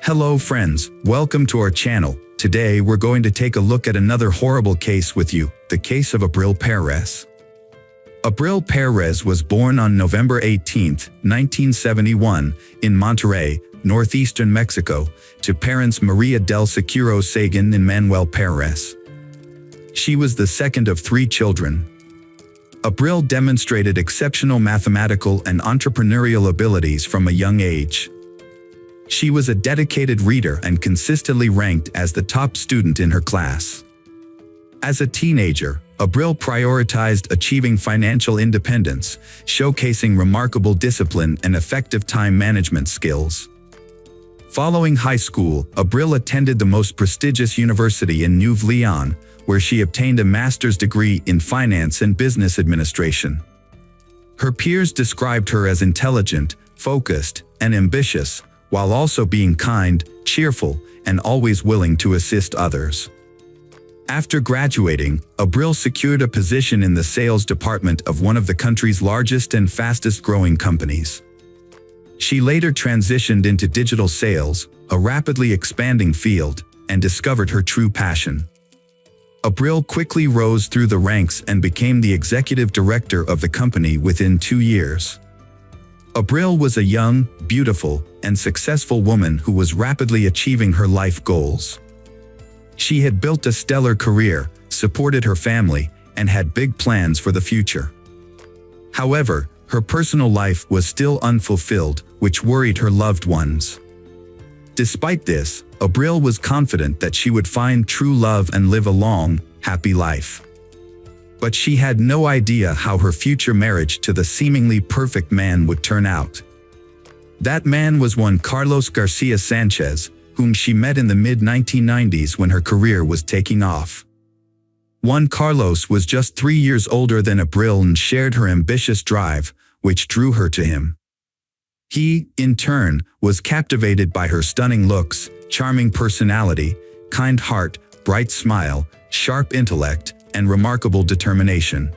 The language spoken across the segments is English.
Hello friends, welcome to our channel. Today we're going to take a look at another horrible case with you, the case of Abril Pérez. Abril Pérez was born on November 18, 1971, in Monterrey, northeastern Mexico, to parents Maria del Seguro Sagaón and Manuel Pérez. She was the second of three children. Abril demonstrated exceptional mathematical and entrepreneurial abilities from a young age. She was a dedicated reader and consistently ranked as the top student in her class. As a teenager, Abril prioritized achieving financial independence, showcasing remarkable discipline and effective time management skills. Following high school, Abril attended the most prestigious university in New Leon, where she obtained a master's degree in finance and business administration. Her peers described her as intelligent, focused, and ambitious, while also being kind, cheerful, and always willing to assist others. After graduating, Abril secured a position in the sales department of one of the country's largest and fastest-growing companies. She later transitioned into digital sales, a rapidly expanding field, and discovered her true passion. Abril quickly rose through the ranks and became the executive director of the company within 2 years. Abril was a young, beautiful, and successful woman who was rapidly achieving her life goals. She had built a stellar career, supported her family, and had big plans for the future. However, her personal life was still unfulfilled, which worried her loved ones. Despite this, Abril was confident that she would find true love and live a long, happy life. But she had no idea how her future marriage to the seemingly perfect man would turn out. That man was Juan Carlos Garcia Sanchez, whom she met in the mid-1990s when her career was taking off. Juan Carlos was just 3 years older than Abril and shared her ambitious drive, which drew her to him. He, in turn, was captivated by her stunning looks, charming personality, kind heart, bright smile, sharp intellect, and remarkable determination.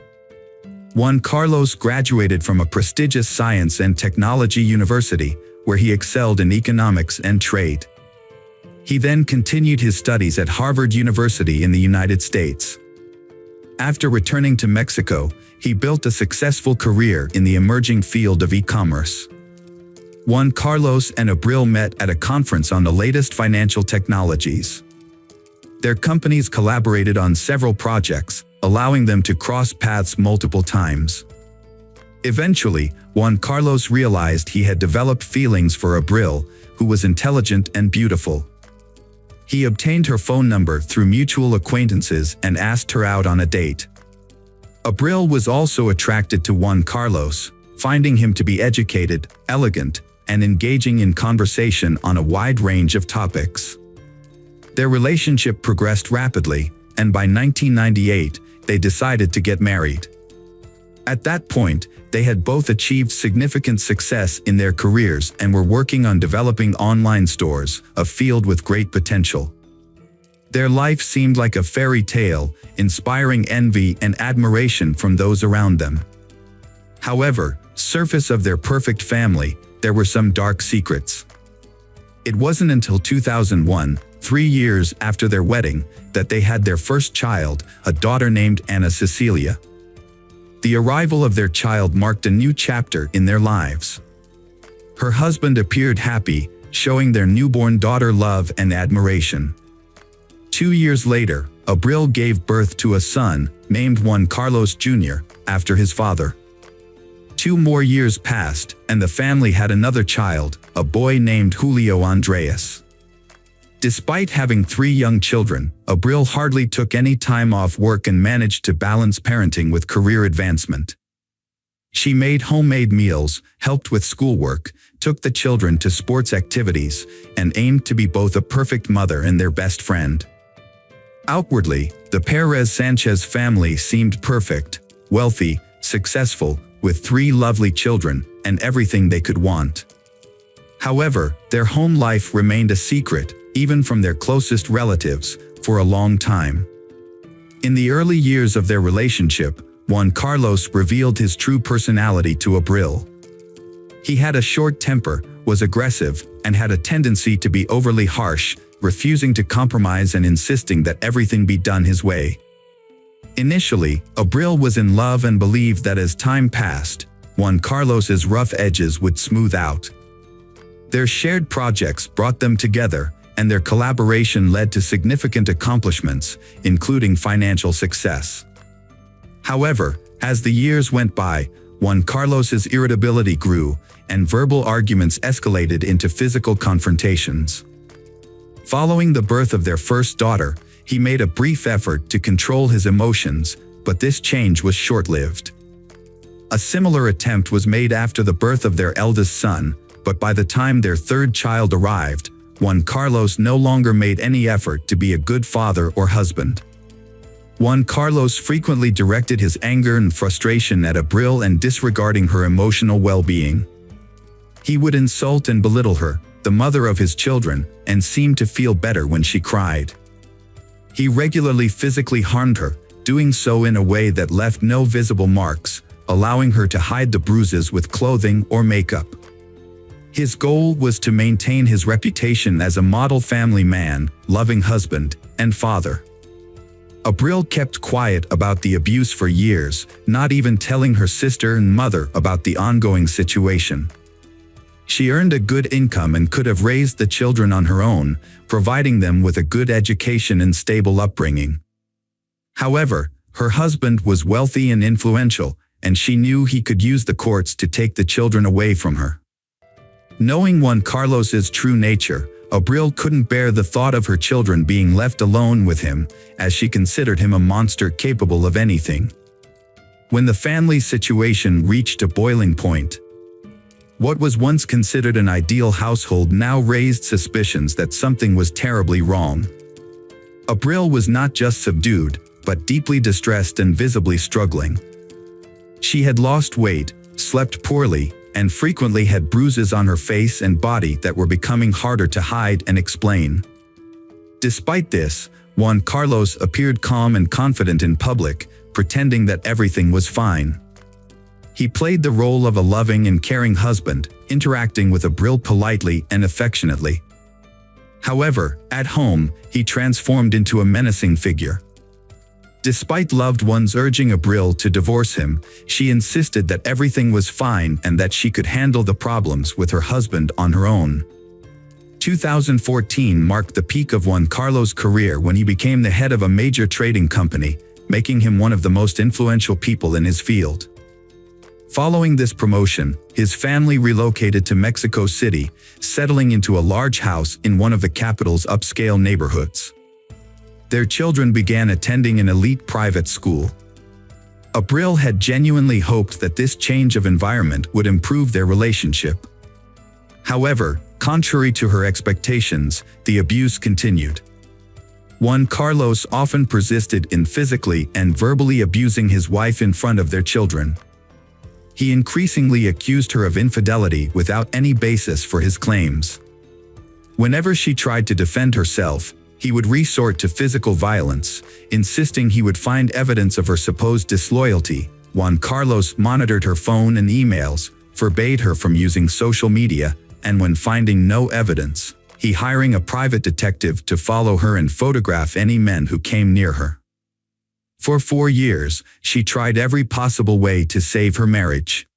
Juan Carlos graduated from a prestigious science and technology university, where he excelled in economics and trade. He then continued his studies at Harvard University in the United States. After returning to Mexico, he built a successful career in the emerging field of e-commerce. Juan Carlos and Abril met at a conference on the latest financial technologies. Their companies collaborated on several projects, allowing them to cross paths multiple times. Eventually, Juan Carlos realized he had developed feelings for Abril, who was intelligent and beautiful. He obtained her phone number through mutual acquaintances and asked her out on a date. Abril was also attracted to Juan Carlos, finding him to be educated, elegant, and engaging in conversation on a wide range of topics. Their relationship progressed rapidly, and by 1998, they decided to get married. At that point, they had both achieved significant success in their careers and were working on developing online stores, a field with great potential. Their life seemed like a fairy tale, inspiring envy and admiration from those around them. However, surface of their perfect family, there were some dark secrets. It wasn't until 2001, 3 years after their wedding, that they had their first child, a daughter named Ana Cecilia. The arrival of their child marked a new chapter in their lives. Her husband appeared happy, showing their newborn daughter love and admiration. 2 years later, Abril gave birth to a son, named Juan Carlos Jr., after his father. 2 more years passed, and the family had another child, a boy named Julio Andres. Despite having 3 young children, Abril hardly took any time off work and managed to balance parenting with career advancement. She made homemade meals, helped with schoolwork, took the children to sports activities, and aimed to be both a perfect mother and their best friend. Outwardly, the Pérez Sanchez family seemed perfect, wealthy, successful, with 3 lovely children, and everything they could want. However, their home life remained a secret, even from their closest relatives, for a long time. In the early years of their relationship, Juan Carlos revealed his true personality to Abril. He had a short temper, was aggressive, and had a tendency to be overly harsh, refusing to compromise and insisting that everything be done his way. Initially, Abril was in love and believed that as time passed, Juan Carlos's rough edges would smooth out. Their shared projects brought them together, and their collaboration led to significant accomplishments, including financial success. However, as the years went by, Juan Carlos's irritability grew, and verbal arguments escalated into physical confrontations. Following the birth of their first daughter, he made a brief effort to control his emotions, but this change was short-lived. A similar attempt was made after the birth of their eldest son, but by the time their third child arrived, Juan Carlos no longer made any effort to be a good father or husband. Juan Carlos frequently directed his anger and frustration at Abril and disregarding her emotional well-being. He would insult and belittle her, the mother of his children, and seemed to feel better when she cried. He regularly physically harmed her, doing so in a way that left no visible marks, allowing her to hide the bruises with clothing or makeup. His goal was to maintain his reputation as a model family man, loving husband, and father. Abril kept quiet about the abuse for years, not even telling her sister and mother about the ongoing situation. She earned a good income and could have raised the children on her own, providing them with a good education and stable upbringing. However, her husband was wealthy and influential, and she knew he could use the courts to take the children away from her. Knowing Juan Carlos's true nature, Abril couldn't bear the thought of her children being left alone with him, as she considered him a monster capable of anything. When the family situation reached a boiling point, what was once considered an ideal household now raised suspicions that something was terribly wrong. Abril was not just subdued, but deeply distressed and visibly struggling. She had lost weight, slept poorly, and frequently had bruises on her face and body that were becoming harder to hide and explain. Despite this, Juan Carlos appeared calm and confident in public, pretending that everything was fine. He played the role of a loving and caring husband, interacting with Abril politely and affectionately. However, at home, he transformed into a menacing figure. Despite loved ones urging Abril to divorce him, she insisted that everything was fine and that she could handle the problems with her husband on her own. 2014 marked the peak of Juan Carlos' career when he became the head of a major trading company, making him one of the most influential people in his field. Following this promotion, his family relocated to Mexico City, settling into a large house in one of the capital's upscale neighborhoods. Their children began attending an elite private school. Abril had genuinely hoped that this change of environment would improve their relationship. However, contrary to her expectations, the abuse continued. Juan Carlos often persisted in physically and verbally abusing his wife in front of their children. He increasingly accused her of infidelity without any basis for his claims. Whenever she tried to defend herself, he would resort to physical violence, insisting he would find evidence of her supposed disloyalty. Juan Carlos monitored her phone and emails, forbade her from using social media, and when finding no evidence, he hired a private detective to follow her and photograph any men who came near her. For 4 years, she tried every possible way to save her marriage.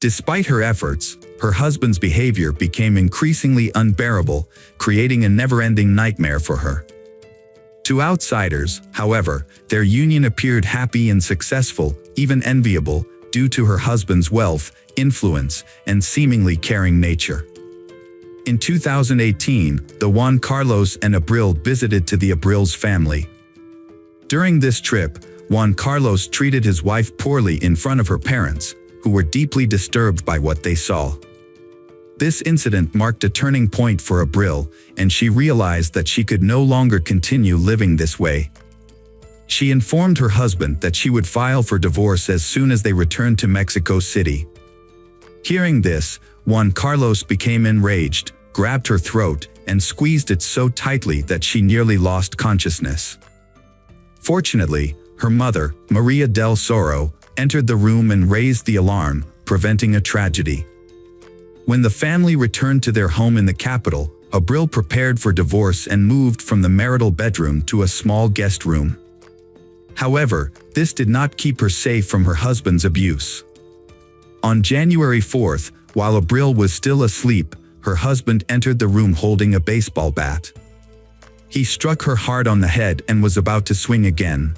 Despite her efforts, her husband's behavior became increasingly unbearable, creating a never-ending nightmare for her. To outsiders, however, their union appeared happy and successful, even enviable, due to her husband's wealth, influence, and seemingly caring nature. In 2018, the Juan Carlos and Abril visited to the Abril's family. During this trip, Juan Carlos treated his wife poorly in front of her parents, who were deeply disturbed by what they saw. This incident marked a turning point for Abril, and she realized that she could no longer continue living this way. She informed her husband that she would file for divorce as soon as they returned to Mexico City. Hearing this, Juan Carlos became enraged, grabbed her throat, and squeezed it so tightly that she nearly lost consciousness. Fortunately, her mother, Maria del Soro, entered the room and raised the alarm, preventing a tragedy. When the family returned to their home in the capital, Abril prepared for divorce and moved from the marital bedroom to a small guest room. However, this did not keep her safe from her husband's abuse. On January 4th, while Abril was still asleep, her husband entered the room holding a baseball bat. He struck her hard on the head and was about to swing again.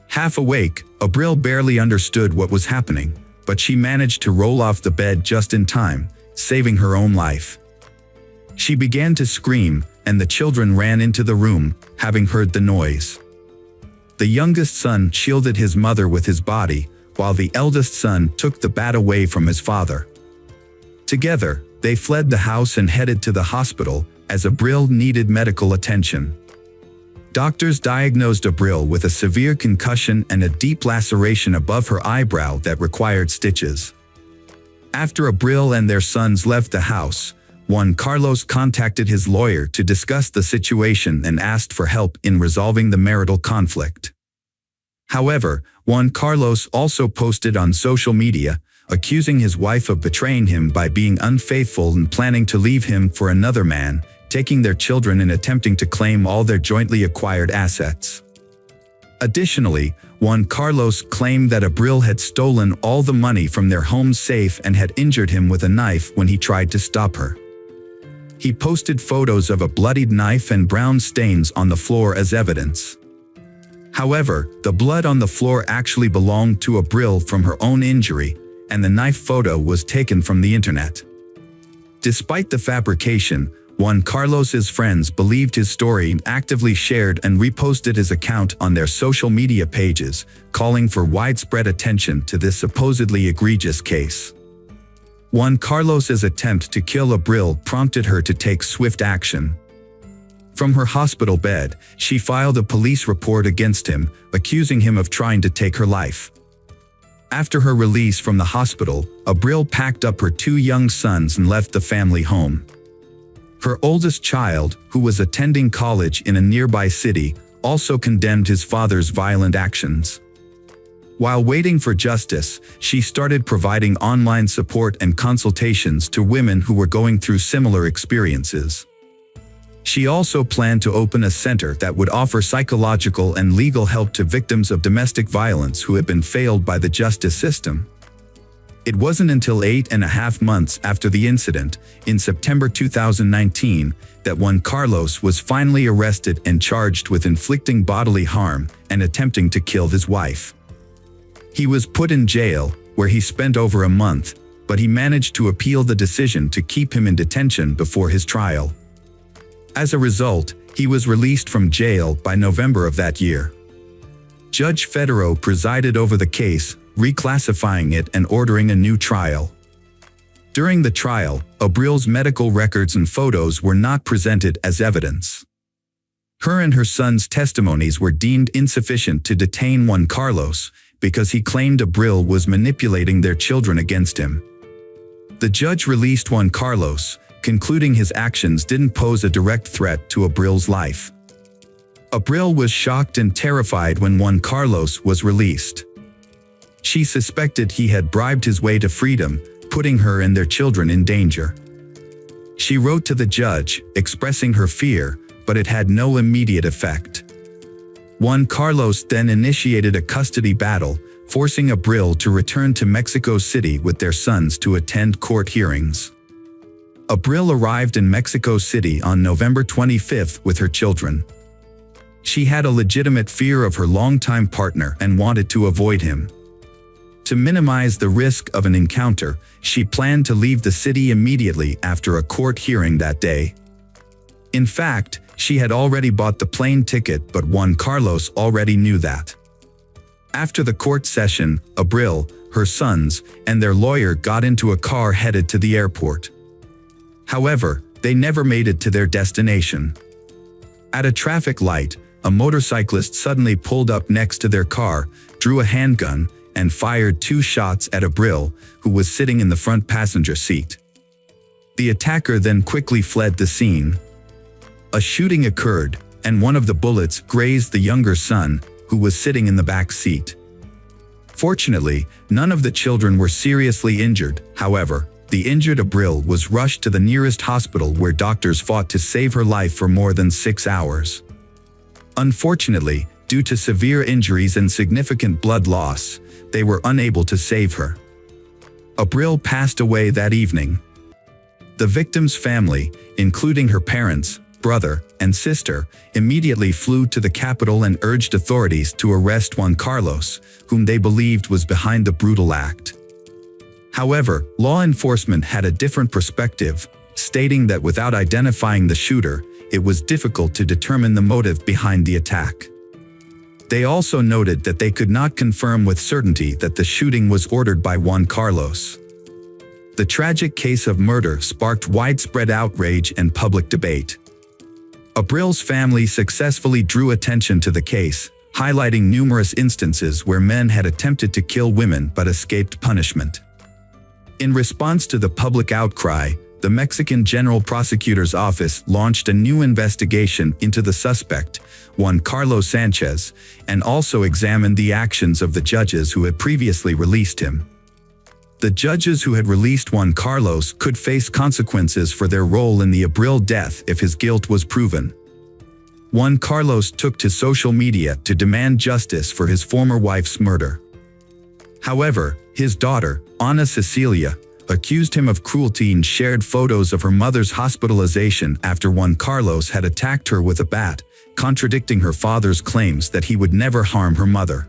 Half awake, Abril barely understood what was happening, but she managed to roll off the bed just in time, saving her own life. She began to scream, and the children ran into the room, having heard the noise. The youngest son shielded his mother with his body, while the eldest son took the bat away from his father. Together, they fled the house and headed to the hospital, as Abril needed medical attention. Doctors diagnosed Abril with a severe concussion and a deep laceration above her eyebrow that required stitches. After Abril and their sons left the house, Juan Carlos contacted his lawyer to discuss the situation and asked for help in resolving the marital conflict. However, Juan Carlos also posted on social media, accusing his wife of betraying him by being unfaithful and planning to leave him for another man, taking their children and attempting to claim all their jointly acquired assets. Additionally, Juan Carlos claimed that Abril had stolen all the money from their home safe and had injured him with a knife when he tried to stop her. He posted photos of a bloodied knife and brown stains on the floor as evidence. However, the blood on the floor actually belonged to Abril from her own injury, and the knife photo was taken from the internet. Despite the fabrication, Juan Carlos's friends believed his story and actively shared and reposted his account on their social media pages, calling for widespread attention to this supposedly egregious case. Juan Carlos's attempt to kill Abril prompted her to take swift action. From her hospital bed, she filed a police report against him, accusing him of trying to take her life. After her release from the hospital, Abril packed up her 2 young sons and left the family home. Her oldest child, who was attending college in a nearby city, also condemned his father's violent actions. While waiting for justice, she started providing online support and consultations to women who were going through similar experiences. She also planned to open a center that would offer psychological and legal help to victims of domestic violence who had been failed by the justice system. It wasn't until 8.5 months after the incident, in September 2019, that Juan Carlos was finally arrested and charged with inflicting bodily harm and attempting to kill his wife. He was put in jail, where he spent over a month, but he managed to appeal the decision to keep him in detention before his trial. As a result, he was released from jail by November of that year. Judge Federo presided over the case, reclassifying it and ordering a new trial. During the trial, Abril's medical records and photos were not presented as evidence. Her and her son's testimonies were deemed insufficient to detain Juan Carlos because he claimed Abril was manipulating their children against him. The judge released Juan Carlos, concluding his actions didn't pose a direct threat to Abril's life. Abril was shocked and terrified when Juan Carlos was released. She suspected he had bribed his way to freedom, putting her and their children in danger. She wrote to the judge, expressing her fear, but it had no immediate effect. Juan Carlos then initiated a custody battle, forcing Abril to return to Mexico City with their sons to attend court hearings. Abril arrived in Mexico City on November 25th with her children. She had a legitimate fear of her longtime partner and wanted to avoid him. To minimize the risk of an encounter, she planned to leave the city immediately after a court hearing that day. In fact, she had already bought the plane ticket, but Juan Carlos already knew that. After the court session, Abril, her sons, and their lawyer got into a car headed to the airport. However, they never made it to their destination. At a traffic light, a motorcyclist suddenly pulled up next to their car, drew a handgun, and fired 2 shots at Abril, who was sitting in the front passenger seat. The attacker then quickly fled the scene. A shooting occurred, and one of the bullets grazed the younger son, who was sitting in the back seat. Fortunately, none of the children were seriously injured. However, The injured Abril was rushed to the nearest hospital where doctors fought to save her life for more than 6 hours. Unfortunately, due to severe injuries and significant blood loss, they were unable to save her. Abril passed away that evening. The victim's family, including her parents, brother, and sister, immediately flew to the capital and urged authorities to arrest Juan Carlos, whom they believed was behind the brutal act. However, law enforcement had a different perspective, stating that without identifying the shooter, it was difficult to determine the motive behind the attack. They also noted that they could not confirm with certainty that the shooting was ordered by Juan Carlos. The tragic case of murder sparked widespread outrage and public debate. Abril's family successfully drew attention to the case, highlighting numerous instances where men had attempted to kill women but escaped punishment. In response to the public outcry, the Mexican General Prosecutor's Office launched a new investigation into the suspect, Juan Carlos Sanchez, and also examined the actions of the judges who had previously released him. The judges who had released Juan Carlos could face consequences for their role in the Abril death if his guilt was proven. Juan Carlos took to social media to demand justice for his former wife's murder. However, his daughter, Ana Cecilia, accused him of cruelty and shared photos of her mother's hospitalization after Juan Carlos had attacked her with a bat, contradicting her father's claims that he would never harm her mother.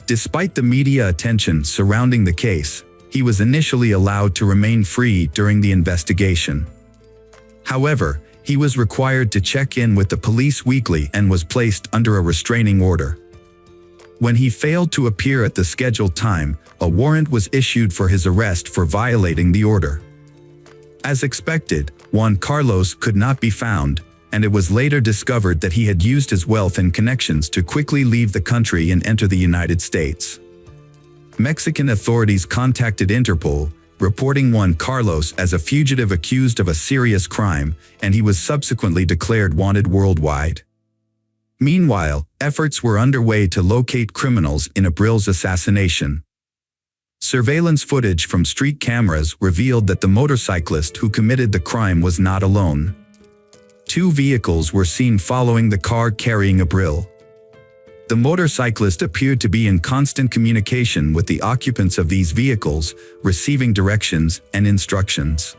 Despite the media attention surrounding the case, he was initially allowed to remain free during the investigation. However, he was required to check in with the police weekly and was placed under a restraining order. When he failed to appear at the scheduled time, a warrant was issued for his arrest for violating the order. As expected, Juan Carlos could not be found, and it was later discovered that he had used his wealth and connections to quickly leave the country and enter the United States. Mexican authorities contacted Interpol, reporting Juan Carlos as a fugitive accused of a serious crime, and he was subsequently declared wanted worldwide. Meanwhile, efforts were underway to locate criminals in Abril's assassination. Surveillance footage from street cameras revealed that the motorcyclist who committed the crime was not alone. 2 vehicles were seen following the car carrying Abril. The motorcyclist appeared to be in constant communication with the occupants of these vehicles, receiving directions and instructions.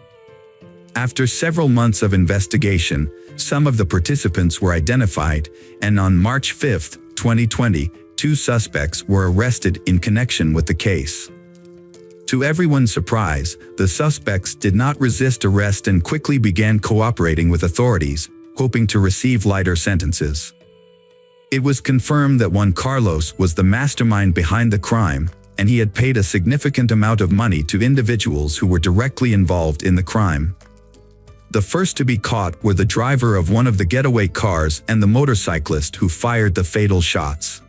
After several months of investigation, some of the participants were identified, and on March 5, 2020, 2 suspects were arrested in connection with the case. To everyone's surprise, the suspects did not resist arrest and quickly began cooperating with authorities, hoping to receive lighter sentences. It was confirmed that Juan Carlos was the mastermind behind the crime, and he had paid a significant amount of money to individuals who were directly involved in the crime. The first to be caught were the driver of one of the getaway cars and the motorcyclist who fired the fatal shots.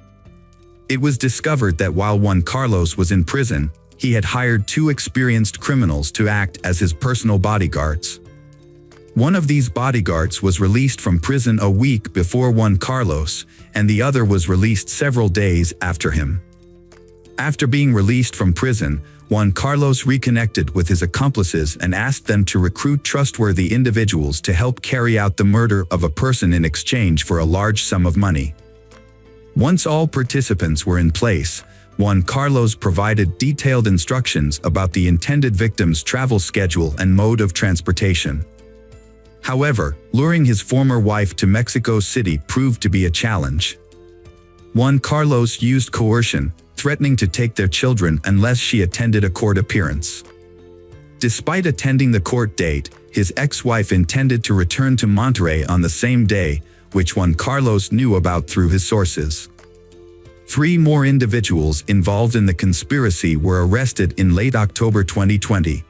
It was discovered that while Juan Carlos was in prison, he had hired 2 experienced criminals to act as his personal bodyguards. One of these bodyguards was released from prison a week before Juan Carlos, and the other was released several days after him. After being released from prison, Juan Carlos reconnected with his accomplices and asked them to recruit trustworthy individuals to help carry out the murder of a person in exchange for a large sum of money. Once all participants were in place, Juan Carlos provided detailed instructions about the intended victim's travel schedule and mode of transportation. However, luring his former wife to Mexico City proved to be a challenge. Juan Carlos used coercion, threatening to take their children unless she attended a court appearance. Despite attending the court date, his ex-wife intended to return to Monterrey on the same day, which Juan Carlos knew about through his sources. 3 more individuals involved in the conspiracy were arrested in late October 2020.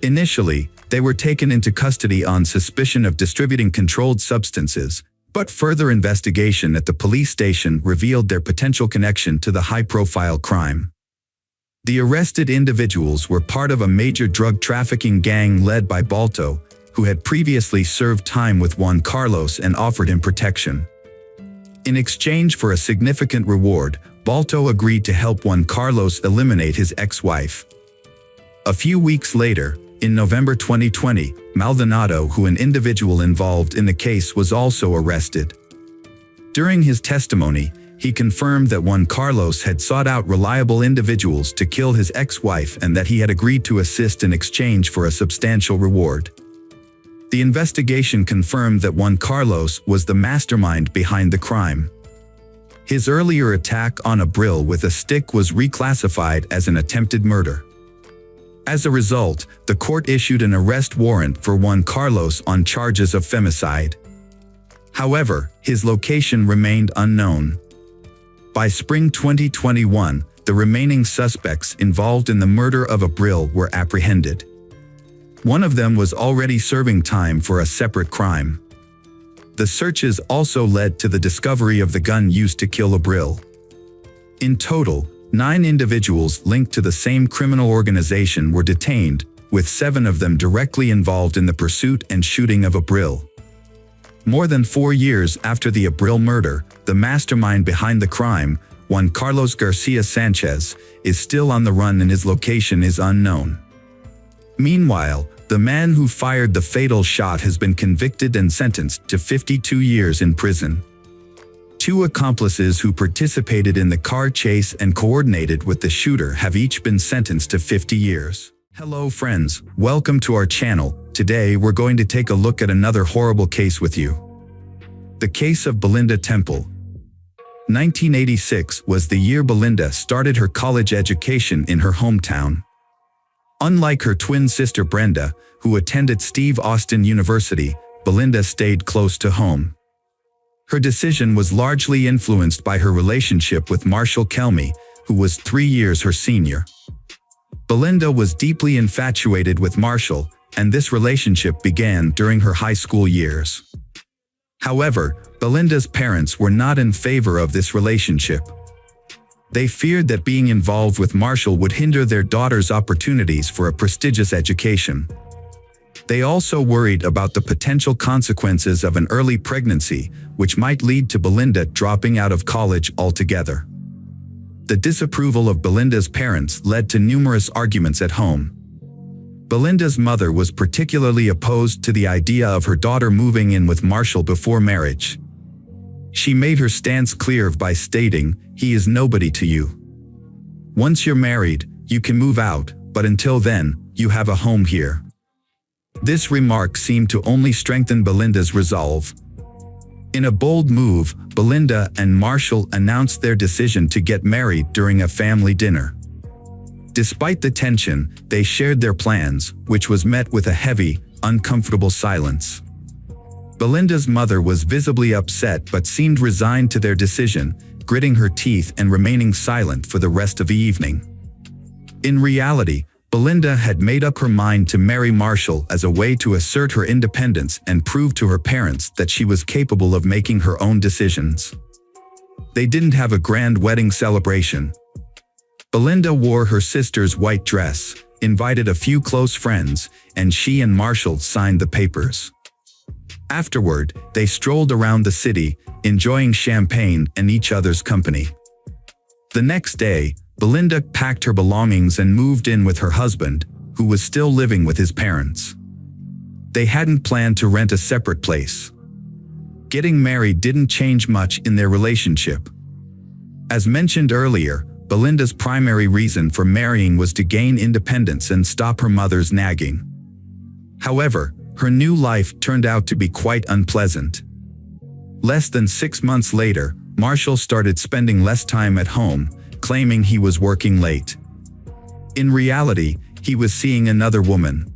Initially, they were taken into custody on suspicion of distributing controlled substances, but further investigation at the police station revealed their potential connection to the high-profile crime. The arrested individuals were part of a major drug trafficking gang led by Balto, who had previously served time with Juan Carlos and offered him protection. In exchange for a significant reward, Balto agreed to help Juan Carlos eliminate his ex-wife. A few weeks later, in November 2020, Maldonado, an individual involved in the case, was also arrested. During his testimony, he confirmed that Juan Carlos had sought out reliable individuals to kill his ex-wife and that he had agreed to assist in exchange for a substantial reward. The investigation confirmed that Juan Carlos was the mastermind behind the crime. His earlier attack on Abril with a stick was reclassified as an attempted murder. As a result, the court issued an arrest warrant for Juan Carlos on charges of femicide. However, his location remained unknown. By spring 2021, the remaining suspects involved in the murder of Abril were apprehended. One of them was already serving time for a separate crime. The searches also led to the discovery of the gun used to kill Abril. In total, 9 individuals linked to the same criminal organization were detained, with 7 of them directly involved in the pursuit and shooting of Abril. More than 4 years after the Abril murder, the mastermind behind the crime, Juan Carlos Garcia Sanchez, is still on the run and his location is unknown. Meanwhile, the man who fired the fatal shot has been convicted and sentenced to 52 years in prison. 2 accomplices who participated in the car chase and coordinated with the shooter have each been sentenced to 50 years. Hello friends, welcome to our channel. Today we're going to take a look at another horrible case with you. The case of Belinda Temple. 1986 was the year Belinda started her college education in her hometown. Unlike her twin sister Brenda, who attended Steve Austin University, Belinda stayed close to home. Her decision was largely influenced by her relationship with Marshall Kelmy, who was 3 years her senior. Belinda was deeply infatuated with Marshall, and this relationship began during her high school years. However, Belinda's parents were not in favor of this relationship. They feared that being involved with Marshall would hinder their daughter's opportunities for a prestigious education. They also worried about the potential consequences of an early pregnancy, which might lead to Belinda dropping out of college altogether. The disapproval of Belinda's parents led to numerous arguments at home. Belinda's mother was particularly opposed to the idea of her daughter moving in with Marshall before marriage. She made her stance clear by stating, "He is nobody to you. Once you're married, you can move out, but until then, you have a home here." This remark seemed to only strengthen Belinda's resolve. In a bold move, Belinda and Marshall announced their decision to get married during a family dinner. Despite the tension, they shared their plans, which was met with a heavy, uncomfortable silence. Belinda's mother was visibly upset but seemed resigned to their decision, gritting her teeth and remaining silent for the rest of the evening. In reality, Belinda had made up her mind to marry Marshall as a way to assert her independence and prove to her parents that she was capable of making her own decisions. They didn't have a grand wedding celebration. Belinda wore her sister's white dress, invited a few close friends, and she and Marshall signed the papers. Afterward, they strolled around the city, enjoying champagne and each other's company. The next day, Belinda packed her belongings and moved in with her husband, who was still living with his parents. They hadn't planned to rent a separate place. Getting married didn't change much in their relationship. As mentioned earlier, Belinda's primary reason for marrying was to gain independence and stop her mother's nagging. However, her new life turned out to be quite unpleasant. Less than 6 months later, Marshall started spending less time at home, claiming he was working late. In reality, he was seeing another woman.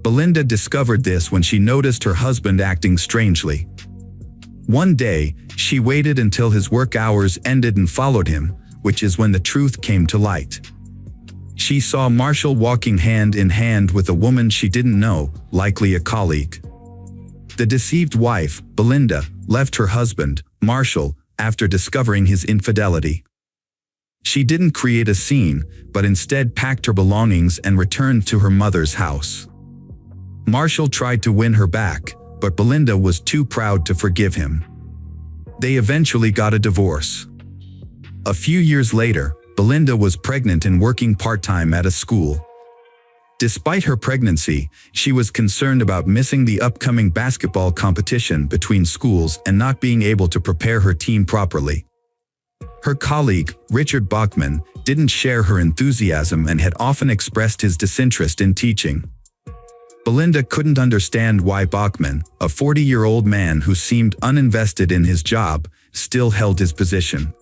Belinda discovered this when she noticed her husband acting strangely. One day, she waited until his work hours ended and followed him, which is when the truth came to light. She saw Marshall walking hand in hand with a woman she didn't know, likely a colleague. The deceived wife, Belinda, left her husband, Marshall, after discovering his infidelity. She didn't create a scene, but instead packed her belongings and returned to her mother's house. Marshall tried to win her back, but Belinda was too proud to forgive him. They eventually got a divorce. A few years later, Belinda was pregnant and working part-time at a school. Despite her pregnancy, she was concerned about missing the upcoming basketball competition between schools and not being able to prepare her team properly. Her colleague, Richard Bachman, didn't share her enthusiasm and had often expressed his disinterest in teaching. Belinda couldn't understand why Bachman, a 40-year-old man who seemed uninvested in his job, still held his position.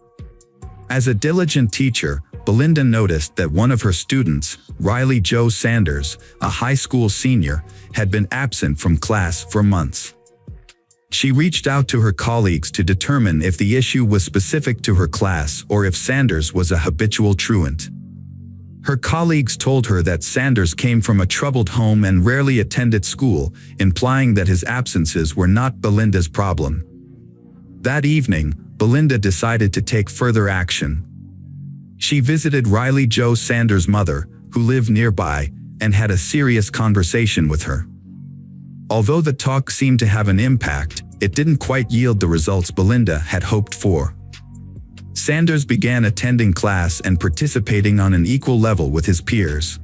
As a diligent teacher, Belinda noticed that one of her students, Riley Jo Sanders, a high school senior, had been absent from class for months. She reached out to her colleagues to determine if the issue was specific to her class or if Sanders was a habitual truant. Her colleagues told her that Sanders came from a troubled home and rarely attended school, implying that his absences were not Belinda's problem. That evening, Belinda decided to take further action. She visited Riley Jo Sanders' mother, who lived nearby, and had a serious conversation with her. Although the talk seemed to have an impact, it didn't quite yield the results Belinda had hoped for. Sanders began attending class and participating on an equal level with his peers.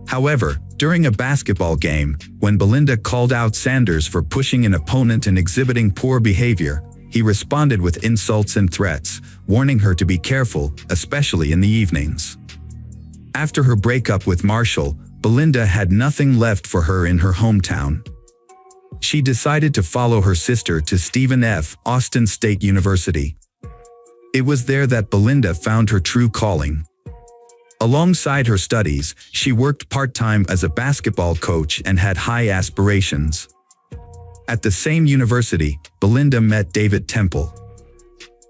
However, during a basketball game, when Belinda called out Sanders for pushing an opponent and exhibiting poor behavior, he responded with insults and threats, warning her to be careful, especially in the evenings. After her breakup with Marshall, Belinda had nothing left for her in her hometown. She decided to follow her sister to Stephen F. Austin State University. It was there that Belinda found her true calling. Alongside her studies, she worked part-time as a basketball coach and had high aspirations. At the same university, Belinda met David Temple.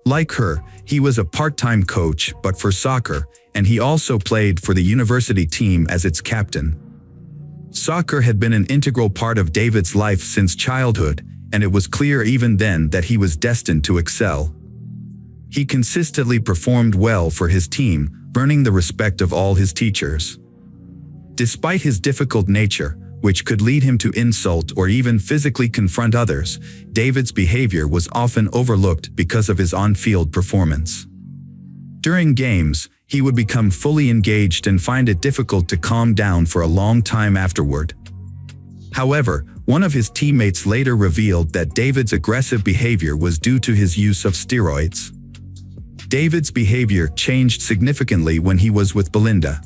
Like her, he was a part-time coach but for soccer, and he also played for the university team as its captain. Soccer had been an integral part of David's life since childhood, and it was clear even then that he was destined to excel. He consistently performed well for his team, earning the respect of all his teachers. Despite his difficult nature, which could lead him to insult or even physically confront others, David's behavior was often overlooked because of his on-field performance. During games, he would become fully engaged and find it difficult to calm down for a long time afterward. However, one of his teammates later revealed that David's aggressive behavior was due to his use of steroids. David's behavior changed significantly when he was with Belinda.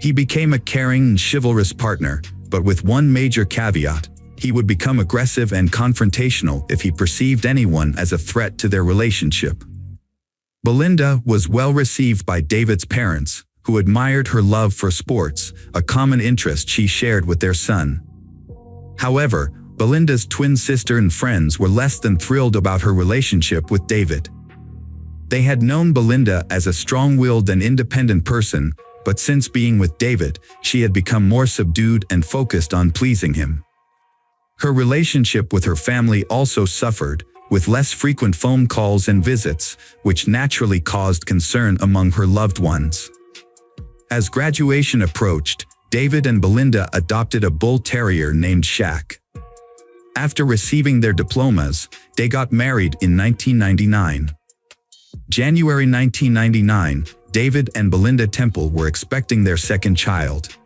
He became a caring and chivalrous partner, but with one major caveat: he would become aggressive and confrontational if he perceived anyone as a threat to their relationship. Belinda was well received by David's parents, who admired her love for sports, a common interest she shared with their son. However, Belinda's twin sister and friends were less than thrilled about her relationship with David. They had known Belinda as a strong-willed and independent person, but since being with David, she had become more subdued and focused on pleasing him. Her relationship with her family also suffered, with less frequent phone calls and visits, which naturally caused concern among her loved ones. As graduation approached, David and Belinda adopted a bull terrier named Shaq. After receiving their diplomas, they got married in 1999. January 1999, David and Belinda Temple were expecting their second child.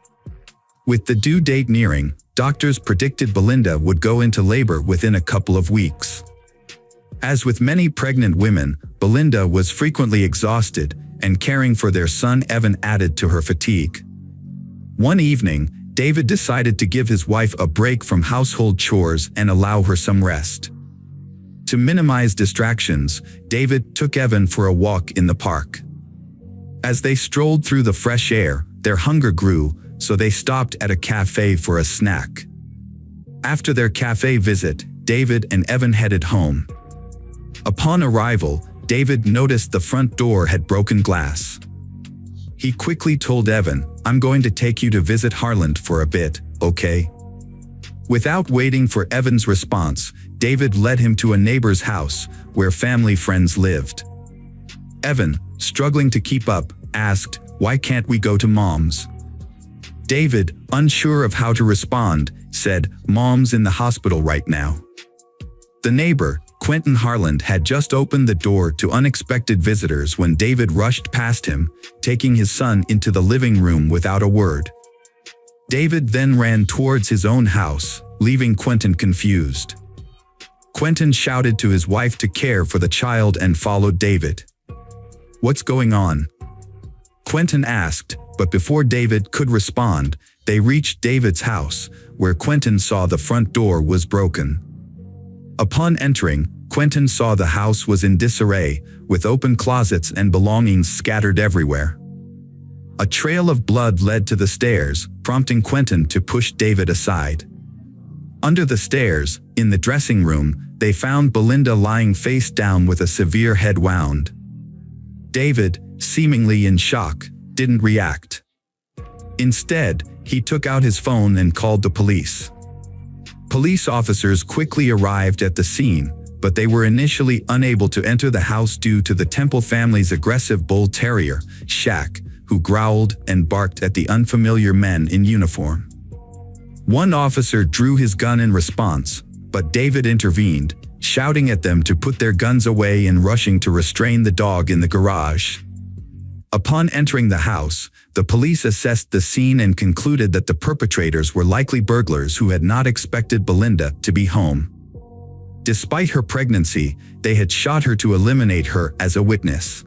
With the due date nearing, doctors predicted Belinda would go into labor within a couple of weeks. As with many pregnant women, Belinda was frequently exhausted, and caring for their son Evan added to her fatigue. One evening, David decided to give his wife a break from household chores and allow her some rest. To minimize distractions, David took Evan for a walk in the park. As they strolled through the fresh air, their hunger grew, so they stopped at a cafe for a snack. After their cafe visit, David and Evan headed home. Upon arrival, David noticed the front door had broken glass. He quickly told Evan, "I'm going to take you to visit Harland for a bit, okay?" Without waiting for Evan's response, David led him to a neighbor's house, where family friends lived. Evan, struggling to keep up, asked, "Why can't we go to Mom's?" David, unsure of how to respond, said, "Mom's in the hospital right now." The neighbor, Quentin Harland, had just opened the door to unexpected visitors when David rushed past him, taking his son into the living room without a word. David then ran towards his own house, leaving Quentin confused. Quentin shouted to his wife to care for the child and followed David. "What's going on?" Quentin asked, but before David could respond, they reached David's house, where Quentin saw the front door was broken. Upon entering, Quentin saw the house was in disarray, with open closets and belongings scattered everywhere. A trail of blood led to the stairs, prompting Quentin to push David aside. Under the stairs, in the dressing room, they found Belinda lying face down with a severe head wound. David, seemingly in shock, didn't react. Instead, he took out his phone and called the police. Police officers quickly arrived at the scene, but they were initially unable to enter the house due to the Temple family's aggressive bull terrier, Shaq, who growled and barked at the unfamiliar men in uniform. One officer drew his gun in response, but David intervened, shouting at them to put their guns away and rushing to restrain the dog in the garage. Upon entering the house, the police assessed the scene and concluded that the perpetrators were likely burglars who had not expected Belinda to be home. Despite her pregnancy, they had shot her to eliminate her as a witness.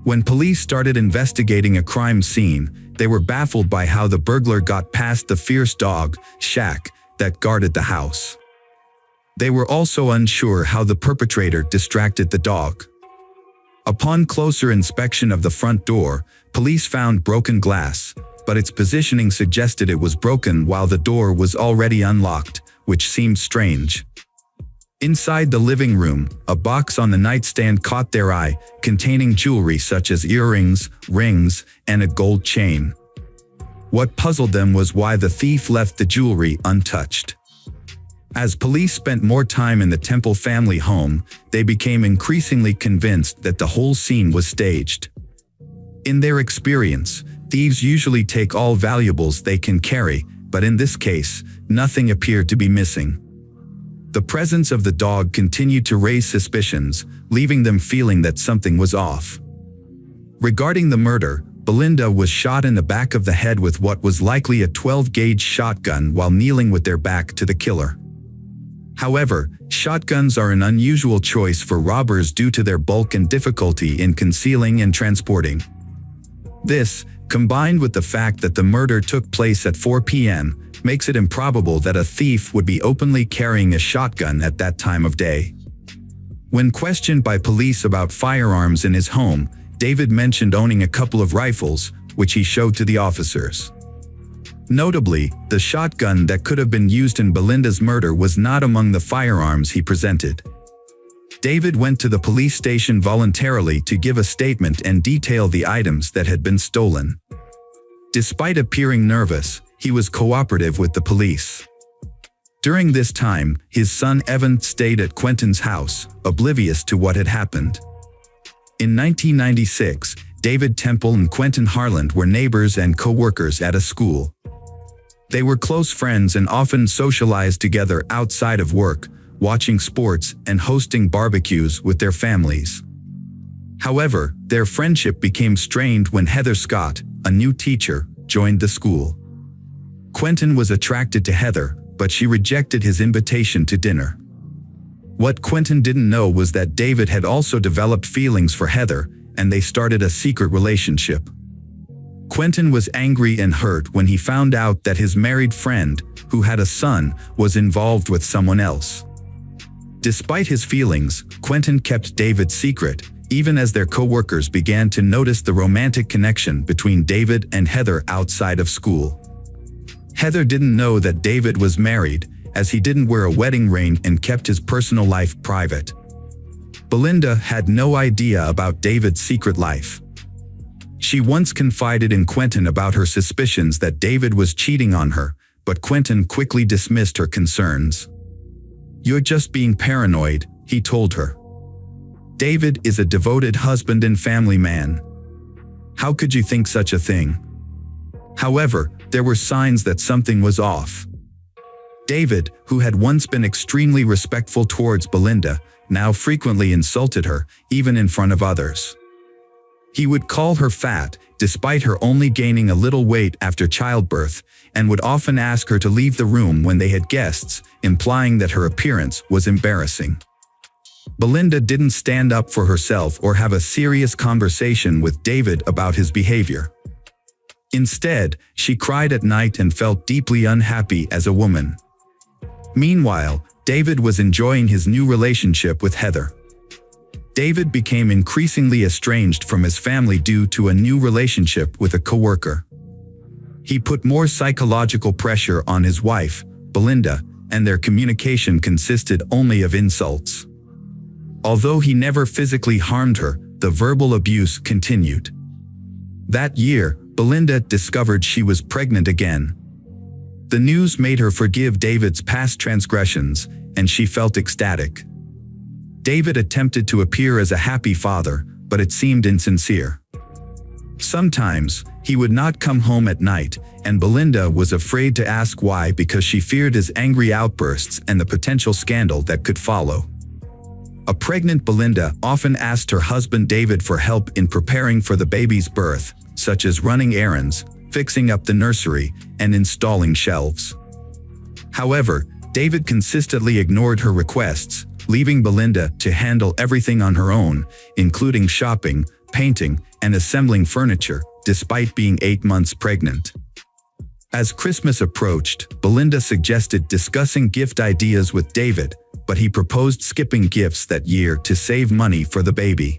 When police started investigating a crime scene, they were baffled by how the burglar got past the fierce dog, Shaq, that guarded the house. They were also unsure how the perpetrator distracted the dog. Upon closer inspection of the front door, police found broken glass, but its positioning suggested it was broken while the door was already unlocked, which seemed strange. Inside the living room, a box on the nightstand caught their eye, containing jewelry such as earrings, rings, and a gold chain. What puzzled them was why the thief left the jewelry untouched. As police spent more time in the Temple family home, they became increasingly convinced that the whole scene was staged. In their experience, thieves usually take all valuables they can carry, but in this case, nothing appeared to be missing. The presence of the dog continued to raise suspicions, leaving them feeling that something was off. Regarding the murder, Belinda was shot in the back of the head with what was likely a 12-gauge shotgun while kneeling with their back to the killer. However, shotguns are an unusual choice for robbers due to their bulk and difficulty in concealing and transporting. This, combined with the fact that the murder took place at 4 p.m., makes it improbable that a thief would be openly carrying a shotgun at that time of day. When questioned by police about firearms in his home, David mentioned owning a couple of rifles, which he showed to the officers. Notably, the shotgun that could have been used in Belinda's murder was not among the firearms he presented. David went to the police station voluntarily to give a statement and detail the items that had been stolen. Despite appearing nervous, he was cooperative with the police. During this time, his son Evan stayed at Quentin's house, oblivious to what had happened. In 1996, David Temple and Quentin Harland were neighbors and co-workers at a school. They were close friends and often socialized together outside of work, watching sports and hosting barbecues with their families. However, their friendship became strained when Heather Scott, a new teacher, joined the school. Quentin was attracted to Heather, but she rejected his invitation to dinner. What Quentin didn't know was that David had also developed feelings for Heather, and they started a secret relationship. Quentin was angry and hurt when he found out that his married friend, who had a son, was involved with someone else. Despite his feelings, Quentin kept David's secret, even as their co-workers began to notice the romantic connection between David and Heather outside of school. Heather didn't know that David was married, as he didn't wear a wedding ring and kept his personal life private. Belinda had no idea about David's secret life. She once confided in Quentin about her suspicions that David was cheating on her, but Quentin quickly dismissed her concerns. "You're just being paranoid," he told her. "David is a devoted husband and family man. How could you think such a thing?" However, there were signs that something was off. David, who had once been extremely respectful towards Belinda, now frequently insulted her, even in front of others. He would call her fat, despite her only gaining a little weight after childbirth, and would often ask her to leave the room when they had guests, implying that her appearance was embarrassing. Belinda didn't stand up for herself or have a serious conversation with David about his behavior. Instead, she cried at night and felt deeply unhappy as a woman. Meanwhile, David was enjoying his new relationship with Heather. David became increasingly estranged from his family due to a new relationship with a coworker. He put more psychological pressure on his wife, Belinda, and their communication consisted only of insults. Although he never physically harmed her, the verbal abuse continued. That year, Belinda discovered she was pregnant again. The news made her forgive David's past transgressions, and she felt ecstatic. David attempted to appear as a happy father, but it seemed insincere. Sometimes, he would not come home at night, and Belinda was afraid to ask why because she feared his angry outbursts and the potential scandal that could follow. A pregnant Belinda often asked her husband David for help in preparing for the baby's birth, such as running errands, fixing up the nursery, and installing shelves. However, David consistently ignored her requests, leaving Belinda to handle everything on her own, including shopping, painting, and assembling furniture, despite being 8 months pregnant. As Christmas approached, Belinda suggested discussing gift ideas with David, but he proposed skipping gifts that year to save money for the baby.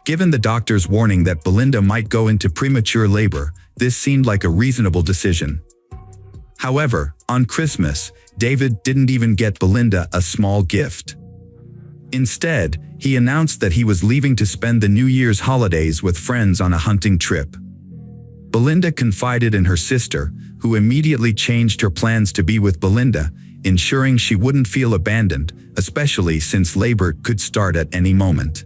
Given the doctor's warning that Belinda might go into premature labor, this seemed like a reasonable decision. However, on Christmas, David didn't even get Belinda a small gift. Instead, he announced that he was leaving to spend the New Year's holidays with friends on a hunting trip. Belinda confided in her sister, who immediately changed her plans to be with Belinda, ensuring she wouldn't feel abandoned, especially since labor could start at any moment.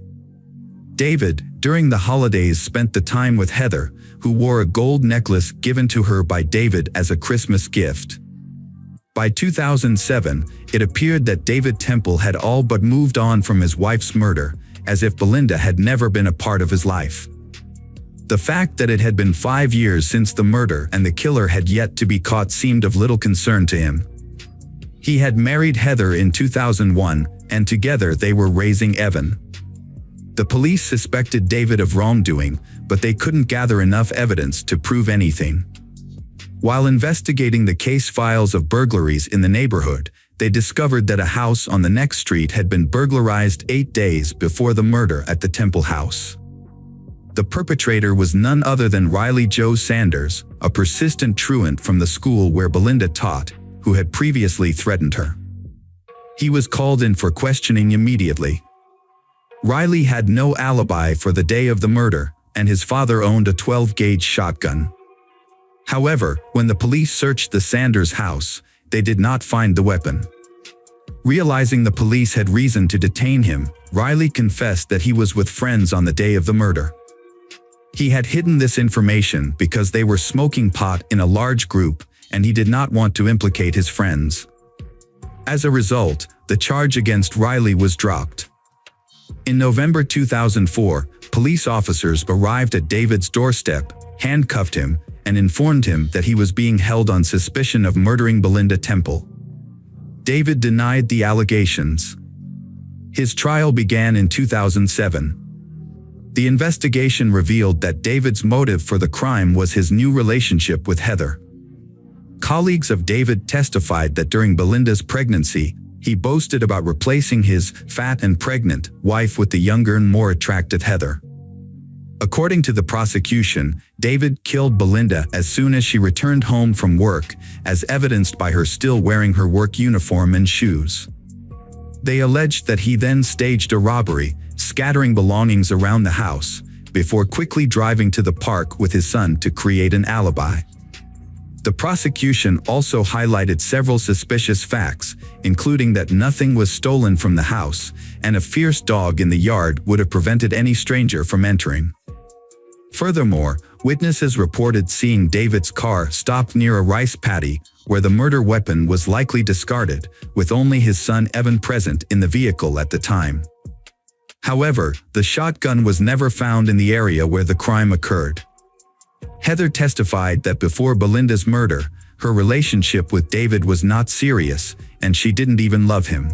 David, during the holidays, spent the time with Heather, who wore a gold necklace given to her by David as a Christmas gift. By 2007, it appeared that David Temple had all but moved on from his wife's murder, as if Belinda had never been a part of his life. The fact that it had been 5 years since the murder and the killer had yet to be caught seemed of little concern to him. He had married Heather in 2001, and together they were raising Evan. The police suspected David of wrongdoing, but they couldn't gather enough evidence to prove anything. While investigating the case files of burglaries in the neighborhood, they discovered that a house on the next street had been burglarized 8 days before the murder at the Temple house. The perpetrator was none other than Riley Joe Sanders, a persistent truant from the school where Belinda taught, who had previously threatened her. He was called in for questioning immediately. Riley had no alibi for the day of the murder, and his father owned a 12-gauge shotgun. However, when the police searched the Sanders house, they did not find the weapon. Realizing the police had reason to detain him, Riley confessed that he was with friends on the day of the murder. He had hidden this information because they were smoking pot in a large group, and he did not want to implicate his friends. As a result, the charge against Riley was dropped. In November 2004, police officers arrived at David's doorstep, handcuffed him, and informed him that he was being held on suspicion of murdering Belinda Temple. David denied the allegations. His trial began in 2007. The investigation revealed that David's motive for the crime was his new relationship with Heather. Colleagues of David testified that during Belinda's pregnancy, he boasted about replacing his fat and pregnant wife with the younger and more attractive Heather. According to the prosecution, David killed Belinda as soon as she returned home from work, as evidenced by her still wearing her work uniform and shoes. They alleged that he then staged a robbery, scattering belongings around the house, before quickly driving to the park with his son to create an alibi. The prosecution also highlighted several suspicious facts, including that nothing was stolen from the house, and a fierce dog in the yard would have prevented any stranger from entering. Furthermore, witnesses reported seeing David's car stopped near a rice paddy, where the murder weapon was likely discarded, with only his son Evan present in the vehicle at the time. However, the shotgun was never found in the area where the crime occurred. Heather testified that before Belinda's murder, her relationship with David was not serious, and she didn't even love him.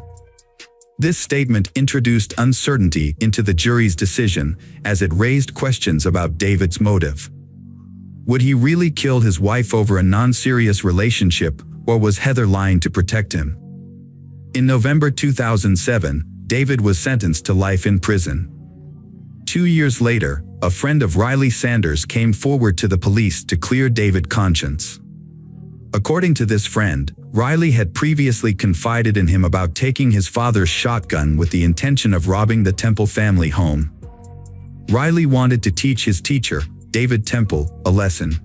This statement introduced uncertainty into the jury's decision, as it raised questions about David's motive. Would he really kill his wife over a non-serious relationship, or was Heather lying to protect him? In November 2007, David was sentenced to life in prison. 2 years later, a friend of Riley Sanders came forward to the police to clear David's conscience. According to this friend, Riley had previously confided in him about taking his father's shotgun with the intention of robbing the Temple family home. Riley wanted to teach his teacher, David Temple, a lesson.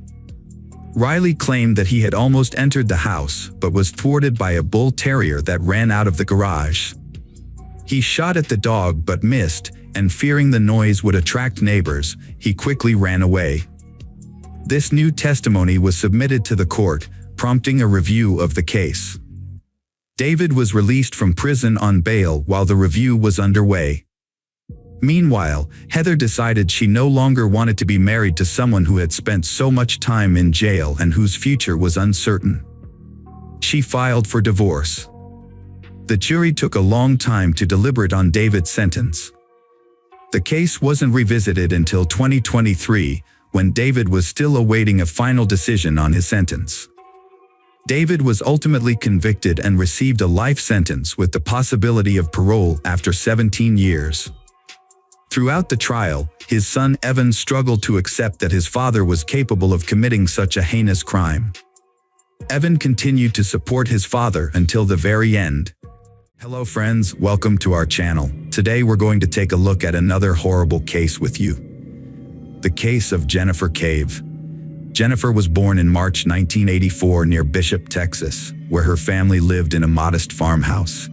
Riley claimed that he had almost entered the house but was thwarted by a bull terrier that ran out of the garage. He shot at the dog but missed, and fearing the noise would attract neighbors, he quickly ran away. This new testimony was submitted to the court, prompting a review of the case. David was released from prison on bail while the review was underway. Meanwhile, Heather decided she no longer wanted to be married to someone who had spent so much time in jail and whose future was uncertain. She filed for divorce. The jury took a long time to deliberate on David's sentence. The case wasn't revisited until 2023, when David was still awaiting a final decision on his sentence. David was ultimately convicted and received a life sentence with the possibility of parole after 17 years. Throughout the trial, his son Evan struggled to accept that his father was capable of committing such a heinous crime. Evan continued to support his father until the very end. Hello friends, welcome to our channel. Today we're going to take a look at another horrible case with you. The case of Jennifer Cave. Jennifer was born in March 1984 near Bishop, Texas, where her family lived in a modest farmhouse.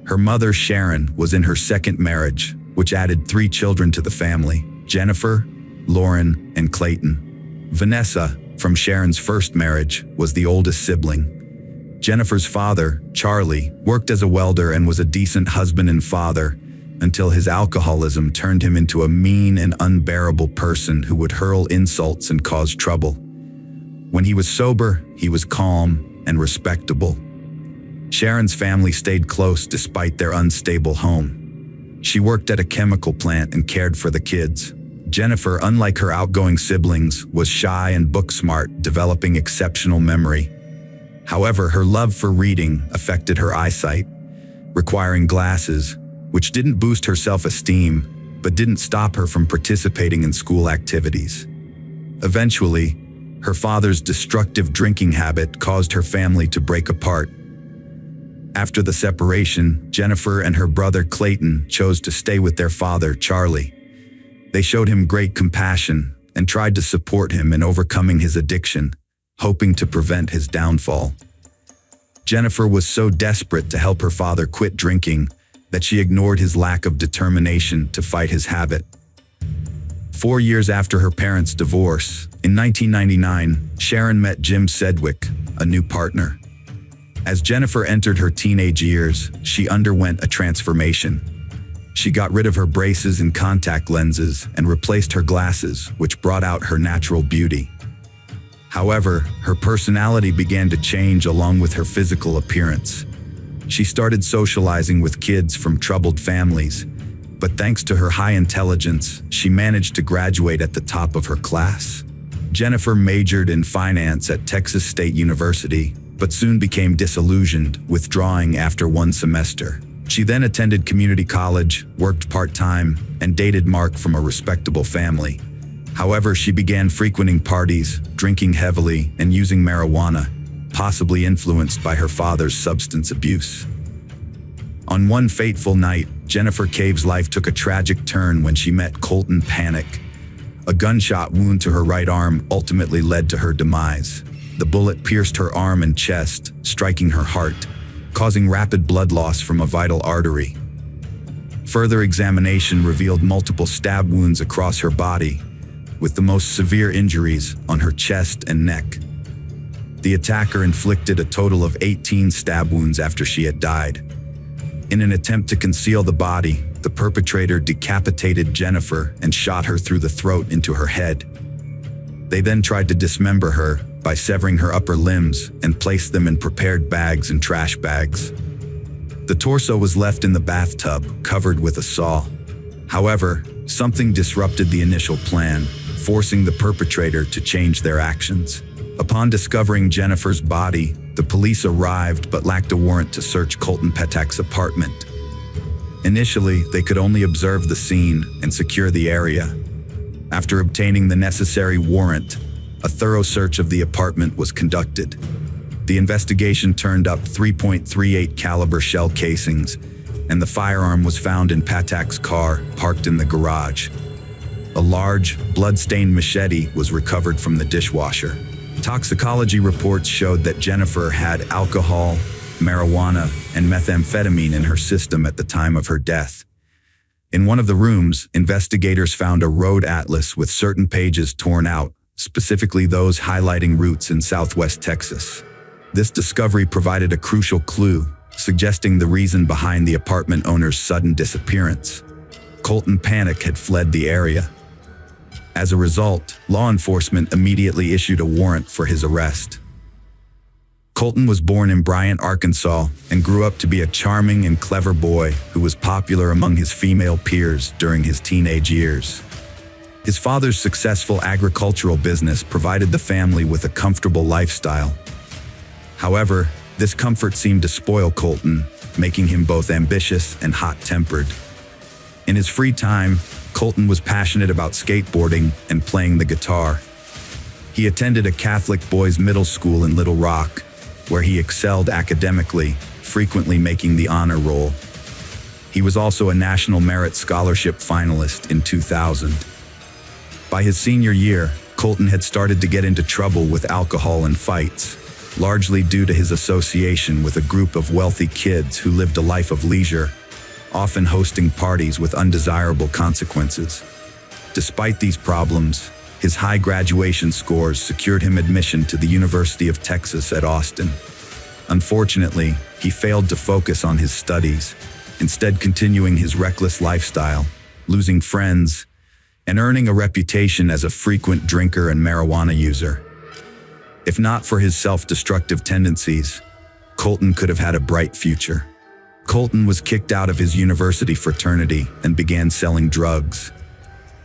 Her mother, Sharon, was in her second marriage, which added 3 children to the family: Jennifer, Lauren, and Clayton. Vanessa, from Sharon's first marriage, was the oldest sibling. Jennifer's father, Charlie, worked as a welder and was a decent husband and father, until his alcoholism turned him into a mean and unbearable person who would hurl insults and cause trouble. When he was sober, he was calm and respectable. Sharon's family stayed close despite their unstable home. She worked at a chemical plant and cared for the kids. Jennifer, unlike her outgoing siblings, was shy and book-smart, developing exceptional memory. However, her love for reading affected her eyesight, requiring glasses, which didn't boost her self-esteem, but didn't stop her from participating in school activities. Eventually, her father's destructive drinking habit caused her family to break apart. After the separation, Jennifer and her brother Clayton chose to stay with their father, Charlie. They showed him great compassion and tried to support him in overcoming his addiction, hoping to prevent his downfall. Jennifer was so desperate to help her father quit drinking that she ignored his lack of determination to fight his habit. 4 years after her parents' divorce, in 1999, Sharon met Jim Sedgwick, a new partner. As Jennifer entered her teenage years, she underwent a transformation. She got rid of her braces and contact lenses and replaced her glasses, which brought out her natural beauty. However, her personality began to change along with her physical appearance. She started socializing with kids from troubled families, but thanks to her high intelligence, she managed to graduate at the top of her class. Jennifer majored in finance at Texas State University, but soon became disillusioned, withdrawing after 1 semester. She then attended community college, worked part-time, and dated Mark from a respectable family. However, she began frequenting parties, drinking heavily, and using marijuana, possibly influenced by her father's substance abuse. On one fateful night, Jennifer Cave's life took a tragic turn when she met Colton Panic. A gunshot wound to her right arm ultimately led to her demise. The bullet pierced her arm and chest, striking her heart, causing rapid blood loss from a vital artery. Further examination revealed multiple stab wounds across her body, with the most severe injuries on her chest and neck. The attacker inflicted a total of 18 stab wounds after she had died. In an attempt to conceal the body, the perpetrator decapitated Jennifer and shot her through the throat into her head. They then tried to dismember her by severing her upper limbs and placed them in prepared bags and trash bags. The torso was left in the bathtub, covered with a saw. However, something disrupted the initial plan, forcing the perpetrator to change their actions. Upon discovering Jennifer's body, the police arrived but lacked a warrant to search Colton Petak's apartment. Initially, they could only observe the scene and secure the area. After obtaining the necessary warrant, a thorough search of the apartment was conducted. The investigation turned up 3.38 caliber shell casings, and the firearm was found in Petak's car, parked in the garage. A large, blood-stained machete was recovered from the dishwasher. Toxicology reports showed that Jennifer had alcohol, marijuana, and methamphetamine in her system at the time of her death. In one of the rooms, investigators found a road atlas with certain pages torn out, specifically those highlighting routes in southwest Texas. This discovery provided a crucial clue, suggesting the reason behind the apartment owner's sudden disappearance. Colton Petak had fled the area. As a result, law enforcement immediately issued a warrant for his arrest. Colton was born in Bryant, Arkansas, and grew up to be a charming and clever boy who was popular among his female peers during his teenage years. His father's successful agricultural business provided the family with a comfortable lifestyle. However, this comfort seemed to spoil Colton, making him both ambitious and hot-tempered. In his free time, Colton was passionate about skateboarding and playing the guitar. He attended a Catholic boys' middle school in Little Rock, where he excelled academically, frequently making the honor roll. He was also a National Merit Scholarship finalist in 2000. By his senior year, Colton had started to get into trouble with alcohol and fights, largely due to his association with a group of wealthy kids who lived a life of leisure, often hosting parties with undesirable consequences. Despite these problems, his high graduation scores secured him admission to the University of Texas at Austin. Unfortunately, he failed to focus on his studies, instead continuing his reckless lifestyle, losing friends, and earning a reputation as a frequent drinker and marijuana user. If not for his self-destructive tendencies, Colton could have had a bright future. Colton was kicked out of his university fraternity and began selling drugs.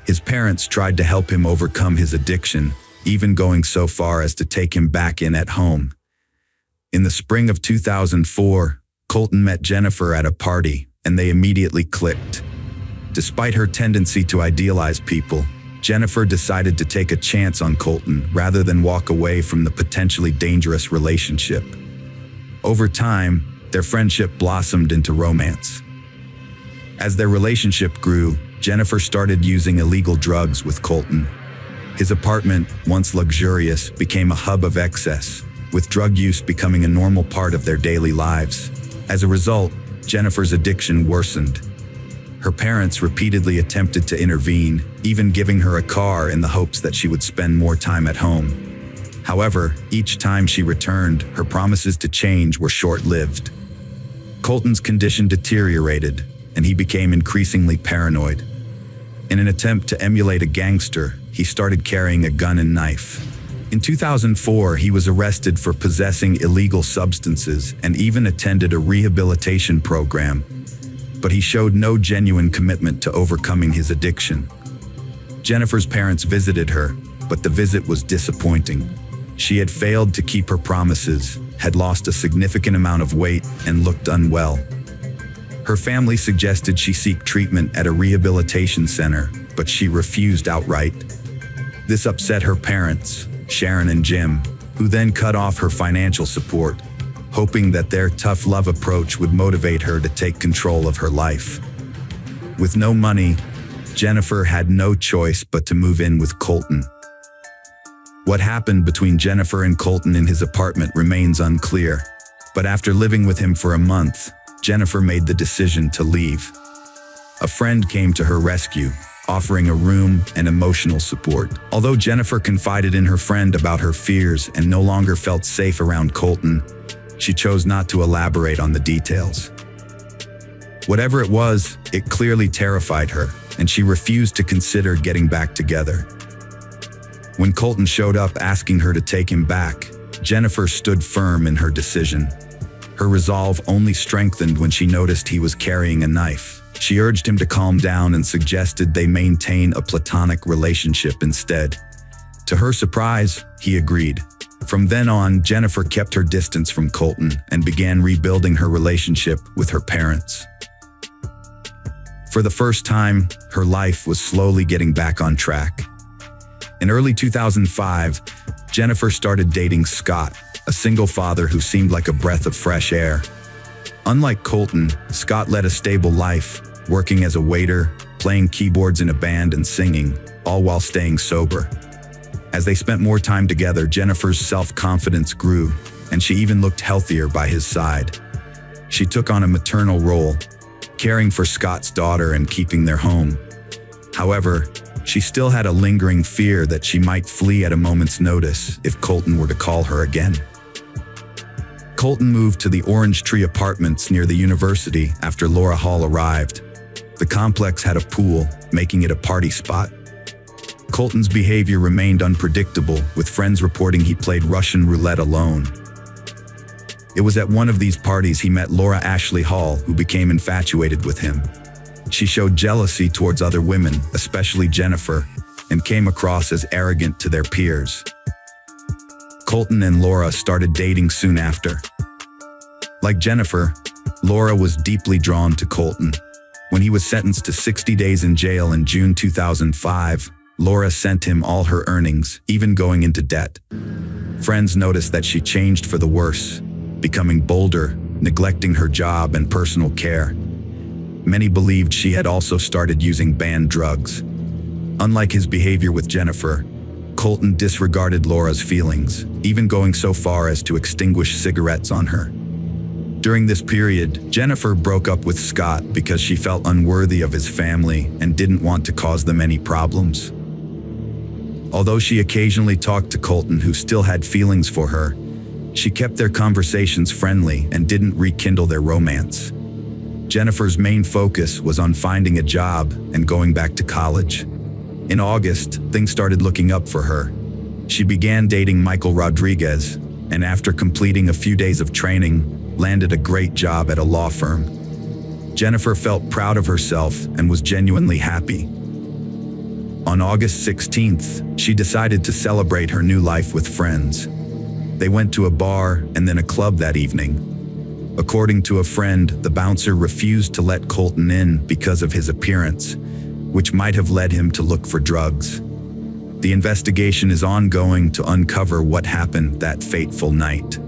His parents tried to help him overcome his addiction, even going so far as to take him back in at home. In the spring of 2004, Colton met Jennifer at a party, and they immediately clicked. Despite her tendency to idealize people, Jennifer decided to take a chance on Colton rather than walk away from the potentially dangerous relationship. Over time, their friendship blossomed into romance. As their relationship grew, Jennifer started using illegal drugs with Colton. His apartment, once luxurious, became a hub of excess, with drug use becoming a normal part of their daily lives. As a result, Jennifer's addiction worsened. Her parents repeatedly attempted to intervene, even giving her a car in the hopes that she would spend more time at home. However, each time she returned, her promises to change were short-lived. Colton's condition deteriorated, and he became increasingly paranoid. In an attempt to emulate a gangster, he started carrying a gun and knife. In 2004, he was arrested for possessing illegal substances and even attended a rehabilitation program, but he showed no genuine commitment to overcoming his addiction. Jennifer's parents visited her, but the visit was disappointing. She had failed to keep her promises, had lost a significant amount of weight, and looked unwell. Her family suggested she seek treatment at a rehabilitation center, but she refused outright. This upset her parents, Sharon and Jim, who then cut off her financial support, hoping that their tough love approach would motivate her to take control of her life. With no money, Jennifer had no choice but to move in with Colton. What happened between Jennifer and Colton in his apartment remains unclear, but after living with him for a month, Jennifer made the decision to leave. A friend came to her rescue, offering a room and emotional support. Although Jennifer confided in her friend about her fears and no longer felt safe around Colton, she chose not to elaborate on the details. Whatever it was, it clearly terrified her, and she refused to consider getting back together. When Colton showed up asking her to take him back, Jennifer stood firm in her decision. Her resolve only strengthened when she noticed he was carrying a knife. She urged him to calm down and suggested they maintain a platonic relationship instead. To her surprise, he agreed. From then on, Jennifer kept her distance from Colton and began rebuilding her relationship with her parents. For the first time, her life was slowly getting back on track. In early 2005, Jennifer started dating Scott, a single father who seemed like a breath of fresh air. Unlike Colton, Scott led a stable life, working as a waiter, playing keyboards in a band and singing, all while staying sober. As they spent more time together, Jennifer's self-confidence grew, and she even looked healthier by his side. She took on a maternal role, caring for Scott's daughter and keeping their home. However, she still had a lingering fear that she might flee at a moment's notice if Colton were to call her again. Colton moved to the Orange Tree Apartments near the university after Laura Hall arrived. The complex had a pool, making it a party spot. Colton's behavior remained unpredictable, with friends reporting he played Russian roulette alone. It was at one of these parties he met Laura Ashley Hall, who became infatuated with him. She showed jealousy towards other women, especially Jennifer, and came across as arrogant to their peers. Colton and Laura started dating soon after. Like Jennifer, Laura was deeply drawn to Colton. When he was sentenced to 60 days in jail in June 2005, Laura sent him all her earnings, even going into debt. Friends noticed that she changed for the worse, becoming bolder, neglecting her job and personal care. Many believed she had also started using banned drugs. Unlike his behavior with Jennifer, Colton disregarded Laura's feelings, even going so far as to extinguish cigarettes on her. During this period, Jennifer broke up with Scott because she felt unworthy of his family and didn't want to cause them any problems. Although she occasionally talked to Colton, who still had feelings for her, she kept their conversations friendly and didn't rekindle their romance. Jennifer's main focus was on finding a job and going back to college. In August, things started looking up for her. She began dating Michael Rodriguez, and after completing a few days of training, landed a great job at a law firm. Jennifer felt proud of herself and was genuinely happy. On August 16th, she decided to celebrate her new life with friends. They went to a bar and then a club that evening. According to a friend, the bouncer refused to let Colton in because of his appearance, which might have led him to look for drugs. The investigation is ongoing to uncover what happened that fateful night.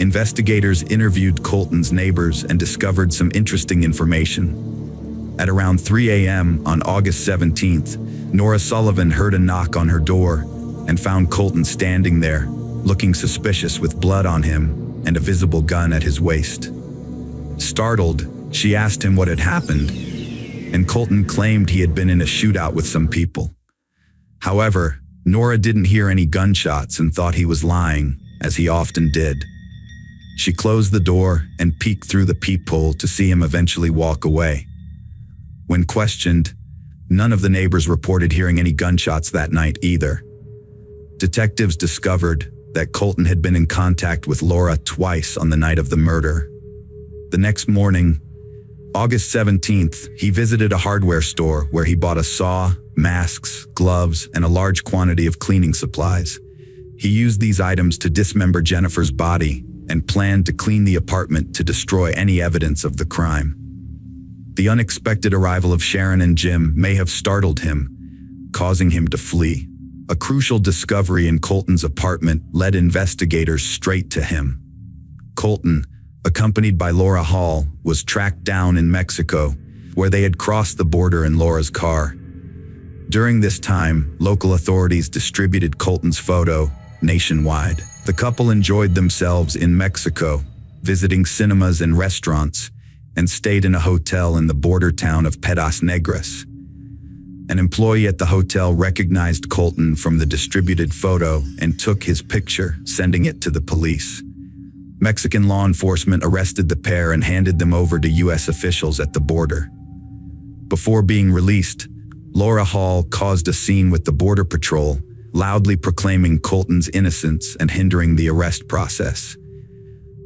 Investigators interviewed Colton's neighbors and discovered some interesting information. At around 3 a.m. on August 17th, Nora Sullivan heard a knock on her door and found Colton standing there, looking suspicious with blood on him and a visible gun at his waist. Startled, she asked him what had happened, and Colton claimed he had been in a shootout with some people. However, Nora didn't hear any gunshots and thought he was lying, as he often did. She closed the door and peeked through the peephole to see him eventually walk away. When questioned, none of the neighbors reported hearing any gunshots that night either. Detectives discovered that Colton had been in contact with Laura twice on the night of the murder. The next morning, August 17th, he visited a hardware store where he bought a saw, masks, gloves, and a large quantity of cleaning supplies. He used these items to dismember Jennifer's body and planned to clean the apartment to destroy any evidence of the crime. The unexpected arrival of Sharon and Jim may have startled him, causing him to flee. A crucial discovery in Colton's apartment led investigators straight to him. Colton, accompanied by Laura Hall, was tracked down in Mexico, where they had crossed the border in Laura's car. During this time, local authorities distributed Colton's photo nationwide. The couple enjoyed themselves in Mexico, visiting cinemas and restaurants, and stayed in a hotel in the border town of Piedras Negras. An employee at the hotel recognized Colton from the distributed photo and took his picture, sending it to the police. Mexican law enforcement arrested the pair and handed them over to U.S. officials at the border. Before being released, Laura Hall caused a scene with the Border Patrol, loudly proclaiming Colton's innocence and hindering the arrest process.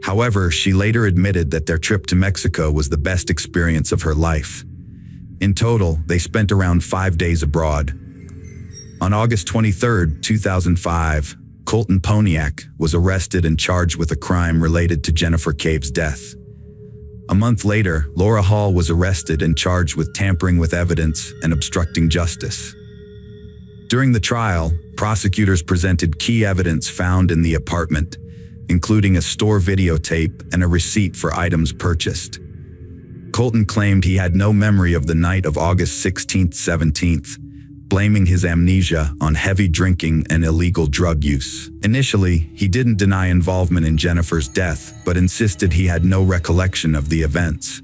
However, she later admitted that their trip to Mexico was the best experience of her life. In total, they spent around 5 days abroad. On August 23, 2005, Colton Poniak was arrested and charged with a crime related to Jennifer Cave's death. A month later, Laura Hall was arrested and charged with tampering with evidence and obstructing justice. During the trial, prosecutors presented key evidence found in the apartment, including a store videotape and a receipt for items purchased. Colton claimed he had no memory of the night of August 16-17th, blaming his amnesia on heavy drinking and illegal drug use. Initially, he didn't deny involvement in Jennifer's death, but insisted he had no recollection of the events.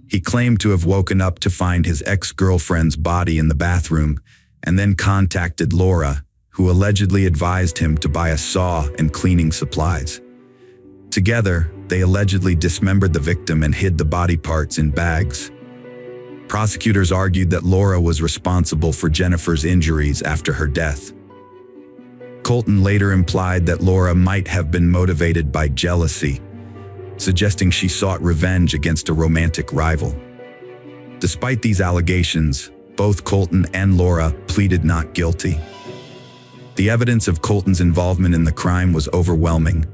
He claimed to have woken up to find his ex-girlfriend's body in the bathroom, and then contacted Laura, who allegedly advised him to buy a saw and cleaning supplies. Together, they allegedly dismembered the victim and hid the body parts in bags. Prosecutors argued that Laura was responsible for Jennifer's injuries after her death. Colton later implied that Laura might have been motivated by jealousy, suggesting she sought revenge against a romantic rival. Despite these allegations, both Colton and Laura pleaded not guilty. The evidence of Colton's involvement in the crime was overwhelming.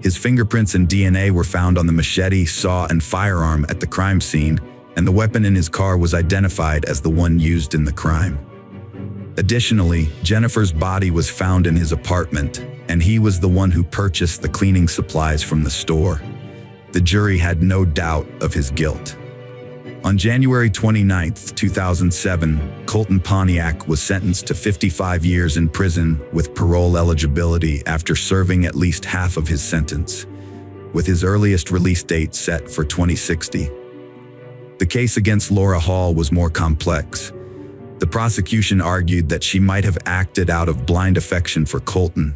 His fingerprints and DNA were found on the machete, saw, and firearm at the crime scene, and the weapon in his car was identified as the one used in the crime. Additionally, Jennifer's body was found in his apartment, and he was the one who purchased the cleaning supplies from the store. The jury had no doubt of his guilt. On January 29, 2007, Colton Poniak was sentenced to 55 years in prison with parole eligibility after serving at least half of his sentence, with his earliest release date set for 2060. The case against Laura Hall was more complex. The prosecution argued that she might have acted out of blind affection for Colton.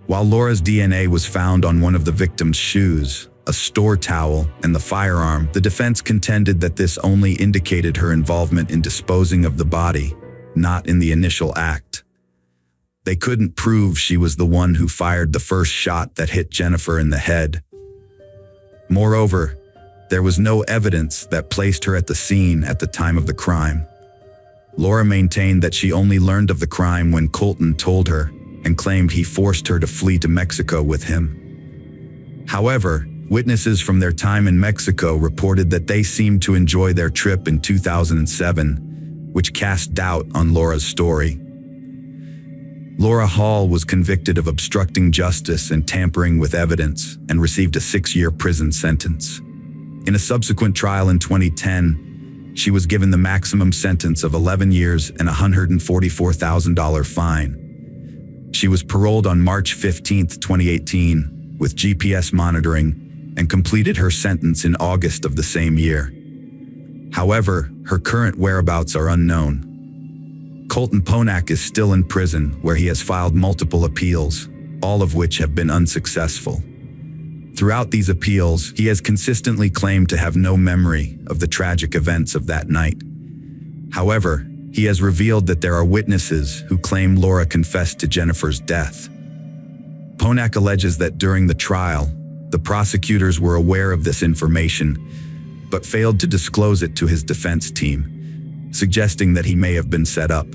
While Laura's DNA was found on one of the victim's shoes, a store towel, and the firearm, the defense contended that this only indicated her involvement in disposing of the body, not in the initial act. They couldn't prove she was the one who fired the first shot that hit Jennifer in the head. Moreover, there was no evidence that placed her at the scene at the time of the crime. Laura maintained that she only learned of the crime when Colton told her, and claimed he forced her to flee to Mexico with him. However, witnesses from their time in Mexico reported that they seemed to enjoy their trip in 2007, which cast doubt on Laura's story. Laura Hall was convicted of obstructing justice and tampering with evidence and received a 6-year prison sentence. In a subsequent trial in 2010, she was given the maximum sentence of 11 years and a $144,000 fine. She was paroled on March 15, 2018, with GPS monitoring, and completed her sentence in August of the same year. However, her current whereabouts are unknown. Colton Poniak is still in prison, where he has filed multiple appeals, all of which have been unsuccessful. Throughout these appeals, he has consistently claimed to have no memory of the tragic events of that night. However, he has revealed that there are witnesses who claim Laura confessed to Jennifer's death. Poniak alleges that during the trial, the prosecutors were aware of this information, but failed to disclose it to his defense team, suggesting that he may have been set up.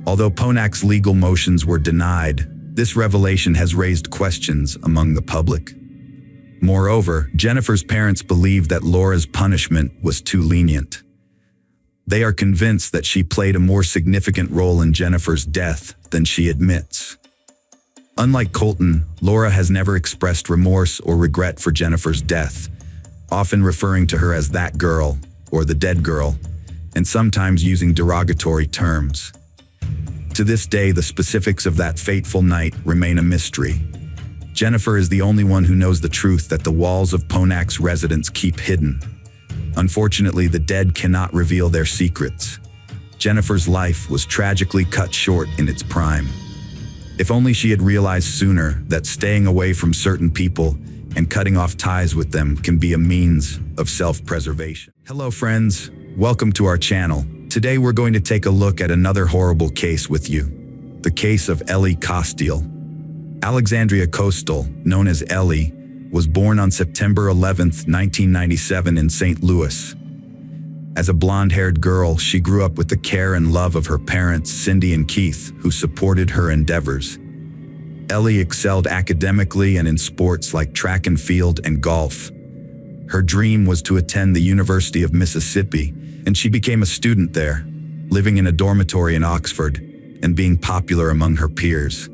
Although Poniak's legal motions were denied, this revelation has raised questions among the public. Moreover, Jennifer's parents believe that Laura's punishment was too lenient. They are convinced that she played a more significant role in Jennifer's death than she admits. Unlike Colton, Laura has never expressed remorse or regret for Jennifer's death, often referring to her as that girl or the dead girl, and sometimes using derogatory terms. To this day, the specifics of that fateful night remain a mystery. Jennifer is the only one who knows the truth that the walls of Poniak's residence keep hidden. Unfortunately, the dead cannot reveal their secrets. Jennifer's life was tragically cut short in its prime. If only she had realized sooner that staying away from certain people and cutting off ties with them can be a means of self-preservation. Hello friends, welcome to our channel. Today we're going to take a look at another horrible case with you. The case of Ellie Costile. Alexandria Costile, known as Ellie, was born on September 11, 1997 in St. Louis. As a blonde-haired girl, she grew up with the care and love of her parents, Cindy and Keith, who supported her endeavors. Ellie excelled academically and in sports like track and field and golf. Her dream was to attend the University of Mississippi, and she became a student there, living in a dormitory in Oxford and being popular among her peers.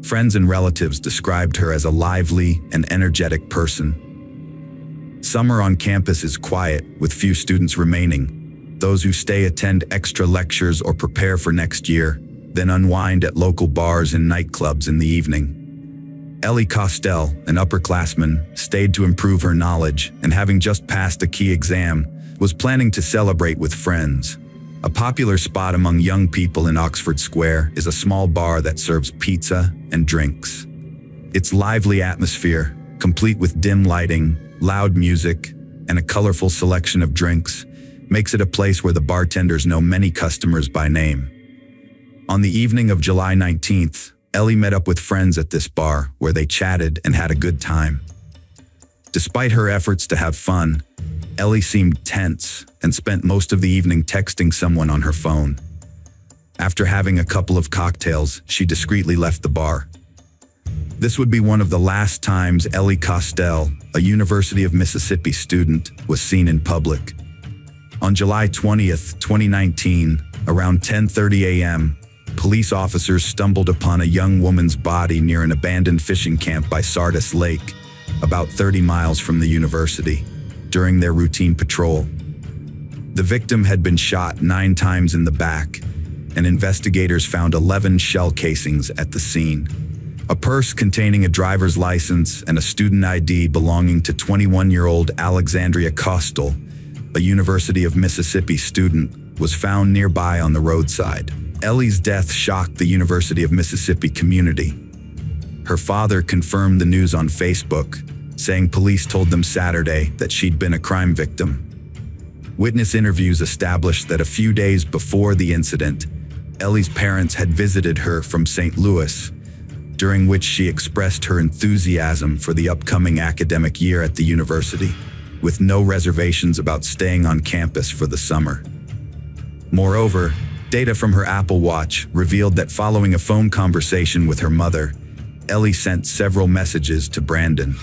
Friends and relatives described her as a lively and energetic person. Summer on campus is quiet, with few students remaining. Those who stay attend extra lectures or prepare for next year, then unwind at local bars and nightclubs in the evening. Ellie Costile, an upperclassman, stayed to improve her knowledge, and having just passed a key exam, was planning to celebrate with friends. A popular spot among young people in Oxford Square is a small bar that serves pizza and drinks. Its lively atmosphere, complete with dim lighting, loud music, and a colorful selection of drinks, makes it a place where the bartenders know many customers by name. On the evening of July 19th, Ellie met up with friends at this bar where they chatted and had a good time. Despite her efforts to have fun, Ellie seemed tense and spent most of the evening texting someone on her phone. After having a couple of cocktails, she discreetly left the bar. This would be one of the last times Ellie Costile, a University of Mississippi student, was seen in public. On July 20th, 2019, around 10:30 a.m., police officers stumbled upon a young woman's body near an abandoned fishing camp by Sardis Lake, about 30 miles from the university, during their routine patrol. The victim had been shot 9 times in the back, and investigators found 11 shell casings at the scene. A purse containing a driver's license and a student ID belonging to 21-year-old Alexandria Costile, a University of Mississippi student, was found nearby on the roadside. Ellie's death shocked the University of Mississippi community. Her father confirmed the news on Facebook, saying police told them Saturday that she'd been a crime victim. Witness interviews established that a few days before the incident, Ellie's parents had visited her from St. Louis, during which she expressed her enthusiasm for the upcoming academic year at the university, with no reservations about staying on campus for the summer. Moreover, data from her Apple Watch revealed that following a phone conversation with her mother, Ellie sent several messages to Brandon.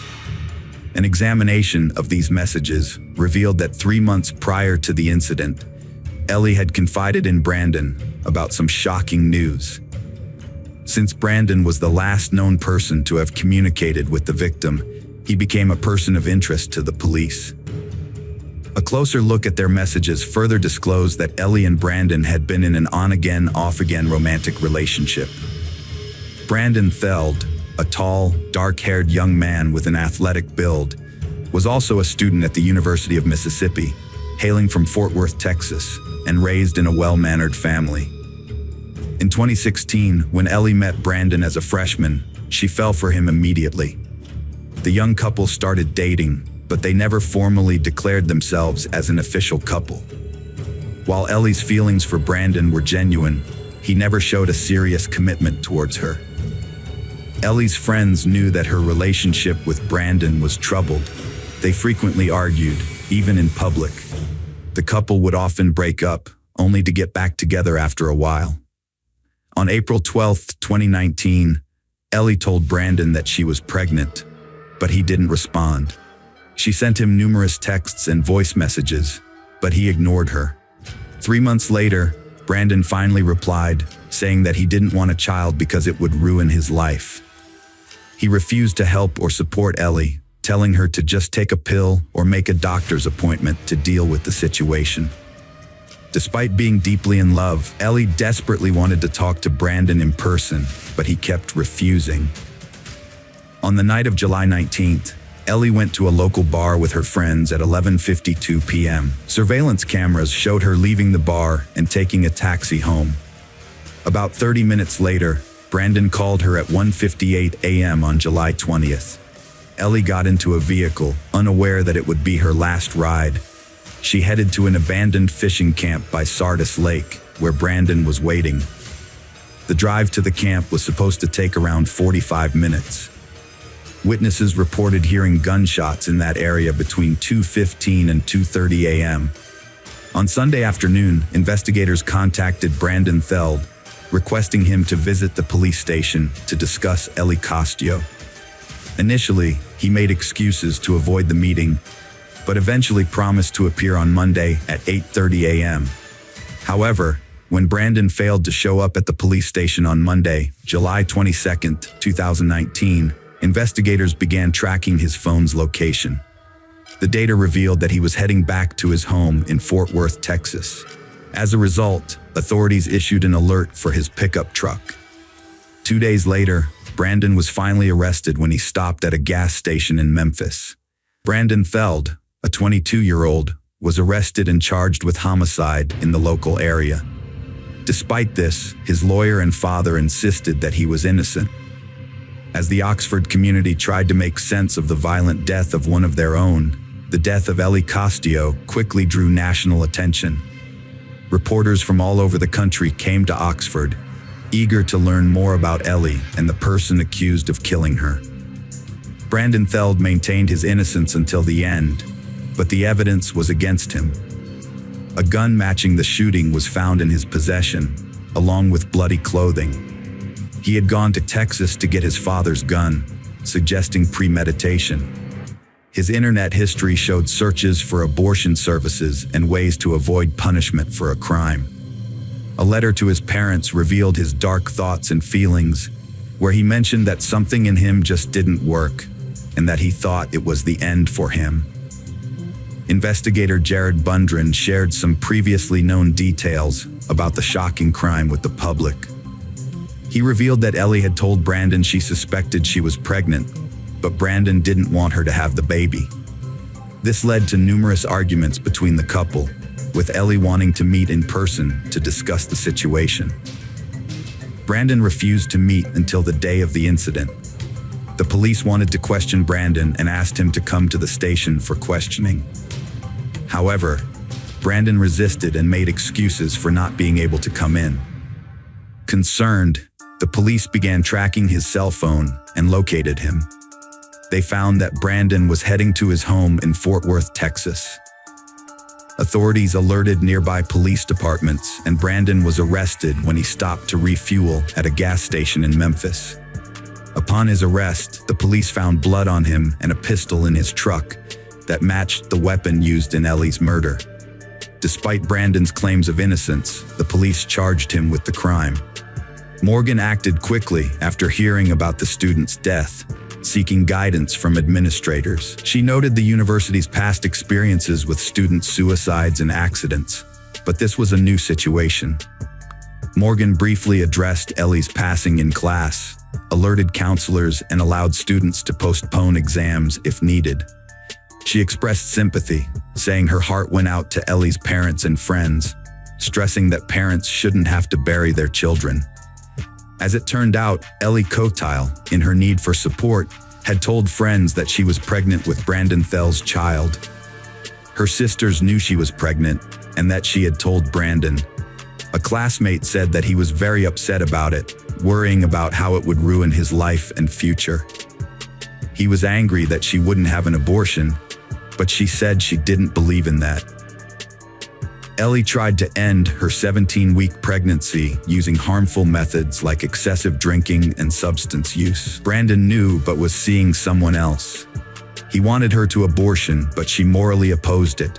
An examination of these messages revealed that 3 months prior to the incident, Ellie had confided in Brandon about some shocking news. Since Brandon was the last known person to have communicated with the victim, he became a person of interest to the police. A closer look at their messages further disclosed that Ellie and Brandon had been in an on-again, off-again romantic relationship. Brandon Theld, a tall, dark-haired young man with an athletic build, was also a student at the University of Mississippi, hailing from Fort Worth, Texas, and raised in a well-mannered family. In 2016, when Ellie met Brandon as a freshman, she fell for him immediately. The young couple started dating, but they never formally declared themselves as an official couple. While Ellie's feelings for Brandon were genuine, he never showed a serious commitment towards her. Ellie's friends knew that her relationship with Brandon was troubled. They frequently argued, even in public. The couple would often break up, only to get back together after a while. On April 12, 2019, Ellie told Brandon that she was pregnant, but he didn't respond. She sent him numerous texts and voice messages, but he ignored her. 3 months later, Brandon finally replied, saying that he didn't want a child because it would ruin his life. He refused to help or support Ellie, telling her to just take a pill or make a doctor's appointment to deal with the situation. Despite being deeply in love, Ellie desperately wanted to talk to Brandon in person, but he kept refusing. On the night of July 19th, Ellie went to a local bar with her friends at 11:52 p.m. Surveillance cameras showed her leaving the bar and taking a taxi home. About 30 minutes later, Brandon called her at 1:58 a.m. on July 20th. Ellie got into a vehicle, unaware that it would be her last ride. She headed to an abandoned fishing camp by Sardis Lake, where Brandon was waiting. The drive to the camp was supposed to take around 45 minutes. Witnesses reported hearing gunshots in that area between 2:15 and 2:30 a.m. On Sunday afternoon, investigators contacted Brandon Theld, requesting him to visit the police station to discuss Ellie Costio. Initially, he made excuses to avoid the meeting, but eventually promised to appear on Monday at 8:30 a.m. However, when Brandon failed to show up at the police station on Monday, July 22, 2019, investigators began tracking his phone's location. The data revealed that he was heading back to his home in Fort Worth, Texas. As a result, authorities issued an alert for his pickup truck. 2 days later, Brandon was finally arrested when he stopped at a gas station in Memphis. Brandon Theld, a 22-year-old, was arrested and charged with homicide in the local area. Despite this, his lawyer and father insisted that he was innocent. As the Oxford community tried to make sense of the violent death of one of their own, the death of Ellie Costio quickly drew national attention. Reporters from all over the country came to Oxford, eager to learn more about Ellie and the person accused of killing her. Brandon Theld maintained his innocence until the end, but the evidence was against him. A gun matching the shooting was found in his possession, along with bloody clothing. He had gone to Texas to get his father's gun, suggesting premeditation. His internet history showed searches for abortion services and ways to avoid punishment for a crime. A letter to his parents revealed his dark thoughts and feelings, where he mentioned that something in him just didn't work, and that he thought it was the end for him. Investigator Jared Bundren shared some previously known details about the shocking crime with the public. He revealed that Ellie had told Brandon she suspected she was pregnant, but Brandon didn't want her to have the baby. This led to numerous arguments between the couple, with Ellie wanting to meet in person to discuss the situation. Brandon refused to meet until the day of the incident. The police wanted to question Brandon and asked him to come to the station for questioning. However, Brandon resisted and made excuses for not being able to come in. Concerned, the police began tracking his cell phone and located him. They found that Brandon was heading to his home in Fort Worth, Texas. Authorities alerted nearby police departments, and Brandon was arrested when he stopped to refuel at a gas station in Memphis. Upon his arrest, the police found blood on him and a pistol in his truck that matched the weapon used in Ellie's murder. Despite Brandon's claims of innocence, the police charged him with the crime. Morgan acted quickly after hearing about the student's death, seeking guidance from administrators. She noted the university's past experiences with student suicides and accidents, but this was a new situation. Morgan briefly addressed Ellie's passing in class, alerted counselors, and allowed students to postpone exams if needed. She expressed sympathy, saying her heart went out to Ellie's parents and friends, stressing that parents shouldn't have to bury their children. As it turned out, Ellie Costio, in her need for support, had told friends that she was pregnant with Brandon Theld's child. Her sisters knew she was pregnant and that she had told Brandon. A classmate said that he was very upset about it, worrying about how it would ruin his life and future. He was angry that she wouldn't have an abortion, but she said she didn't believe in that. Ellie tried to end her 17-week pregnancy using harmful methods like excessive drinking and substance use. Brandon knew but was seeing someone else. He wanted her to abortion, but she morally opposed it.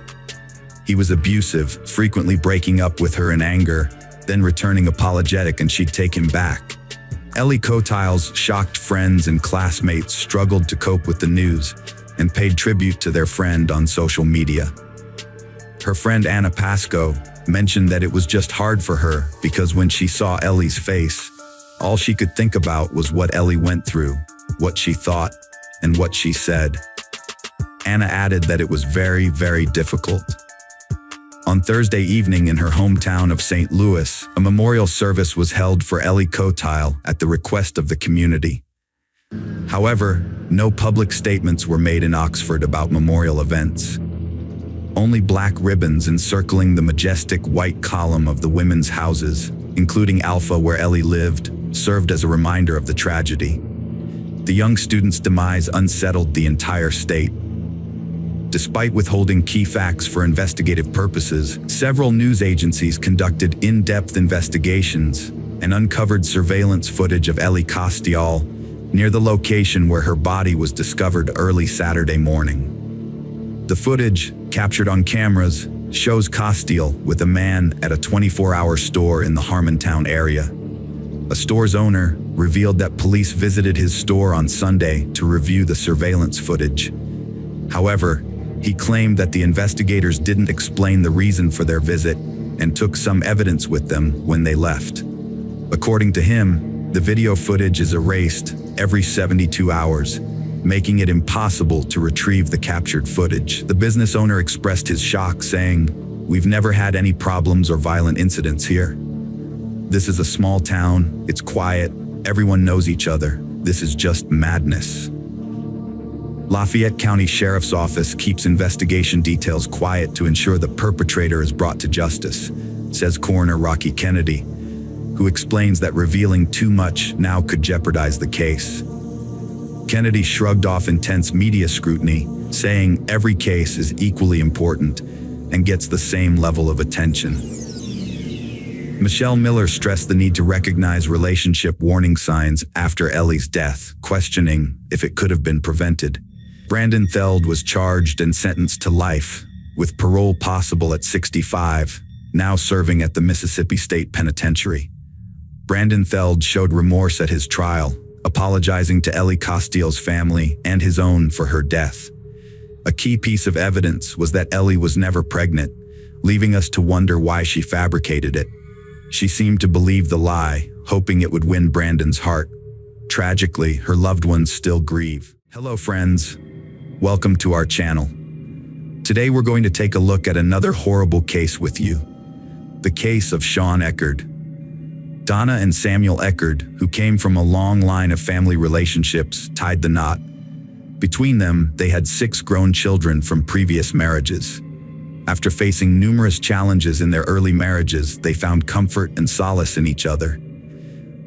He was abusive, frequently breaking up with her in anger, then returning apologetic and she'd take him back. Ellie Costio's shocked friends and classmates struggled to cope with the news and paid tribute to their friend on social media. Her friend Anna Pasco mentioned that it was just hard for her because when she saw Ellie's face, all she could think about was what Ellie went through, what she thought, and what she said. Anna added that it was very, very difficult. On Thursday evening in her hometown of St. Louis, a memorial service was held for Ellie Costio at the request of the community. However, no public statements were made in Oxford about memorial events. Only black ribbons encircling the majestic white column of the women's houses, including Alpha where Ellie lived, served as a reminder of the tragedy. The young student's demise unsettled the entire state. Despite withholding key facts for investigative purposes, several news agencies conducted in-depth investigations and uncovered surveillance footage of Ellie Costial near the location where her body was discovered early Saturday morning. The footage, captured on cameras, shows Costial with a man at a 24-hour store in the Harmontown area. A store's owner revealed that police visited his store on Sunday to review the surveillance footage. However, he claimed that the investigators didn't explain the reason for their visit and took some evidence with them when they left. According to him, the video footage is erased every 72 hours, making it impossible to retrieve the captured footage. The business owner expressed his shock, saying, "We've never had any problems or violent incidents here. This is a small town, it's quiet, everyone knows each other. This is just madness." Lafayette County Sheriff's Office keeps investigation details quiet to ensure the perpetrator is brought to justice, says Coroner Rocky Kennedy, who explains that revealing too much now could jeopardize the case. Kennedy shrugged off intense media scrutiny, saying every case is equally important and gets the same level of attention. Michelle Miller stressed the need to recognize relationship warning signs after Ellie's death, questioning if it could have been prevented. Brandon Theld was charged and sentenced to life, with parole possible at 65, now serving at the Mississippi State Penitentiary. Brandon Theld showed remorse at his trial, apologizing to Ellie Costial's family and his own for her death. A key piece of evidence was that Ellie was never pregnant, leaving us to wonder why she fabricated it. She seemed to believe the lie, hoping it would win Brandon's heart. Tragically, her loved ones still grieve. Hello friends, welcome to our channel. Today we're going to take a look at another horrible case with you. The case of Sean Eckerd. Donna and Samuel Eckerd, who came from a long line of family relationships, tied the knot. Between them, they had 6 grown children from previous marriages. After facing numerous challenges in their early marriages, they found comfort and solace in each other.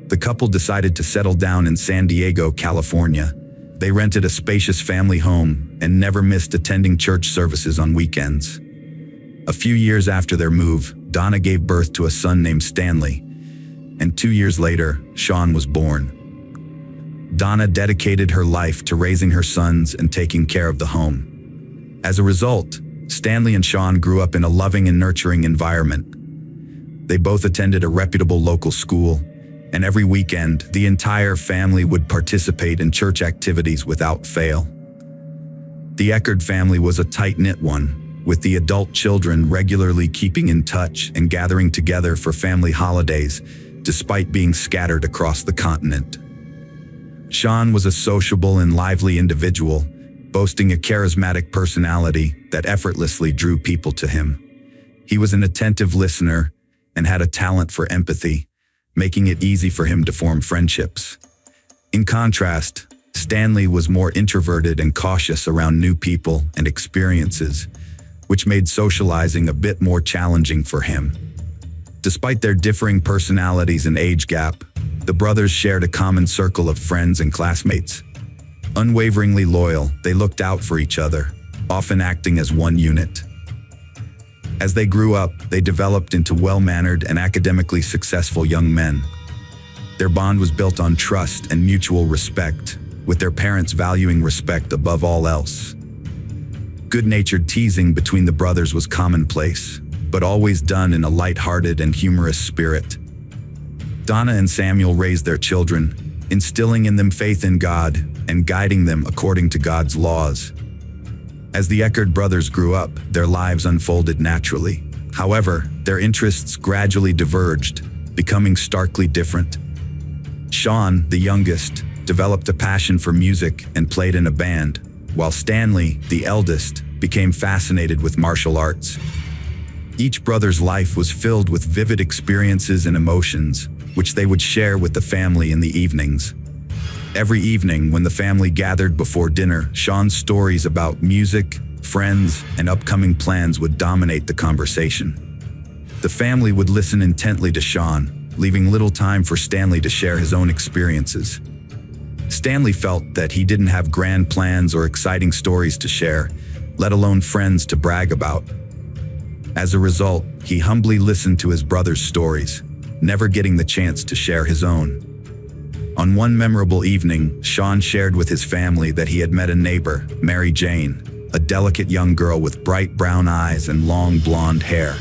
The couple decided to settle down in San Diego, California. They rented a spacious family home and never missed attending church services on weekends. A few years after their move, Donna gave birth to a son named Stanley, and 2 years later, Sean was born. Donna dedicated her life to raising her sons and taking care of the home. As a result, Stanley and Sean grew up in a loving and nurturing environment. They both attended a reputable local school, and every weekend, the entire family would participate in church activities without fail. The Eckerd family was a tight-knit one, with the adult children regularly keeping in touch and gathering together for family holidays, despite being scattered across the continent. Sean was a sociable and lively individual, boasting a charismatic personality that effortlessly drew people to him. He was an attentive listener and had a talent for empathy, making it easy for him to form friendships. In contrast, Stanley was more introverted and cautious around new people and experiences, which made socializing a bit more challenging for him. Despite their differing personalities and age gap, the brothers shared a common circle of friends and classmates. Unwaveringly loyal, they looked out for each other, often acting as one unit. As they grew up, they developed into well-mannered and academically successful young men. Their bond was built on trust and mutual respect, with their parents valuing respect above all else. Good-natured teasing between the brothers was commonplace, but always done in a light-hearted and humorous spirit. Donna and Samuel raised their children, instilling in them faith in God and guiding them according to God's laws. As the Eckerd brothers grew up, their lives unfolded naturally. However, their interests gradually diverged, becoming starkly different. Sean, the youngest, developed a passion for music and played in a band, while Stanley, the eldest, became fascinated with martial arts. Each brother's life was filled with vivid experiences and emotions, which they would share with the family in the evenings. Every evening, when the family gathered before dinner, Sean's stories about music, friends, and upcoming plans would dominate the conversation. The family would listen intently to Sean, leaving little time for Stanley to share his own experiences. Stanley felt that he didn't have grand plans or exciting stories to share, let alone friends to brag about. As a result, he humbly listened to his brother's stories, never getting the chance to share his own. On one memorable evening, Sean shared with his family that he had met a neighbor, Mary Jane, a delicate young girl with bright brown eyes and long blonde hair.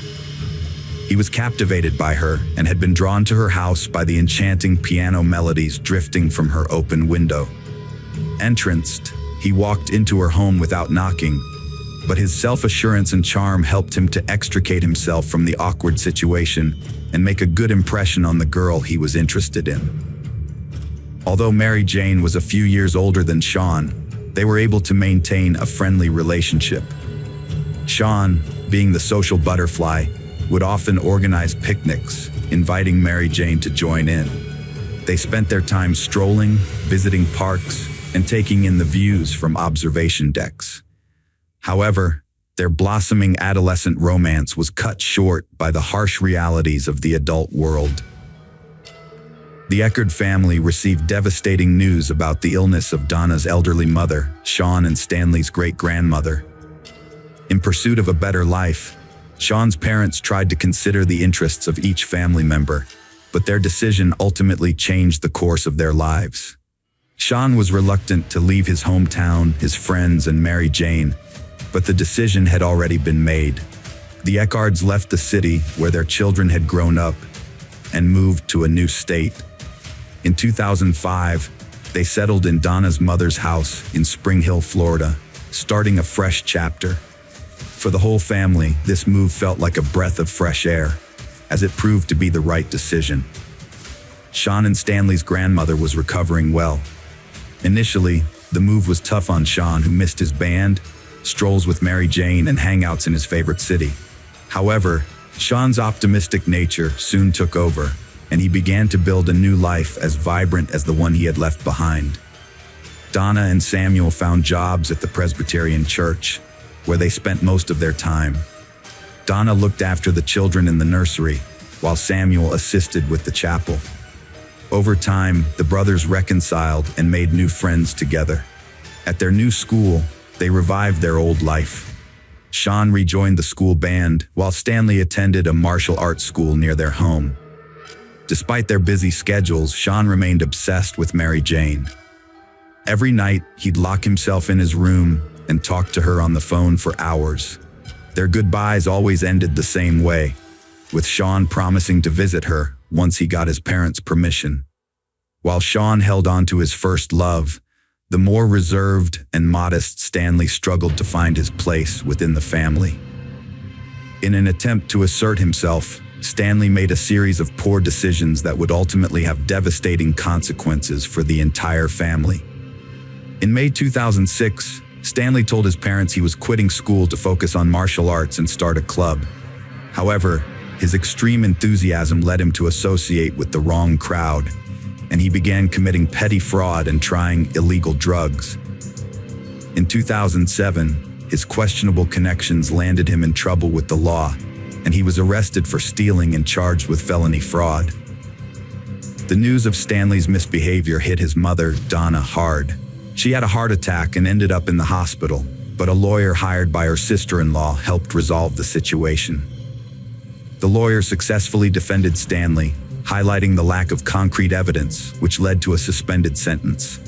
He was captivated by her and had been drawn to her house by the enchanting piano melodies drifting from her open window. Entranced, he walked into her home without knocking, but his self-assurance and charm helped him to extricate himself from the awkward situation and make a good impression on the girl he was interested in. Although Mary Jane was a few years older than Sean, they were able to maintain a friendly relationship. Sean, being the social butterfly, would often organize picnics, inviting Mary Jane to join in. They spent their time strolling, visiting parks, and taking in the views from observation decks. However, their blossoming adolescent romance was cut short by the harsh realities of the adult world. The Eckerd family received devastating news about the illness of Donna's elderly mother, Sean and Stanley's great-grandmother. In pursuit of a better life, Sean's parents tried to consider the interests of each family member, but their decision ultimately changed the course of their lives. Sean was reluctant to leave his hometown, his friends, and Mary Jane, but the decision had already been made. The Eckards left the city where their children had grown up and moved to a new state. In 2005, they settled in Donna's mother's house in Spring Hill, Florida, starting a fresh chapter. For the whole family, this move felt like a breath of fresh air, as it proved to be the right decision. Sean and Stanley's grandmother was recovering well. Initially, the move was tough on Sean, who missed his band, strolls with Mary Jane, and hangouts in his favorite city. However, Sean's optimistic nature soon took over, and he began to build a new life as vibrant as the one he had left behind. Donna and Samuel found jobs at the Presbyterian Church, where they spent most of their time. Donna looked after the children in the nursery, while Samuel assisted with the chapel. Over time, the brothers reconciled and made new friends together. At their new school, they revived their old life. Sean rejoined the school band, while Stanley attended a martial arts school near their home. Despite their busy schedules, Sean remained obsessed with Mary Jane. Every night, he'd lock himself in his room and talk to her on the phone for hours. Their goodbyes always ended the same way, with Sean promising to visit her once he got his parents' permission. While Sean held on to his first love, the more reserved and modest Stanley struggled to find his place within the family. In an attempt to assert himself, Stanley made a series of poor decisions that would ultimately have devastating consequences for the entire family. In May 2006, Stanley told his parents he was quitting school to focus on martial arts and start a club. However, his extreme enthusiasm led him to associate with the wrong crowd, and he began committing petty fraud and trying illegal drugs. In 2007, his questionable connections landed him in trouble with the law, and he was arrested for stealing and charged with felony fraud. The news of Stanley's misbehavior hit his mother, Donna, hard. She had a heart attack and ended up in the hospital, but a lawyer hired by her sister-in-law helped resolve the situation. The lawyer successfully defended Stanley, highlighting the lack of concrete evidence, which led to a suspended sentence.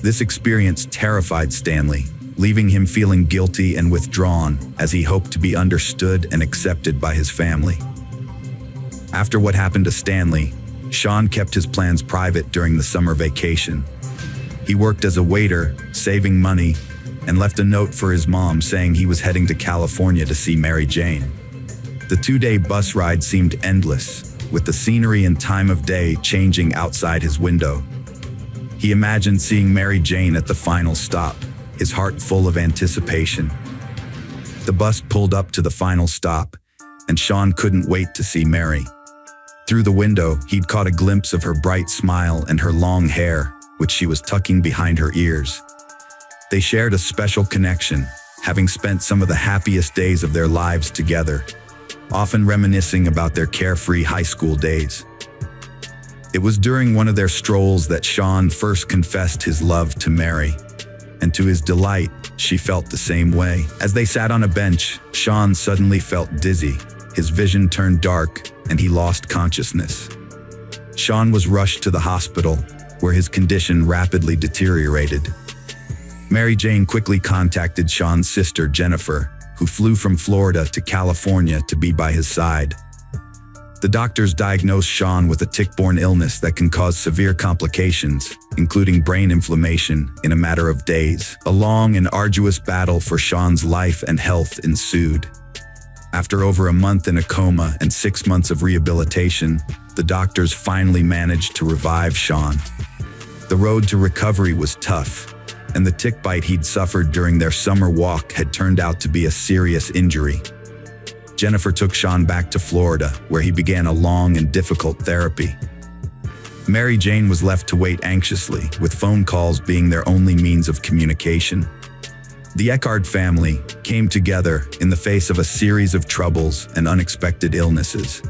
This experience terrified Stanley, leaving him feeling guilty and withdrawn as he hoped to be understood and accepted by his family. After what happened to Stanley, Sean kept his plans private during the summer vacation. He worked as a waiter, saving money, and left a note for his mom saying he was heading to California to see Mary Jane. The 2-day bus ride seemed endless, with the scenery and time of day changing outside his window. He imagined seeing Mary Jane at the final stop, his heart full of anticipation. The bus pulled up to the final stop, and Sean couldn't wait to see Mary. Through the window, he'd caught a glimpse of her bright smile and her long hair, which she was tucking behind her ears. They shared a special connection, having spent some of the happiest days of their lives together, often reminiscing about their carefree high school days. It was during one of their strolls that Sean first confessed his love to Mary, and to his delight, she felt the same way. As they sat on a bench, Sean suddenly felt dizzy. His vision turned dark, and he lost consciousness. Sean was rushed to the hospital, where his condition rapidly deteriorated. Mary Jane quickly contacted Sean's sister, Jennifer, who flew from Florida to California to be by his side. The doctors diagnosed Sean with a tick-borne illness that can cause severe complications, including brain inflammation, in a matter of days. A long and arduous battle for Sean's life and health ensued. After over a month in a coma and 6 months of rehabilitation, the doctors finally managed to revive Sean. The road to recovery was tough, and the tick bite he'd suffered during their summer walk had turned out to be a serious injury. Jennifer took Sean back to Florida, where he began a long and difficult therapy. Mary Jane was left to wait anxiously, with phone calls being their only means of communication. The Eckhart family came together in the face of a series of troubles and unexpected illnesses.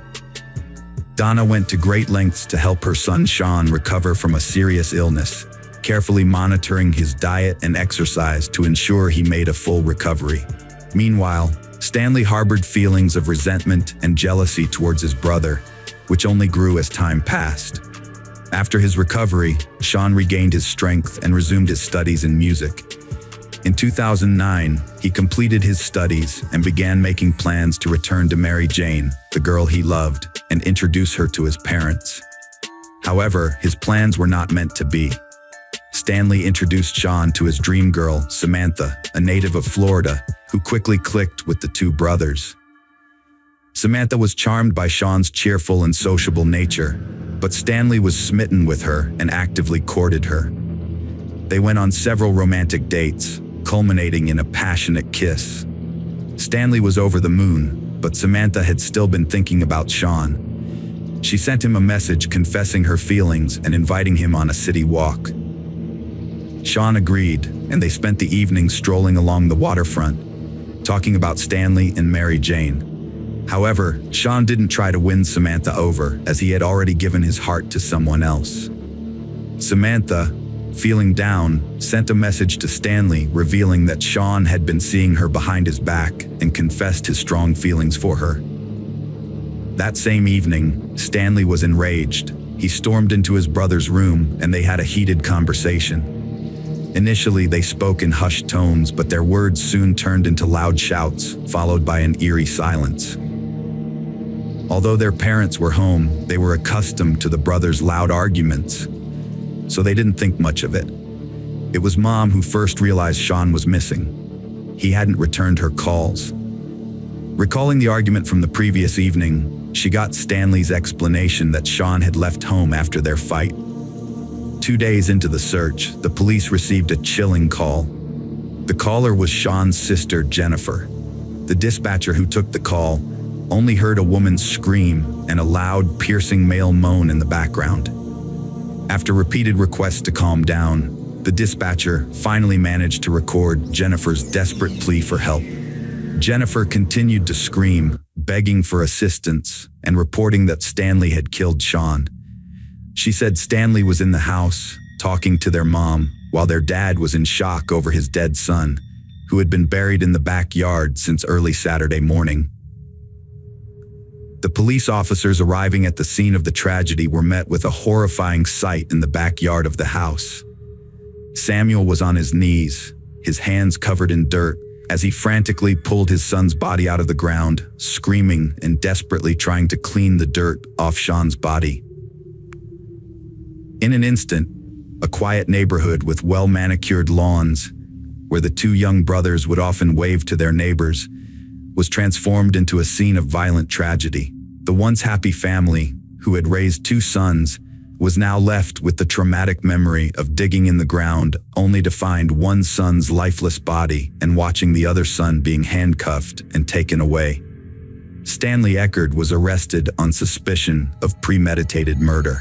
Donna went to great lengths to help her son Sean recover from a serious illness, carefully monitoring his diet and exercise to ensure he made a full recovery. Meanwhile, Stanley harbored feelings of resentment and jealousy towards his brother, which only grew as time passed. After his recovery, Sean regained his strength and resumed his studies in music. In 2009, he completed his studies and began making plans to return to Mary Jane, the girl he loved, and introduce her to his parents. However, his plans were not meant to be. Stanley introduced Sean to his dream girl, Samantha, a native of Florida, who quickly clicked with the two brothers. Samantha was charmed by Sean's cheerful and sociable nature, but Stanley was smitten with her and actively courted her. They went on several romantic dates, culminating in a passionate kiss. Stanley was over the moon, but Samantha had still been thinking about Sean. She sent him a message confessing her feelings and inviting him on a city walk. Sean agreed, and they spent the evening strolling along the waterfront, talking about Stanley and Mary Jane. However, Sean didn't try to win Samantha over, as he had already given his heart to someone else. Samantha, feeling down, sent a message to Stanley revealing that Sean had been seeing her behind his back and confessed his strong feelings for her. That same evening, Stanley was enraged. He stormed into his brother's room and they had a heated conversation. Initially, they spoke in hushed tones, but their words soon turned into loud shouts, followed by an eerie silence. Although their parents were home, they were accustomed to the brothers' loud arguments, so they didn't think much of it. It was Mom who first realized Sean was missing. He hadn't returned her calls. Recalling the argument from the previous evening, she got Stanley's explanation that Sean had left home after their fight. 2 days into the search, the police received a chilling call. The caller was Sean's sister, Jennifer. The dispatcher who took the call only heard a woman's scream and a loud, piercing male moan in the background. After repeated requests to calm down, the dispatcher finally managed to record Jennifer's desperate plea for help. Jennifer continued to scream, begging for assistance and reporting that Stanley had killed Sean. She said Stanley was in the house, talking to their mom, while their dad was in shock over his dead son, who had been buried in the backyard since early Saturday morning. The police officers arriving at the scene of the tragedy were met with a horrifying sight in the backyard of the house. Samuel was on his knees, his hands covered in dirt, as he frantically pulled his son's body out of the ground, screaming and desperately trying to clean the dirt off Sean's body. In an instant, a quiet neighborhood with well-manicured lawns, where the two young brothers would often wave to their neighbors, was transformed into a scene of violent tragedy. The once happy family, who had raised 2 sons, was now left with the traumatic memory of digging in the ground only to find one son's lifeless body and watching the other son being handcuffed and taken away. Stanley Eckhart was arrested on suspicion of premeditated murder.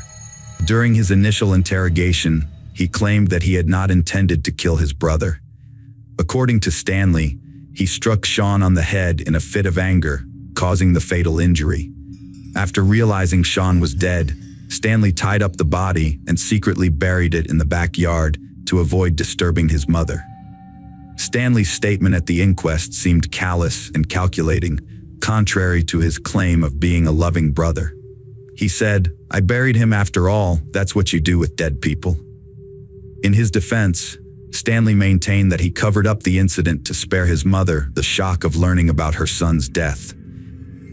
During his initial interrogation, he claimed that he had not intended to kill his brother. According to Stanley, He struck Sean on the head in a fit of anger, causing the fatal injury. After realizing Sean was dead, Stanley tied up the body and secretly buried it in the backyard to avoid disturbing his mother. Stanley's statement at the inquest seemed callous and calculating, contrary to his claim of being a loving brother. He said, "I buried him after all, that's what you do with dead people." In his defense, Stanley maintained that he covered up the incident to spare his mother the shock of learning about her son's death.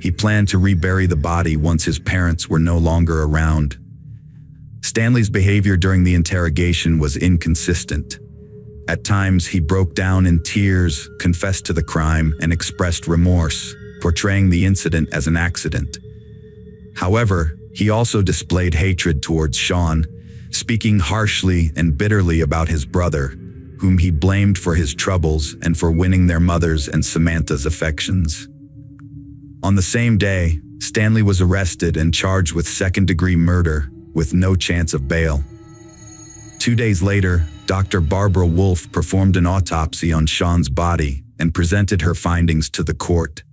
He planned to rebury the body once his parents were no longer around. Stanley's behavior during the interrogation was inconsistent. At times, he broke down in tears, confessed to the crime, and expressed remorse, portraying the incident as an accident. However, he also displayed hatred towards Sean, speaking harshly and bitterly about his brother, whom he blamed for his troubles and for winning their mother's and Samantha's affections. On the same day, Stanley was arrested and charged with second-degree murder, with no chance of bail. 2 days later, Dr. Barbara Wolfe performed an autopsy on Sean's body and presented her findings to the court.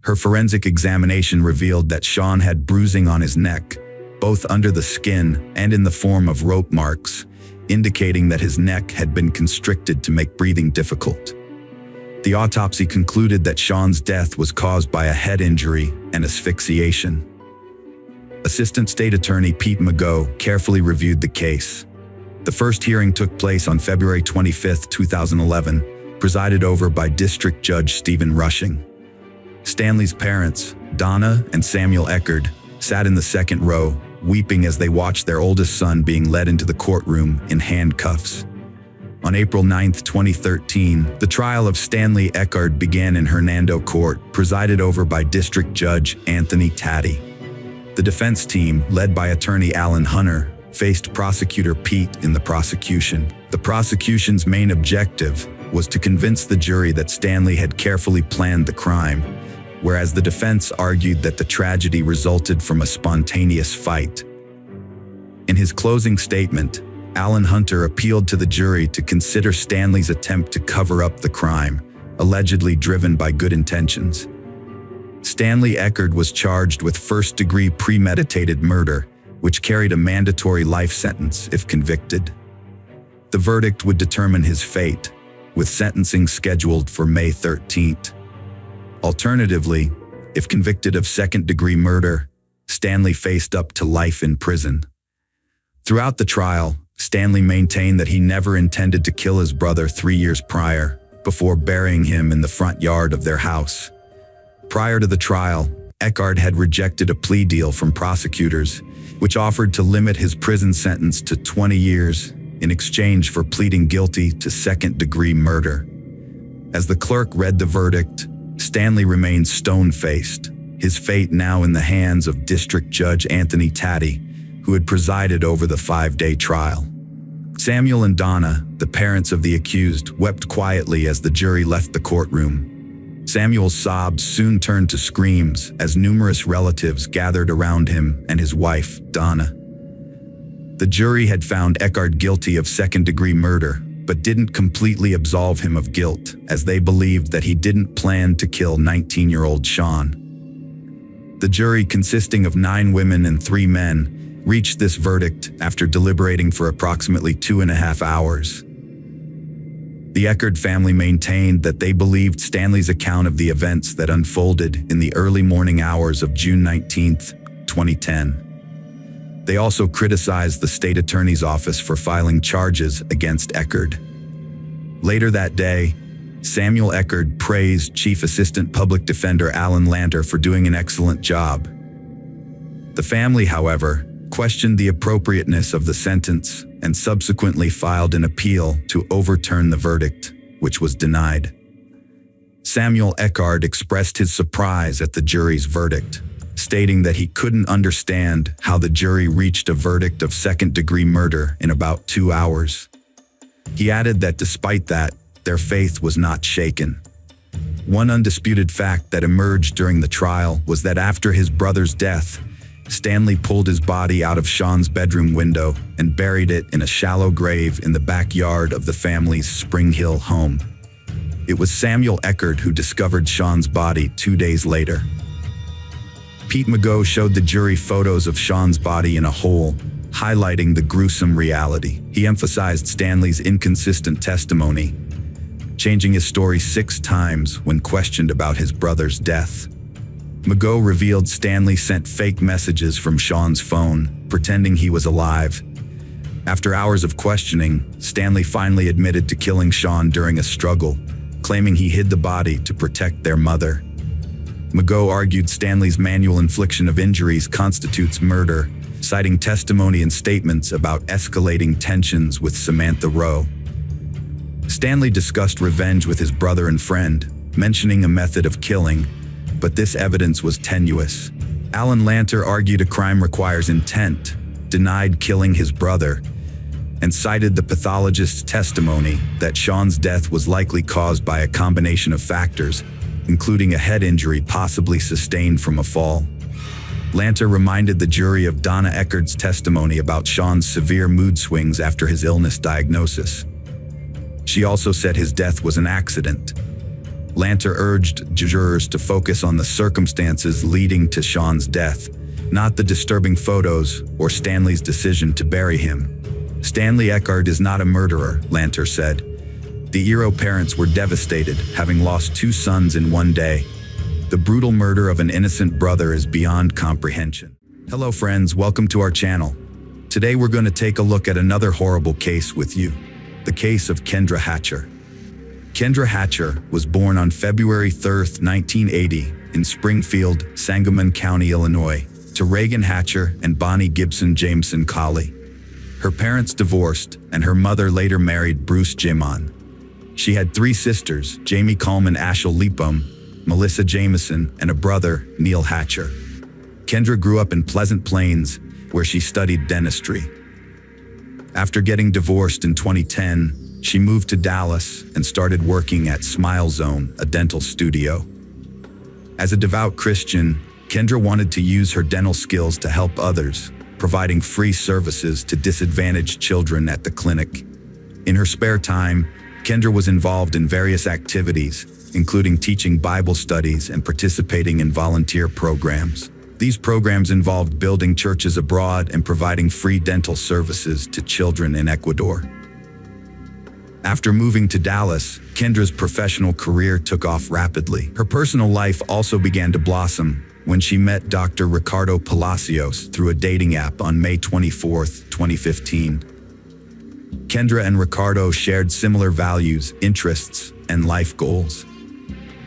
Her forensic examination revealed that Sean had bruising on his neck, both under the skin and in the form of rope marks, indicating that his neck had been constricted to make breathing difficult. The autopsy concluded that Sean's death was caused by a head injury and asphyxiation. Assistant State Attorney Pete Mago carefully reviewed the case. The first hearing took place on February 25, 2011, presided over by District Judge Stephen Rushing. Stanley's parents, Donna and Samuel Eckerd, sat in the second row, weeping as they watched their oldest son being led into the courtroom in handcuffs. On April 9, 2013, the trial of Stanley Eckerd began in Hernando Court, presided over by District Judge Anthony Taddy. The defense team, led by attorney Alan Hunter, faced prosecutor Pete in the prosecution. The prosecution's main objective was to convince the jury that Stanley had carefully planned the crime, whereas the defense argued that the tragedy resulted from a spontaneous fight. In his closing statement, Alan Hunter appealed to the jury to consider Stanley's attempt to cover up the crime, allegedly driven by good intentions. Stanley Eckerd was charged with first-degree premeditated murder, which carried a mandatory life sentence if convicted. The verdict would determine his fate, with sentencing scheduled for May 13th. Alternatively, if convicted of second-degree murder, Stanley faced up to life in prison. Throughout the trial, Stanley maintained that he never intended to kill his brother 3 years prior, before burying him in the front yard of their house. Prior to the trial, Eckerd had rejected a plea deal from prosecutors, which offered to limit his prison sentence to 20 years in exchange for pleading guilty to second-degree murder. As the clerk read the verdict, Stanley remained stone-faced, his fate now in the hands of District Judge Anthony Taddy, who had presided over the 5-day trial. Samuel and Donna, the parents of the accused, wept quietly as the jury left the courtroom. Samuel's sobs soon turned to screams as numerous relatives gathered around him and his wife, Donna. The jury had found Eckerd guilty of second-degree murder, but didn't completely absolve him of guilt, as they believed that he didn't plan to kill 19-year-old Sean. The jury, consisting of 9 women and 3 men, reached this verdict after deliberating for approximately 2.5 hours. The Eckerd family maintained that they believed Stanley's account of the events that unfolded in the early morning hours of June 19, 2010. They also criticized the state attorney's office for filing charges against Eckerd. Later that day, Samuel Eckerd praised Chief Assistant Public Defender Alan Lanter for doing an excellent job. The family, however, questioned the appropriateness of the sentence and subsequently filed an appeal to overturn the verdict, which was denied. Samuel Eckerd expressed his surprise at the jury's verdict, stating that he couldn't understand how the jury reached a verdict of second-degree murder in about 2 hours. He added that despite that, their faith was not shaken. One undisputed fact that emerged during the trial was that after his brother's death, Stanley pulled his body out of Sean's bedroom window and buried it in a shallow grave in the backyard of the family's Spring Hill home. It was Samuel Eckert who discovered Sean's body 2 days later. Pete Magot showed the jury photos of Sean's body in a hole, highlighting the gruesome reality. He emphasized Stanley's inconsistent testimony, changing his story 6 times when questioned about his brother's death. Magot revealed Stanley sent fake messages from Sean's phone, pretending he was alive. After hours of questioning, Stanley finally admitted to killing Sean during a struggle, claiming he hid the body to protect their mother. Magot argued Stanley's manual infliction of injuries constitutes murder, citing testimony and statements about escalating tensions with Samantha Rowe. Stanley discussed revenge with his brother and friend, mentioning a method of killing, but this evidence was tenuous. Alan Lanter argued a crime requires intent, denied killing his brother, and cited the pathologist's testimony that Sean's death was likely caused by a combination of factors, including a head injury possibly sustained from a fall. Lanter reminded the jury of Donna Eckert's testimony about Sean's severe mood swings after his illness diagnosis. She also said his death was an accident. Lanter urged jurors to focus on the circumstances leading to Sean's death, not the disturbing photos or Stanley's decision to bury him. Stanley Eckert is not a murderer, Lanter said. The Eero parents were devastated, having lost 2 sons in one day. The brutal murder of an innocent brother is beyond comprehension. Hello friends, welcome to our channel. Today we're going to take a look at another horrible case with you. The case of Kendra Hatcher. Kendra Hatcher was born on February 3, 1980, in Springfield, Sangamon County, Illinois, to Reagan Hatcher and Bonnie Gibson Jameson Colley. Her parents divorced, and her mother later married Bruce Jimon. She had 3 sisters, Jamie Coleman Ashel Lepum, Melissa Jameson, and a brother, Neil Hatcher. Kendra grew up in Pleasant Plains, where she studied dentistry. After getting divorced in 2010, she moved to Dallas and started working at Smile Zone, a dental studio. As a devout Christian, Kendra wanted to use her dental skills to help others, providing free services to disadvantaged children at the clinic. In her spare time, Kendra was involved in various activities, including teaching Bible studies and participating in volunteer programs. These programs involved building churches abroad and providing free dental services to children in Ecuador. After moving to Dallas, Kendra's professional career took off rapidly. Her personal life also began to blossom when she met Dr. Ricardo Palacios through a dating app on May 24, 2015. Kendra and Ricardo shared similar values, interests, and life goals.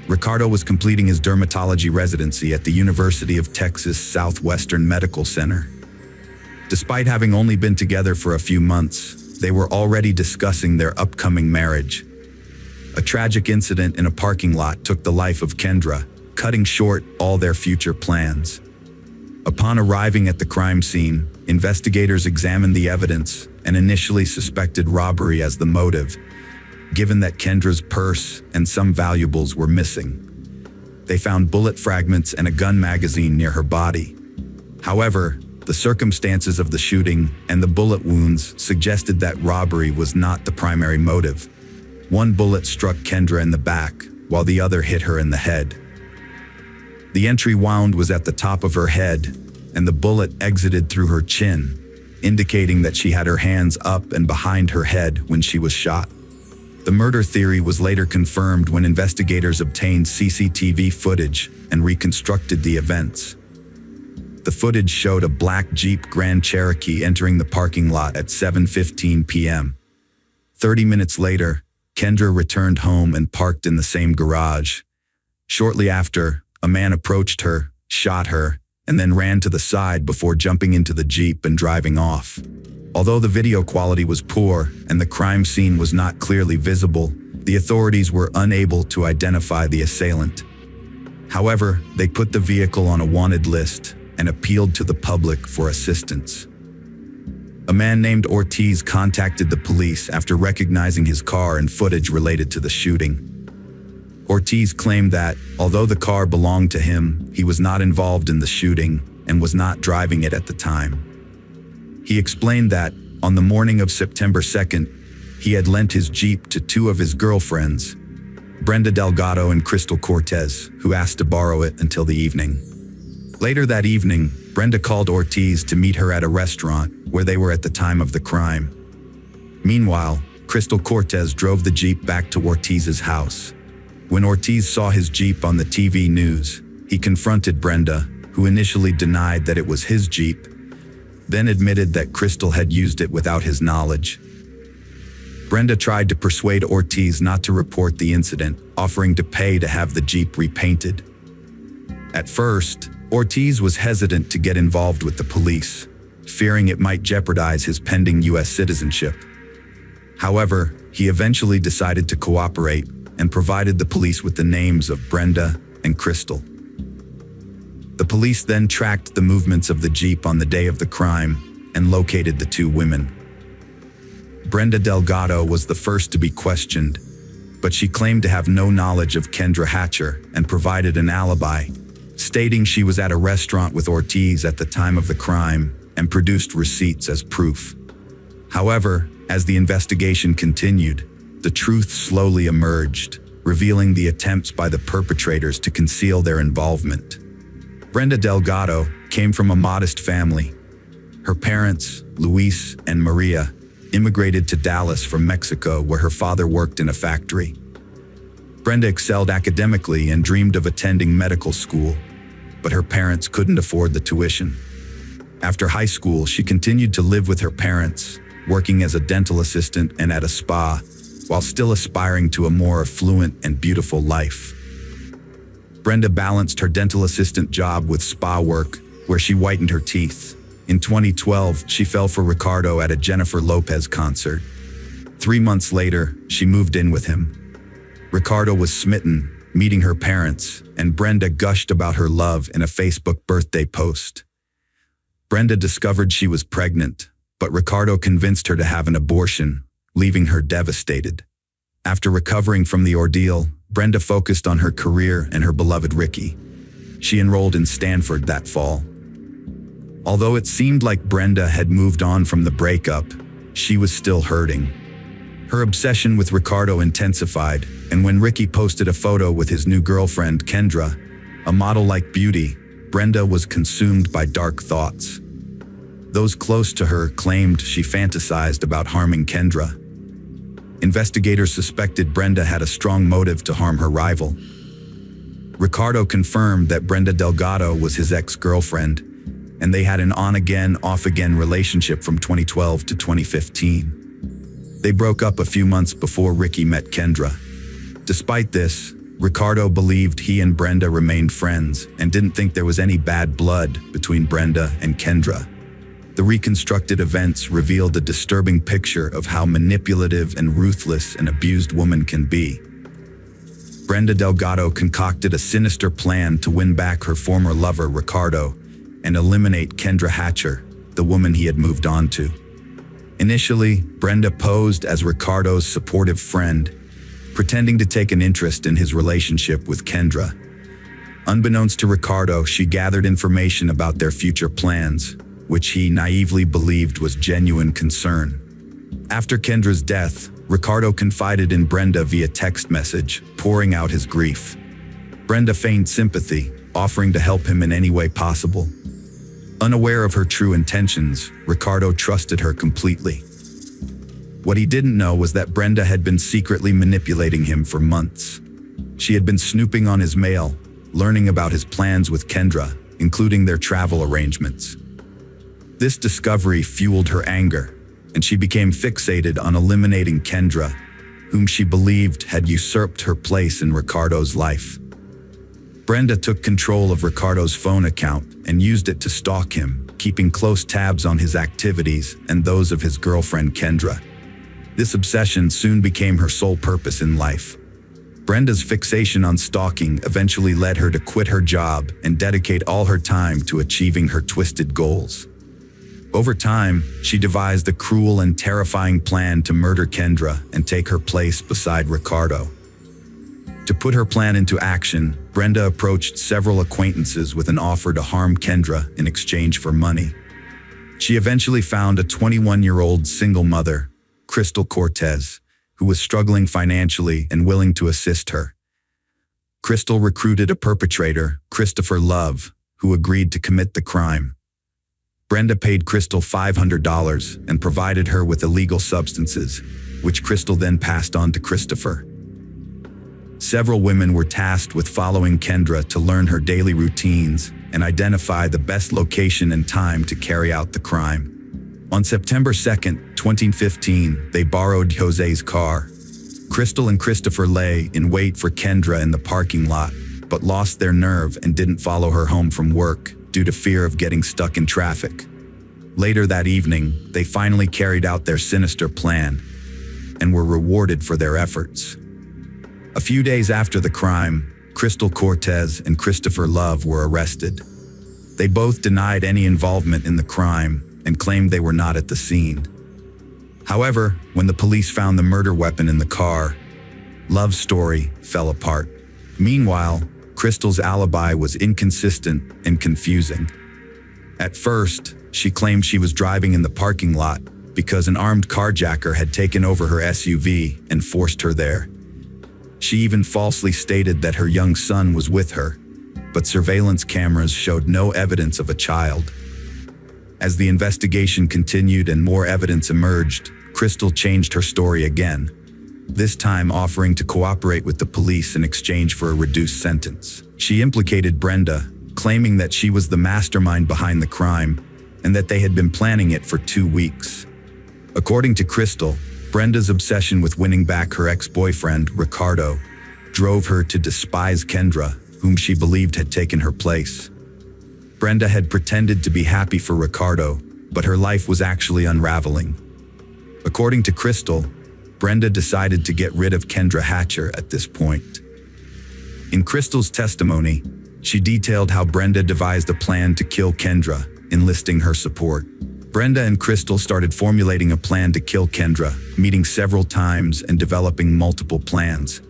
Ricardo was completing his dermatology residency at the University of Texas Southwestern Medical Center. Despite having only been together for a few months, they were already discussing their upcoming marriage. A tragic incident in a parking lot took the life of Kendra, cutting short all their future plans. Upon arriving at the crime scene, investigators examined the evidence and initially suspected robbery as the motive, given that Kendra's purse and some valuables were missing. They found bullet fragments and a gun magazine near her body. However, the circumstances of the shooting and the bullet wounds suggested that robbery was not the primary motive. One bullet struck Kendra in the back, while the other hit her in the head. The entry wound was at the top of her head, and the bullet exited through her chin, indicating that she had her hands up and behind her head when she was shot. The murder theory was later confirmed when investigators obtained CCTV footage and reconstructed the events. The footage showed a black Jeep Grand Cherokee entering the parking lot at 7:15 p.m. 30 minutes later, Kendra returned home and parked in the same garage. Shortly after, a man approached her, shot her, and then ran to the side before jumping into the Jeep and driving off. Although the video quality was poor and the crime scene was not clearly visible, the authorities were unable to identify the assailant. However, they put the vehicle on a wanted list and appealed to the public for assistance. A man named Ortiz contacted the police after recognizing his car and footage related to the shooting. Ortiz claimed that, although the car belonged to him, he was not involved in the shooting and was not driving it at the time. He explained that, on the morning of September 2nd, he had lent his Jeep to 2 of his girlfriends, Brenda Delgado and Crystal Cortez, who asked to borrow it until the evening. Later that evening, Brenda called Ortiz to meet her at a restaurant where they were at the time of the crime. Meanwhile, Crystal Cortez drove the Jeep back to Ortiz's house. When Ortiz saw his Jeep on the TV news, he confronted Brenda, who initially denied that it was his Jeep, then admitted that Crystal had used it without his knowledge. Brenda tried to persuade Ortiz not to report the incident, offering to pay to have the Jeep repainted. At first, Ortiz was hesitant to get involved with the police, fearing it might jeopardize his pending U.S. citizenship. However, he eventually decided to cooperate and provided the police with the names of Brenda and Crystal. The police then tracked the movements of the Jeep on the day of the crime and located the two women. Brenda Delgado was the first to be questioned, but she claimed to have no knowledge of Kendra Hatcher and provided an alibi, stating she was at a restaurant with Ortiz at the time of the crime and produced receipts as proof. However, as the investigation continued, the truth slowly emerged, revealing the attempts by the perpetrators to conceal their involvement. Brenda Delgado came from a modest family. Her parents, Luis and Maria, immigrated to Dallas from Mexico, where her father worked in a factory. Brenda excelled academically and dreamed of attending medical school, but her parents couldn't afford the tuition. After high school, she continued to live with her parents, working as a dental assistant and at a spa, while still aspiring to a more affluent and beautiful life. Brenda balanced her dental assistant job with spa work, where she whitened her teeth. In 2012, she fell for Ricardo at a Jennifer Lopez concert. 3 months later, she moved in with him. Ricardo was smitten, meeting her parents, and Brenda gushed about her love in a Facebook birthday post. Brenda discovered she was pregnant, but Ricardo convinced her to have an abortion, leaving her devastated. After recovering from the ordeal, Brenda focused on her career and her beloved Ricky. She enrolled in Stanford that fall. Although it seemed like Brenda had moved on from the breakup, she was still hurting. Her obsession with Ricardo intensified, and when Ricky posted a photo with his new girlfriend, Kendra, a model-like beauty, Brenda was consumed by dark thoughts. Those close to her claimed she fantasized about harming Kendra. Investigators suspected Brenda had a strong motive to harm her rival. Ricardo confirmed that Brenda Delgado was his ex-girlfriend, and they had an on-again, off-again relationship from 2012 to 2015. They broke up a few months before Ricky met Kendra. Despite this, Ricardo believed he and Brenda remained friends and didn't think there was any bad blood between Brenda and Kendra. The reconstructed events revealed a disturbing picture of how manipulative and ruthless an abused woman can be. Brenda Delgado concocted a sinister plan to win back her former lover, Ricardo, and eliminate Kendra Hatcher, the woman he had moved on to. Initially, Brenda posed as Ricardo's supportive friend, pretending to take an interest in his relationship with Kendra. Unbeknownst to Ricardo, she gathered information about their future plans, which he naively believed was genuine concern. After Kendra's death, Ricardo confided in Brenda via text message, pouring out his grief. Brenda feigned sympathy, offering to help him in any way possible. Unaware of her true intentions, Ricardo trusted her completely. What he didn't know was that Brenda had been secretly manipulating him for months. She had been snooping on his mail, learning about his plans with Kendra, including their travel arrangements. This discovery fueled her anger, and she became fixated on eliminating Kendra, whom she believed had usurped her place in Ricardo's life. Brenda took control of Ricardo's phone account and used it to stalk him, keeping close tabs on his activities and those of his girlfriend Kendra. This obsession soon became her sole purpose in life. Brenda's fixation on stalking eventually led her to quit her job and dedicate all her time to achieving her twisted goals. Over time, she devised a cruel and terrifying plan to murder Kendra and take her place beside Ricardo. To put her plan into action, Brenda approached several acquaintances with an offer to harm Kendra in exchange for money. She eventually found a 21-year-old single mother, Crystal Cortez, who was struggling financially and willing to assist her. Crystal recruited a perpetrator, Christopher Love, who agreed to commit the crime. Brenda paid Crystal $500 and provided her with illegal substances, which Crystal then passed on to Christopher. Several women were tasked with following Kendra to learn her daily routines and identify the best location and time to carry out the crime. On September 2nd, 2015, they borrowed Jose's car. Crystal and Christopher lay in wait for Kendra in the parking lot, but lost their nerve and didn't follow her home from work due to fear of getting stuck in traffic. Later that evening, they finally carried out their sinister plan and were rewarded for their efforts. A few days after the crime, Crystal Cortez and Christopher Love were arrested. They both denied any involvement in the crime and claimed they were not at the scene. However, when the police found the murder weapon in the car, Love's story fell apart. Meanwhile, Crystal's alibi was inconsistent and confusing. At first, she claimed she was driving in the parking lot because an armed carjacker had taken over her SUV and forced her there. She even falsely stated that her young son was with her, but surveillance cameras showed no evidence of a child. As the investigation continued and more evidence emerged, Crystal changed her story again, this time offering to cooperate with the police in exchange for a reduced sentence. She implicated Brenda, claiming that she was the mastermind behind the crime and that they had been planning it for 2 weeks. According to Crystal, Brenda's obsession with winning back her ex-boyfriend, Ricardo, drove her to despise Kendra, whom she believed had taken her place. Brenda had pretended to be happy for Ricardo, but her life was actually unraveling. According to Crystal, Brenda decided to get rid of Kendra Hatcher at this point. In Crystal's testimony, she detailed how Brenda devised a plan to kill Kendra, enlisting her support. Brenda and Crystal started formulating a plan to kill Kendra, meeting several times and developing multiple plans.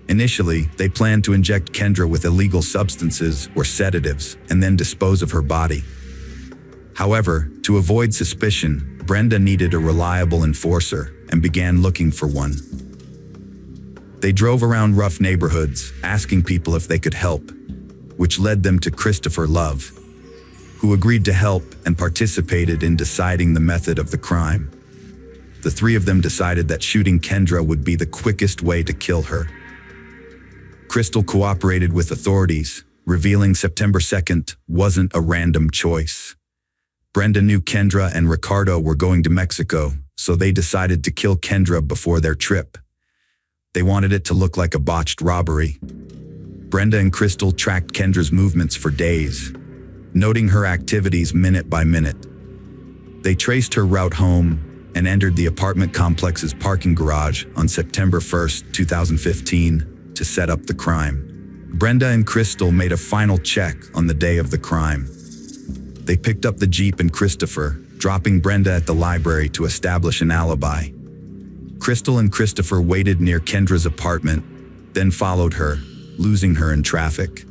Initially, they planned to inject Kendra with illegal substances or sedatives and then dispose of her body. However, to avoid suspicion, Brenda needed a reliable enforcer and began looking for one. They drove around rough neighborhoods, asking people if they could help, which led them to Christopher Love, who agreed to help and participated in deciding the method of the crime. The three of them decided that shooting Kendra would be the quickest way to kill her. Crystal cooperated with authorities, revealing September 2nd wasn't a random choice. Brenda knew Kendra and Ricardo were going to Mexico, so they decided to kill Kendra before their trip. They wanted it to look like a botched robbery. Brenda and Crystal tracked Kendra's movements for days, noting her activities minute by minute. They traced her route home and entered the apartment complex's parking garage on September 1st, 2015, to set up the crime. Brenda and Crystal made a final check on the day of the crime. They picked up the Jeep and Christopher, dropping Brenda at the library to establish an alibi. Crystal and Christopher waited near Kendra's apartment, then followed her, losing her in traffic.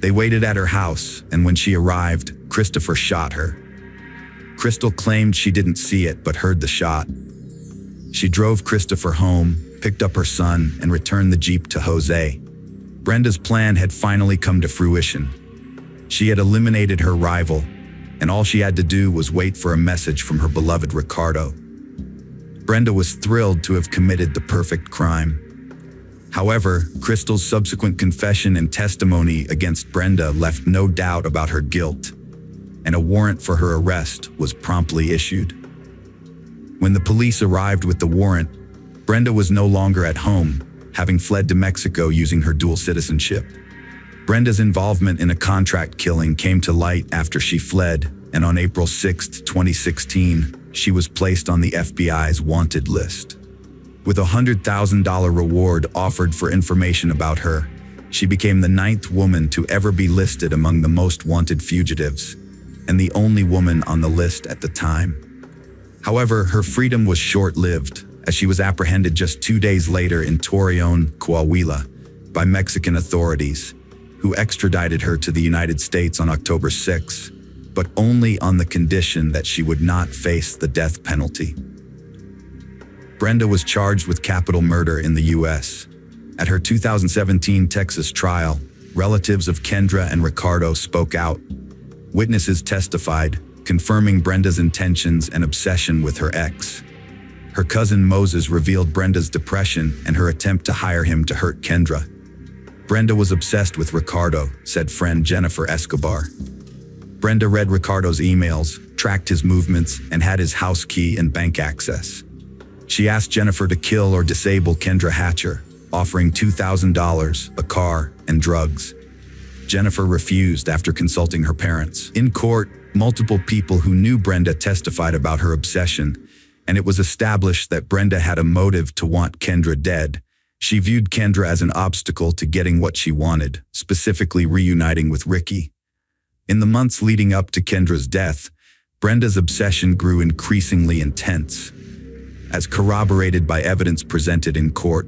They waited at her house, and when she arrived, Christopher shot her. Crystal claimed she didn't see it but heard the shot. She drove Christopher home, picked up her son, and returned the Jeep to Jose. Brenda's plan had finally come to fruition. She had eliminated her rival, and all she had to do was wait for a message from her beloved Ricardo. Brenda was thrilled to have committed the perfect crime. However, Crystal's subsequent confession and testimony against Brenda left no doubt about her guilt, and a warrant for her arrest was promptly issued. When the police arrived with the warrant, Brenda was no longer at home, having fled to Mexico using her dual citizenship. Brenda's involvement in a contract killing came to light after she fled, and on April 6, 2016, she was placed on the FBI's wanted list. With a $100,000 reward offered for information about her, she became the 9th woman to ever be listed among the most wanted fugitives, and the only woman on the list at the time. However, her freedom was short-lived, as she was apprehended just 2 days later in Torreon, Coahuila, by Mexican authorities, who extradited her to the United States on October 6, but only on the condition that she would not face the death penalty. Brenda was charged with capital murder in the U.S. At her 2017 Texas trial, relatives of Kendra and Ricardo spoke out. Witnesses testified, confirming Brenda's intentions and obsession with her ex. Her cousin Moses revealed Brenda's depression and her attempt to hire him to hurt Kendra. Brenda was obsessed with Ricardo, said friend Jennifer Escobar. Brenda read Ricardo's emails, tracked his movements, and had his house key and bank access. She asked Jennifer to kill or disable Kendra Hatcher, offering $2,000, a car, and drugs. Jennifer refused after consulting her parents. In court, multiple people who knew Brenda testified about her obsession, and it was established that Brenda had a motive to want Kendra dead. She viewed Kendra as an obstacle to getting what she wanted, specifically reuniting with Ricky. In the months leading up to Kendra's death, Brenda's obsession grew increasingly intense, as corroborated by evidence presented in court.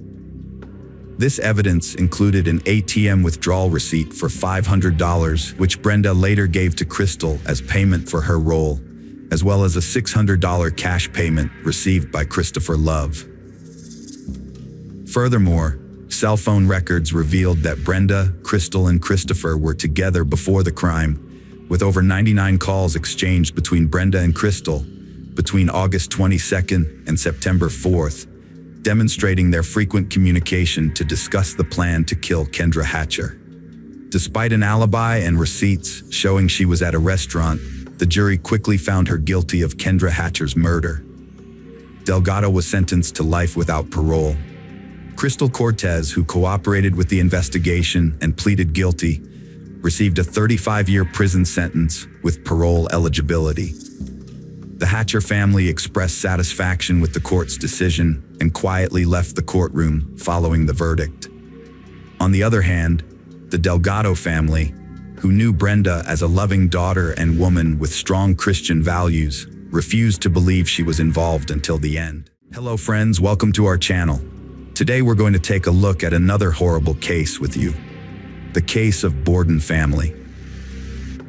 This evidence included an ATM withdrawal receipt for $500, which Brenda later gave to Crystal as payment for her role, as well as a $600 cash payment received by Christopher Love. Furthermore, cell phone records revealed that Brenda, Crystal, and Christopher were together before the crime, with over 99 calls exchanged between Brenda and Crystal between August 22nd and September 4th, demonstrating their frequent communication to discuss the plan to kill Kendra Hatcher. Despite an alibi and receipts showing she was at a restaurant, the jury quickly found her guilty of Kendra Hatcher's murder. Delgado was sentenced to life without parole. Crystal Cortez, who cooperated with the investigation and pleaded guilty, received a 35-year prison sentence with parole eligibility. The Hatcher family expressed satisfaction with the court's decision and quietly left the courtroom following the verdict. On the other hand, the Delgado family, who knew Brenda as a loving daughter and woman with strong Christian values, refused to believe she was involved until the end. Hello friends, welcome to our channel. Today we're going to take a look at another horrible case with you. The case of Borden family.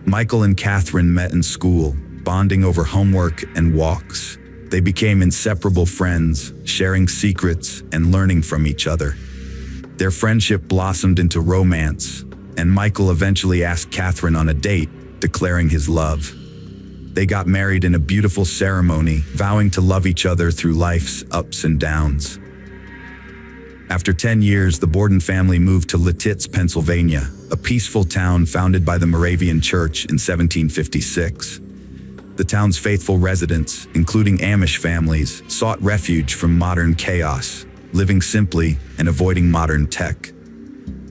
Michael and Catherine met in school, bonding over homework and walks. They became inseparable friends, sharing secrets and learning from each other. Their friendship blossomed into romance, and Michael eventually asked Catherine on a date, declaring his love. They got married in a beautiful ceremony, vowing to love each other through life's ups and downs. After 10 years, the Borden family moved to Lititz, Pennsylvania, a peaceful town founded by the Moravian Church in 1756. The town's faithful residents, including Amish families, sought refuge from modern chaos, living simply and avoiding modern tech.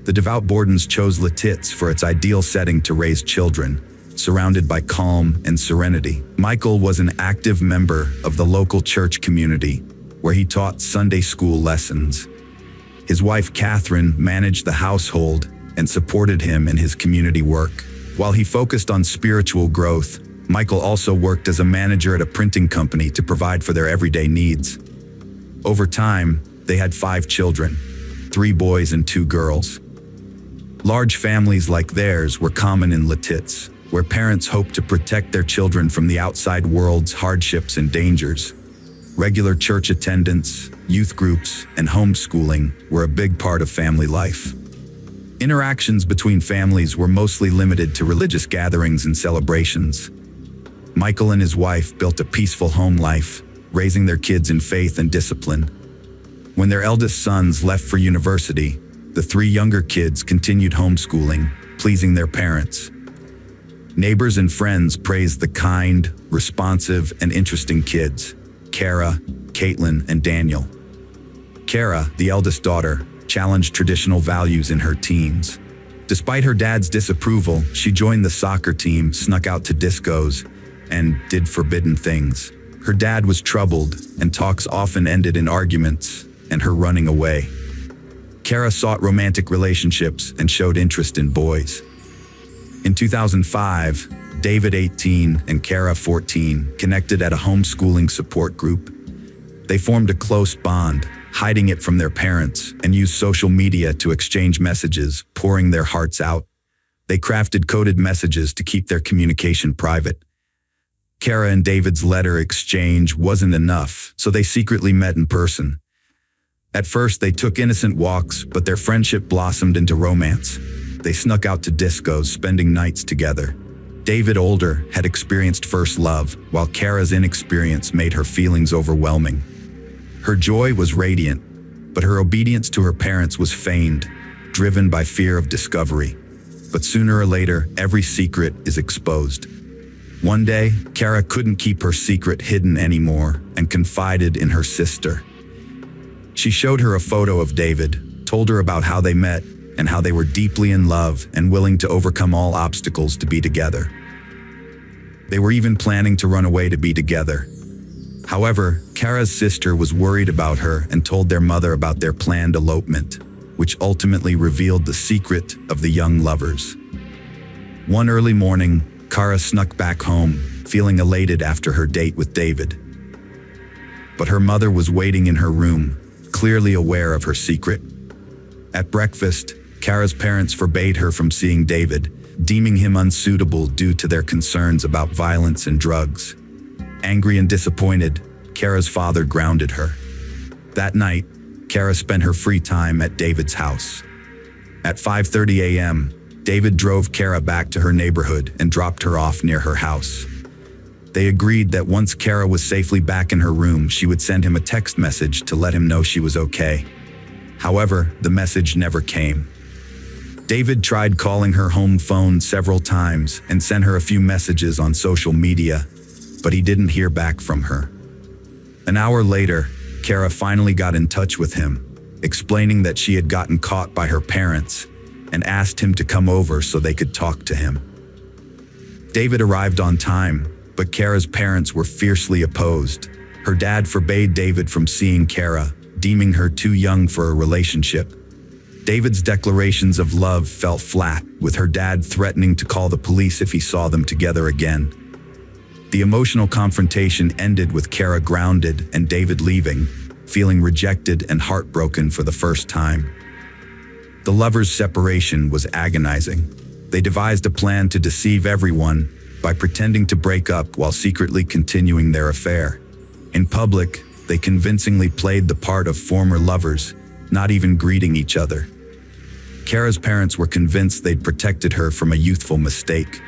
The devout Bordens chose Lititz for its ideal setting to raise children, surrounded by calm and serenity. Michael was an active member of the local church community, where he taught Sunday school lessons. His wife Catherine managed the household and supported him in his community work. While he focused on spiritual growth, Michael also worked as a manager at a printing company to provide for their everyday needs. Over time, they had 5 children, 3 boys and 2 girls. Large families like theirs were common in Lititz, where parents hoped to protect their children from the outside world's hardships and dangers. Regular church attendance, youth groups, and homeschooling were a big part of family life. Interactions between families were mostly limited to religious gatherings and celebrations. Michael and his wife built a peaceful home life, raising their kids in faith and discipline. When their eldest sons left for university, the 3 younger kids continued homeschooling, pleasing their parents. Neighbors and friends praised the kind, responsive, and interesting kids: Kara, Caitlin, and Daniel. Kara, the eldest daughter, challenged traditional values in her teens. Despite her dad's disapproval, she joined the soccer team, snuck out to discos, and did forbidden things. Her dad was troubled, and talks often ended in arguments and her running away. Kara sought romantic relationships and showed interest in boys. In 2005, David, 18, and Kara, 14, connected at a homeschooling support group. They formed a close bond, hiding it from their parents, and used social media to exchange messages, pouring their hearts out. They crafted coded messages to keep their communication private. Kara and David's letter exchange wasn't enough, so they secretly met in person. At first, they took innocent walks, but their friendship blossomed into romance. They snuck out to discos, spending nights together. David, older, had experienced first love, while Kara's inexperience made her feelings overwhelming. Her joy was radiant, but her obedience to her parents was feigned, driven by fear of discovery. But sooner or later, every secret is exposed. One day, Kara couldn't keep her secret hidden anymore and confided in her sister. She showed her a photo of David, told her about how they met and how they were deeply in love and willing to overcome all obstacles to be together. They were even planning to run away to be together. However, Kara's sister was worried about her and told their mother about their planned elopement, which ultimately revealed the secret of the young lovers. One early morning, Kara snuck back home, feeling elated after her date with David. But her mother was waiting in her room, clearly aware of her secret. At breakfast, Kara's parents forbade her from seeing David, deeming him unsuitable due to their concerns about violence and drugs. Angry and disappointed, Kara's father grounded her. That night, Kara spent her free time at David's house. At 5:30 a.m., David drove Kara back to her neighborhood and dropped her off near her house. They agreed that once Kara was safely back in her room, she would send him a text message to let him know she was okay. However, the message never came. David tried calling her home phone several times and sent her a few messages on social media, but he didn't hear back from her. An hour later, Kara finally got in touch with him, explaining that she had gotten caught by her parents and asked him to come over so they could talk to him. David arrived on time, but Kara's parents were fiercely opposed. Her dad forbade David from seeing Kara, deeming her too young for a relationship. David's declarations of love fell flat, with her dad threatening to call the police if he saw them together again. The emotional confrontation ended with Kara grounded and David leaving, feeling rejected and heartbroken for the first time. The lovers' separation was agonizing. They devised a plan to deceive everyone by pretending to break up while secretly continuing their affair. In public, they convincingly played the part of former lovers, not even greeting each other. Kara's parents were convinced they'd protected her from a youthful mistake.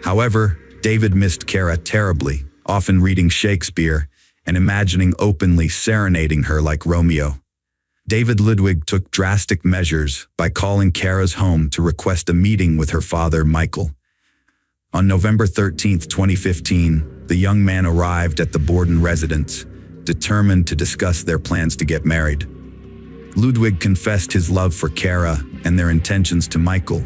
However, David missed Kara terribly, often reading Shakespeare and imagining openly serenading her like Romeo. David Ludwig took drastic measures by calling Kara's home to request a meeting with her father, Michael. On November 13, 2015, the young man arrived at the Borden residence, determined to discuss their plans to get married. Ludwig confessed his love for Kara and their intentions to Michael,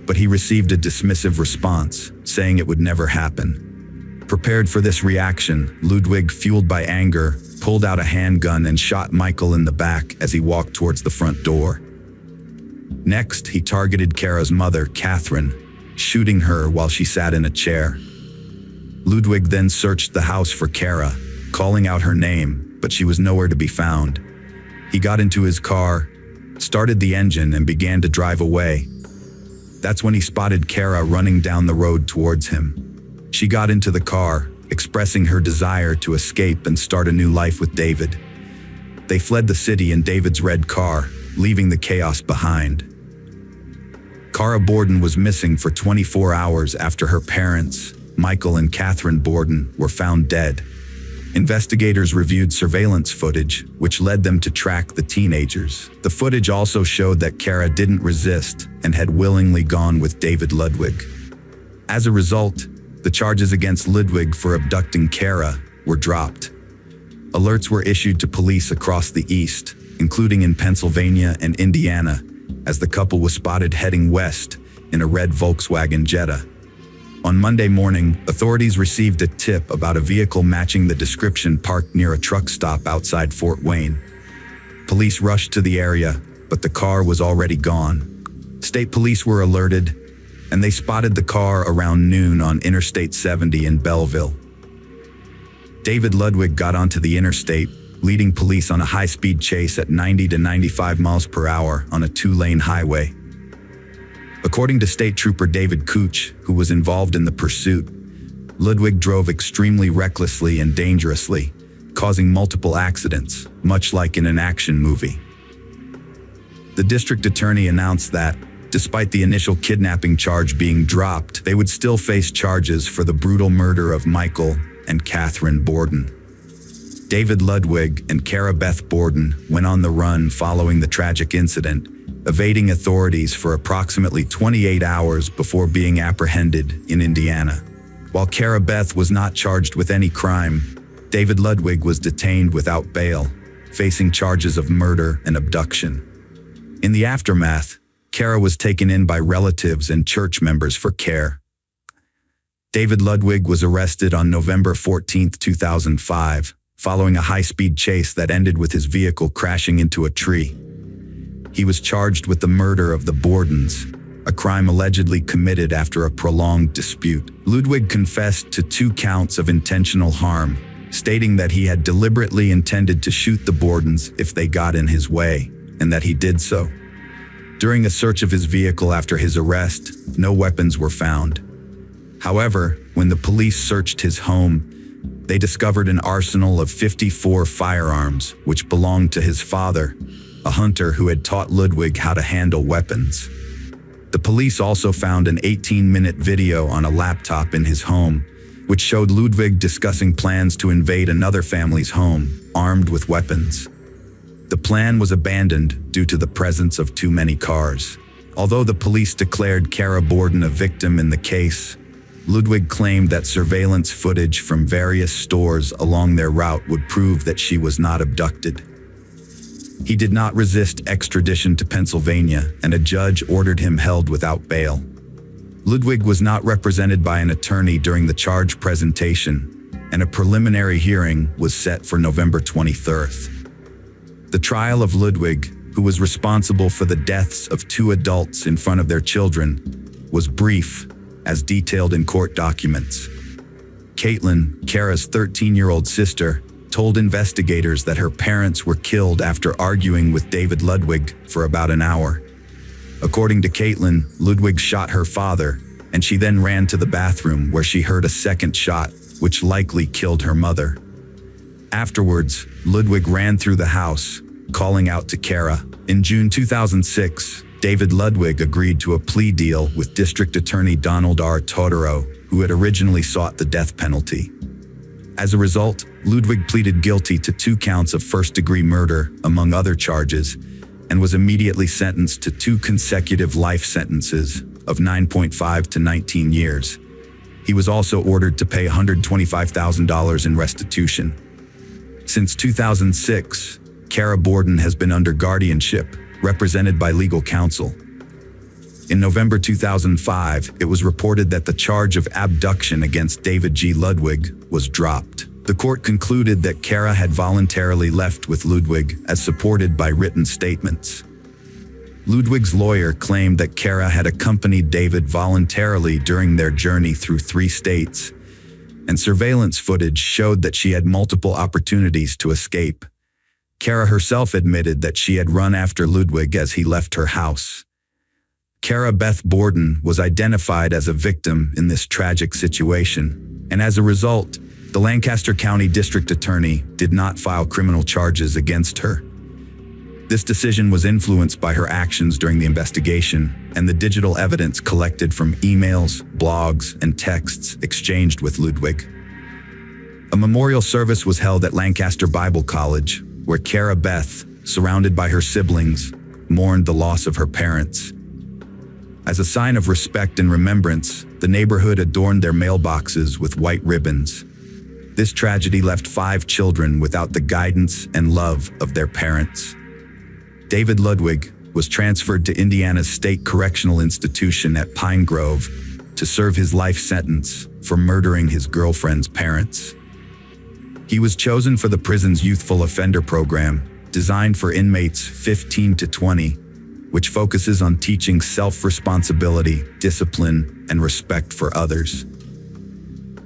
but he received a dismissive response, saying it would never happen. Prepared for this reaction, Ludwig, fueled by anger, pulled out a handgun and shot Michael in the back as he walked towards the front door. Next, he targeted Kara's mother, Catherine, shooting her while she sat in a chair. Ludwig then searched the house for Kara, calling out her name, but she was nowhere to be found. He got into his car, started the engine, and began to drive away. That's when he spotted Kara running down the road towards him. She got into the car, expressing her desire to escape and start a new life with David. They fled the city in David's red car, leaving the chaos behind. Kara Borden was missing for 24 hours after her parents, Michael and Catherine Borden, were found dead. Investigators reviewed surveillance footage, which led them to track the teenagers. The footage also showed that Kara didn't resist and had willingly gone with David Ludwig. As a result, the charges against Ludwig for abducting Kara were dropped. Alerts were issued to police across the East, including in Pennsylvania and Indiana, as the couple was spotted heading west in a red Volkswagen Jetta. On Monday morning, authorities received a tip about a vehicle matching the description parked near a truck stop outside Fort Wayne. Police rushed to the area, but the car was already gone. State police were alerted, and they spotted the car around noon on Interstate 70 in Belleville. David Ludwig got onto the interstate, leading police on a high-speed chase at 90 to 95 miles per hour on a two-lane highway. According to State Trooper David Couch, who was involved in the pursuit, Ludwig drove extremely recklessly and dangerously, causing multiple accidents, much like in an action movie. The district attorney announced that, despite the initial kidnapping charge being dropped, they would still face charges for the brutal murder of Michael and Catherine Borden. David Ludwig and Cara Beth Borden went on the run following the tragic incident, evading authorities for approximately 28 hours before being apprehended in Indiana. While Cara Beth was not charged with any crime, David Ludwig was detained without bail, facing charges of murder and abduction. In the aftermath, Cara was taken in by relatives and church members for care. David Ludwig was arrested on November 14, 2005, following a high-speed chase that ended with his vehicle crashing into a tree. He was charged with the murder of the Bordens, a crime allegedly committed after a prolonged dispute. Ludwig confessed to 2 counts of intentional harm, stating that he had deliberately intended to shoot the Bordens if they got in his way, and that he did so. During a search of his vehicle after his arrest, no weapons were found. However, when the police searched his home, they discovered an arsenal of 54 firearms, which belonged to his father, a hunter who had taught Ludwig how to handle weapons. The police also found an 18-minute video on a laptop in his home, which showed Ludwig discussing plans to invade another family's home, armed with weapons. The plan was abandoned due to the presence of too many cars. Although the police declared Cara Borden a victim in the case, Ludwig claimed that surveillance footage from various stores along their route would prove that she was not abducted. He did not resist extradition to Pennsylvania, and a judge ordered him held without bail. Ludwig was not represented by an attorney during the charge presentation, and a preliminary hearing was set for November 23rd. The trial of Ludwig, who was responsible for the deaths of 2 adults in front of their children, was brief, as detailed in court documents. Caitlin, Cara's 13-year-old sister, told investigators that her parents were killed after arguing with David Ludwig for about an hour. According to Caitlin, Ludwig shot her father, and she then ran to the bathroom where she heard a second shot, which likely killed her mother. Afterwards, Ludwig ran through the house, calling out to Cara. In June 2006, David Ludwig agreed to a plea deal with District Attorney Donald R. Totoro, who had originally sought the death penalty. As a result, Ludwig pleaded guilty to 2 counts of first-degree murder, among other charges, and was immediately sentenced to 2 consecutive life sentences of 9.5 to 19 years. He was also ordered to pay $125,000 in restitution. Since 2006, Cara Borden has been under guardianship, represented by legal counsel. In November 2005, it was reported that the charge of abduction against David G. Ludwig was dropped. The court concluded that Cara had voluntarily left with Ludwig, as supported by written statements. Ludwig's lawyer claimed that Cara had accompanied David voluntarily during their journey through 3 states, and surveillance footage showed that she had multiple opportunities to escape. Cara herself admitted that she had run after Ludwig as he left her house. Cara Beth Borden was identified as a victim in this tragic situation, and as a result, the Lancaster County District Attorney did not file criminal charges against her. This decision was influenced by her actions during the investigation and the digital evidence collected from emails, blogs, and texts exchanged with Ludwig. A memorial service was held at Lancaster Bible College, where Cara Beth, surrounded by her siblings, mourned the loss of her parents. As a sign of respect and remembrance, the neighborhood adorned their mailboxes with white ribbons. This tragedy left 5 children without the guidance and love of their parents. David Ludwig was transferred to Indiana's State Correctional Institution at Pine Grove to serve his life sentence for murdering his girlfriend's parents. He was chosen for the prison's youthful offender program, designed for inmates 15 to 20, which focuses on teaching self-responsibility, discipline, and respect for others.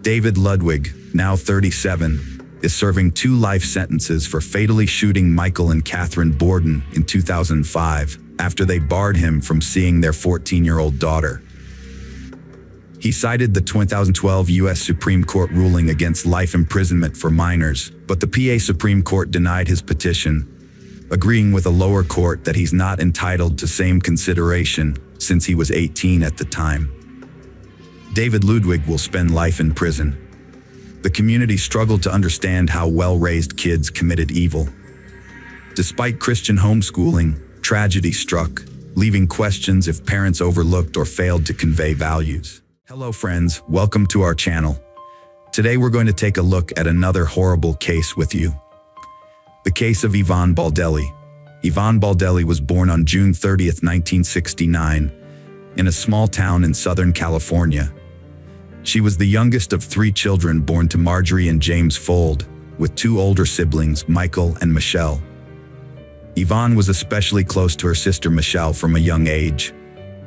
David Ludwig, now 37, is serving 2 life sentences for fatally shooting Michael and Catherine Borden in 2005 after they barred him from seeing their 14-year-old daughter. He cited the 2012 U.S. Supreme Court ruling against life imprisonment for minors, but the PA Supreme Court denied his petition, agreeing with a lower court that he's not entitled to same consideration since he was 18 at the time. David Ludwig will spend life in prison. The community struggled to understand how well-raised kids committed evil. Despite Christian homeschooling, tragedy struck, leaving questions if parents overlooked or failed to convey values. Hello friends, welcome to our channel. Today we're going to take a look at another horrible case with you. The case of Yvonne Baldelli. Yvonne Baldelli was born on June 30th, 1969, in a small town in Southern California. She was the youngest of 3 children born to Marjorie and James Fold, with 2 older siblings, Michael and Michelle. Yvonne was especially close to her sister Michelle from a young age.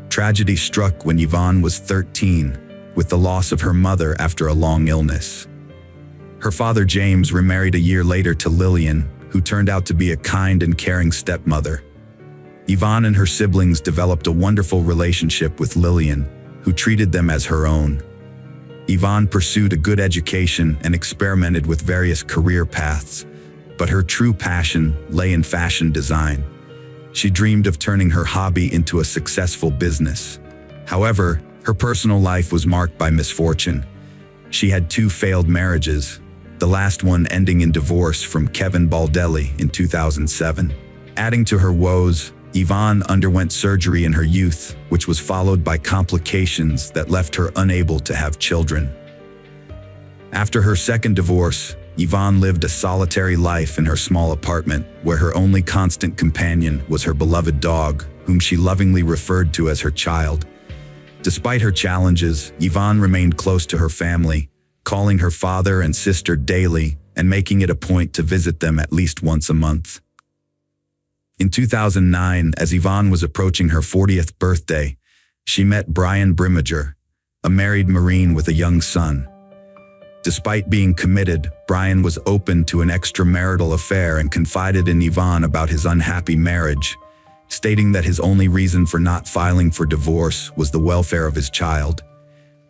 Tragedy struck when Yvonne was 13, with the loss of her mother after a long illness. Her father James remarried a year later to Lillian, who turned out to be a kind and caring stepmother. Yvonne and her siblings developed a wonderful relationship with Lillian, who treated them as her own. Yvonne pursued a good education and experimented with various career paths, but her true passion lay in fashion design. She dreamed of turning her hobby into a successful business. However, her personal life was marked by misfortune. She had 2 failed marriages, the last one ending in divorce from Kevin Baldelli in 2007. Adding to her woes, Yvonne underwent surgery in her youth, which was followed by complications that left her unable to have children. After her second divorce, Yvonne lived a solitary life in her small apartment, where her only constant companion was her beloved dog, whom she lovingly referred to as her child. Despite her challenges, Yvonne remained close to her family, calling her father and sister daily and making it a point to visit them at least once a month. In 2009, as Yvonne was approaching her 40th birthday, she met Brian Brimager, a married Marine with a young son. Despite being committed, Brian was open to an extramarital affair and confided in Yvonne about his unhappy marriage, stating that his only reason for not filing for divorce was the welfare of his child.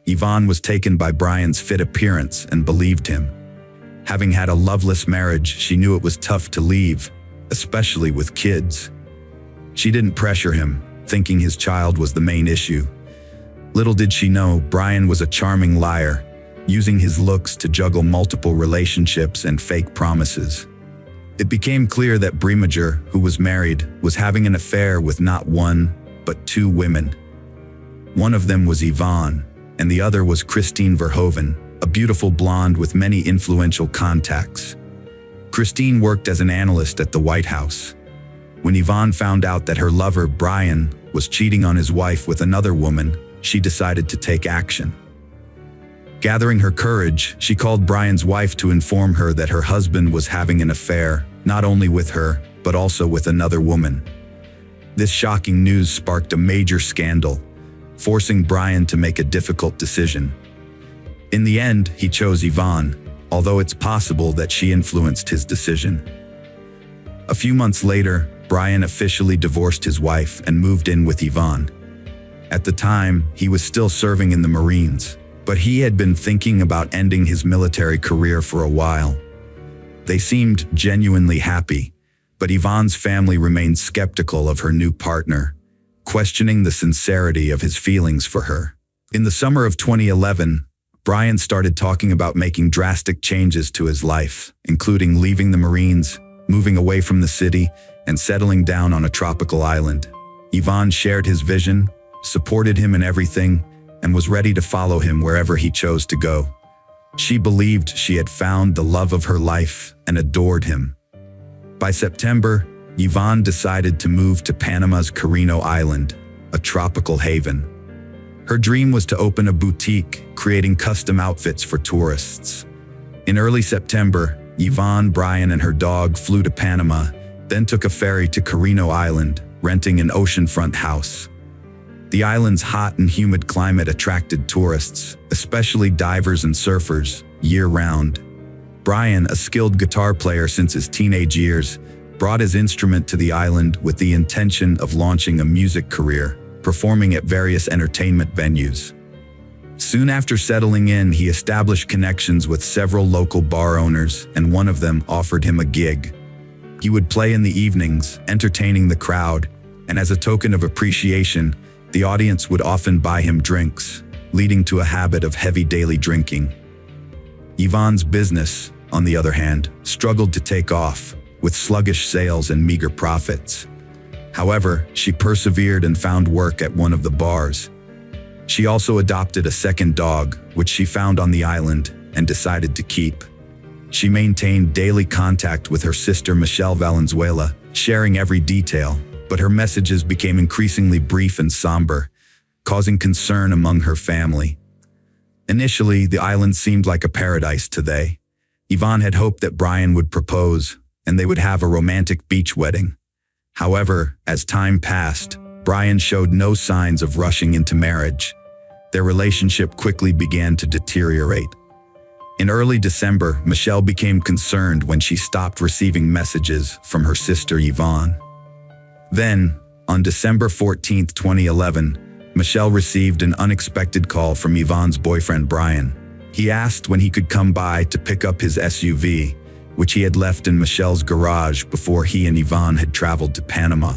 Yvonne was taken by Brian's fit appearance and believed him. Having had a loveless marriage, she knew it was tough to leave, especially with kids. She didn't pressure him, thinking his child was the main issue. Little did she know, Brian was a charming liar, using his looks to juggle multiple relationships and fake promises. It became clear that Brimager, who was married, was having an affair with not 1, but 2 women. One of them was Yvonne, and the other was Christine Verhoeven, a beautiful blonde with many influential contacts. Christine worked as an analyst at the White House. When Yvonne found out that her lover, Brian, was cheating on his wife with another woman, she decided to take action. Gathering her courage, she called Brian's wife to inform her that her husband was having an affair, not only with her, but also with another woman. This shocking news sparked a major scandal, forcing Brian to make a difficult decision. In the end, he chose Yvonne, although it's possible that she influenced his decision. A few months later, Brian officially divorced his wife and moved in with Yvonne. At the time, he was still serving in the Marines, but he had been thinking about ending his military career for a while. They seemed genuinely happy, but Yvonne's family remained skeptical of her new partner, questioning the sincerity of his feelings for her. In the summer of 2011, Brian started talking about making drastic changes to his life, including leaving the Marines, moving away from the city, and settling down on a tropical island. Yvonne shared his vision, supported him in everything, and was ready to follow him wherever he chose to go. She believed she had found the love of her life and adored him. By September, Yvonne decided to move to Panama's Carino Island, a tropical haven. Her dream was to open a boutique, creating custom outfits for tourists. In early September, Yvonne, Brian, and her dog flew to Panama, then took a ferry to Carino Island, renting an oceanfront house. The island's hot and humid climate attracted tourists, especially divers and surfers, year-round. Brian, a skilled guitar player since his teenage years, brought his instrument to the island with the intention of launching a music career, performing at various entertainment venues. Soon after settling in, he established connections with several local bar owners, and one of them offered him a gig. He would play in the evenings, entertaining the crowd, and as a token of appreciation, the audience would often buy him drinks, leading to a habit of heavy daily drinking. Yvonne's business, on the other hand, struggled to take off, with sluggish sales and meager profits. However, she persevered and found work at one of the bars. She also adopted a second dog, which she found on the island, and decided to keep. She maintained daily contact with her sister Michelle Valenzuela, sharing every detail, but her messages became increasingly brief and somber, causing concern among her family. Initially, the island seemed like a paradise to they. Yvonne had hoped that Brian would propose, and they would have a romantic beach wedding. However, as time passed, Brian showed no signs of rushing into marriage. Their relationship quickly began to deteriorate. In early December, Michelle became concerned when she stopped receiving messages from her sister Yvonne. Then, on December 14, 2011, Michelle received an unexpected call from Yvonne's boyfriend Brian. He asked when he could come by to pick up his SUV, which he had left in Michelle's garage before he and Yvonne had traveled to Panama.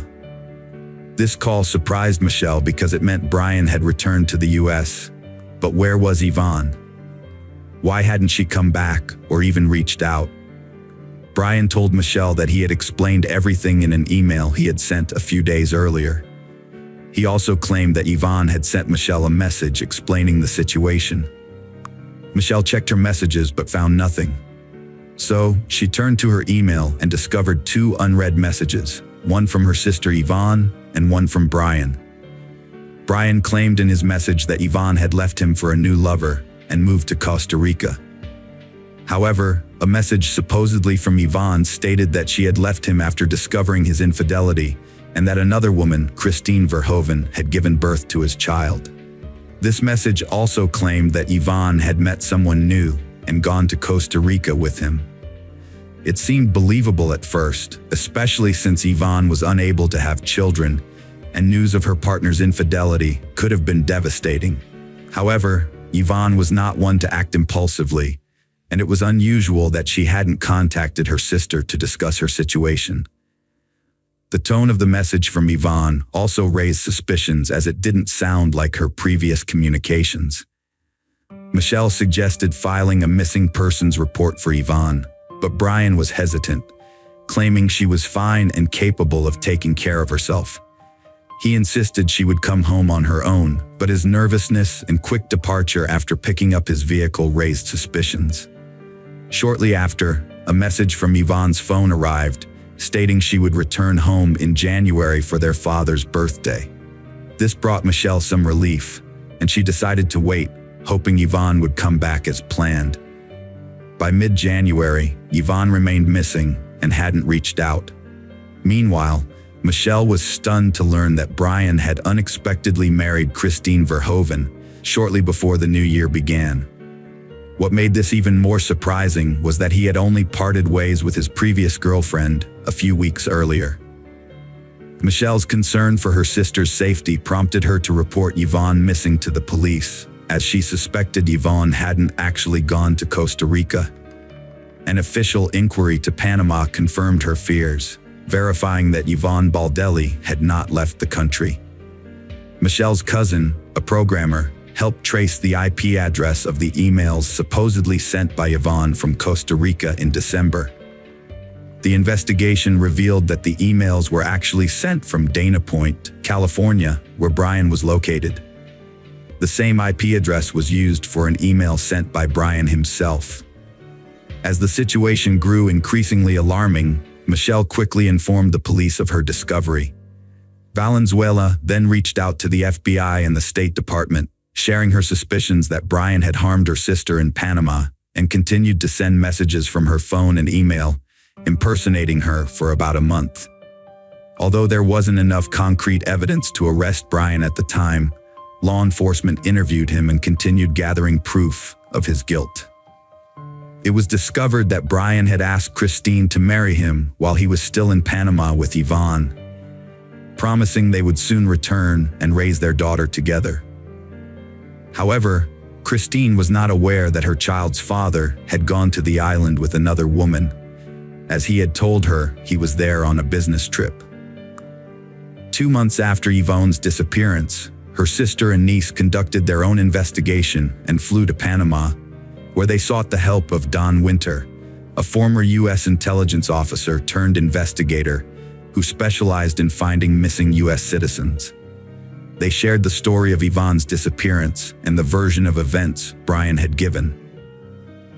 This call surprised Michelle because it meant Brian had returned to the US. But where was Yvonne? Why hadn't she come back or even reached out? Brian told Michelle that he had explained everything in an email he had sent a few days earlier. He also claimed that Yvonne had sent Michelle a message explaining the situation. Michelle checked her messages but found nothing. So, she turned to her email and discovered two unread messages, one from her sister Yvonne and one from Brian. Brian claimed in his message that Yvonne had left him for a new lover and moved to Costa Rica. However, a message supposedly from Yvonne stated that she had left him after discovering his infidelity and that another woman, Christine Verhoeven, had given birth to his child. This message also claimed that Yvonne had met someone new and gone to Costa Rica with him. It seemed believable at first, especially since Yvonne was unable to have children, and news of her partner's infidelity could have been devastating. However, Yvonne was not one to act impulsively, and it was unusual that she hadn't contacted her sister to discuss her situation. The tone of the message from Yvonne also raised suspicions as it didn't sound like her previous communications. Michelle suggested filing a missing persons report for Yvonne, but Brian was hesitant, claiming she was fine and capable of taking care of herself. He insisted she would come home on her own, but his nervousness and quick departure after picking up his vehicle raised suspicions. Shortly after, a message from Yvonne's phone arrived, stating she would return home in January for their father's birthday. This brought Michelle some relief, and she decided to wait, hoping Yvonne would come back as planned. By mid-January, Yvonne remained missing and hadn't reached out. Meanwhile, Michelle was stunned to learn that Brian had unexpectedly married Christine Verhoeven shortly before the new year began. What made this even more surprising was that he had only parted ways with his previous girlfriend a few weeks earlier. Michelle's concern for her sister's safety prompted her to report Yvonne missing to the police, as she suspected Yvonne hadn't actually gone to Costa Rica. An official inquiry to Panama confirmed her fears, verifying that Yvonne Baldelli had not left the country. Michelle's cousin, a programmer, helped trace the IP address of the emails supposedly sent by Yvonne from Costa Rica in December. The investigation revealed that the emails were actually sent from Dana Point, California, where Brian was located. The same IP address was used for an email sent by Brian himself. As the situation grew increasingly alarming, Michelle quickly informed the police of her discovery. Valenzuela then reached out to the FBI and the State Department, sharing her suspicions that Brian had harmed her sister in Panama, and continued to send messages from her phone and email, impersonating her for about a month. Although there wasn't enough concrete evidence to arrest Brian at the time, law enforcement interviewed him and continued gathering proof of his guilt. It was discovered that Brian had asked Christine to marry him while he was still in Panama with Yvonne, promising they would soon return and raise their daughter together. However, Christine was not aware that her child's father had gone to the island with another woman, as he had told her he was there on a business trip. 2 months after Yvonne's disappearance, her sister and niece conducted their own investigation and flew to Panama, where they sought the help of Don Winter, a former U.S. intelligence officer turned investigator who specialized in finding missing U.S. citizens. They shared the story of Yvonne's disappearance and the version of events Brian had given.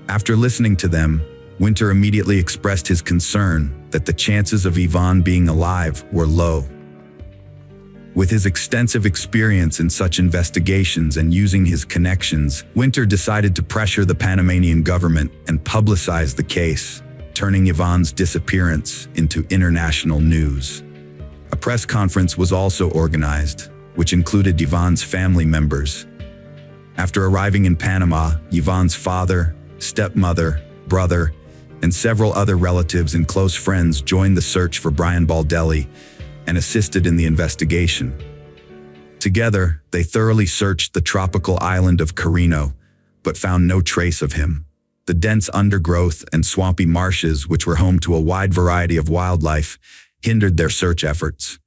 After listening to them, Winter immediately expressed his concern that the chances of Yvonne being alive were low. With his extensive experience in such investigations and using his connections, Winter decided to pressure the Panamanian government and publicize the case, turning Yvonne's disappearance into international news. A press conference was also organized, which included Yvonne's family members. After arriving in Panama, Yvonne's father, stepmother, brother, and several other relatives and close friends joined the search for Brian Baldelli and assisted in the investigation. Together, they thoroughly searched the tropical island of Carino, but found no trace of him. The dense undergrowth and swampy marshes, which were home to a wide variety of wildlife, hindered their search efforts.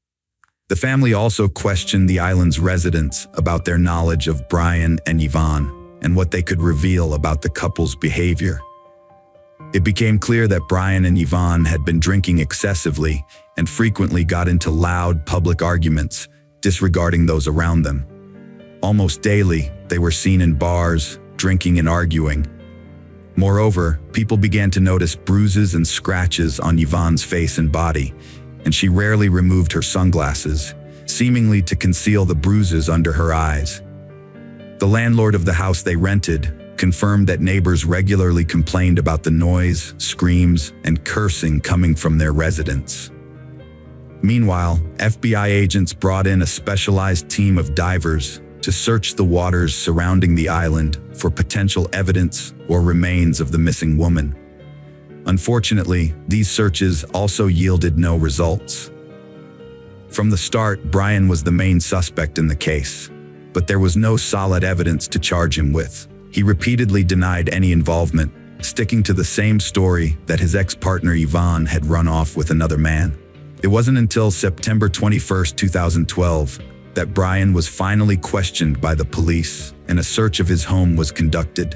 The family also questioned the island's residents about their knowledge of Brian and Yvonne and what they could reveal about the couple's behavior. It became clear that Brian and Yvonne had been drinking excessively and frequently got into loud public arguments, disregarding those around them. Almost daily, they were seen in bars, drinking and arguing. Moreover, people began to notice bruises and scratches on Yvonne's face and body, and she rarely removed her sunglasses, seemingly to conceal the bruises under her eyes. The landlord of the house they rented confirmed that neighbors regularly complained about the noise, screams, and cursing coming from their residents. Meanwhile, FBI agents brought in a specialized team of divers to search the waters surrounding the island for potential evidence or remains of the missing woman. Unfortunately, these searches also yielded no results. From the start, Brian was the main suspect in the case, but there was no solid evidence to charge him with. He repeatedly denied any involvement, sticking to the same story that his ex-partner Yvonne had run off with another man. It wasn't until September 21, 2012, that Brian was finally questioned by the police and a search of his home was conducted.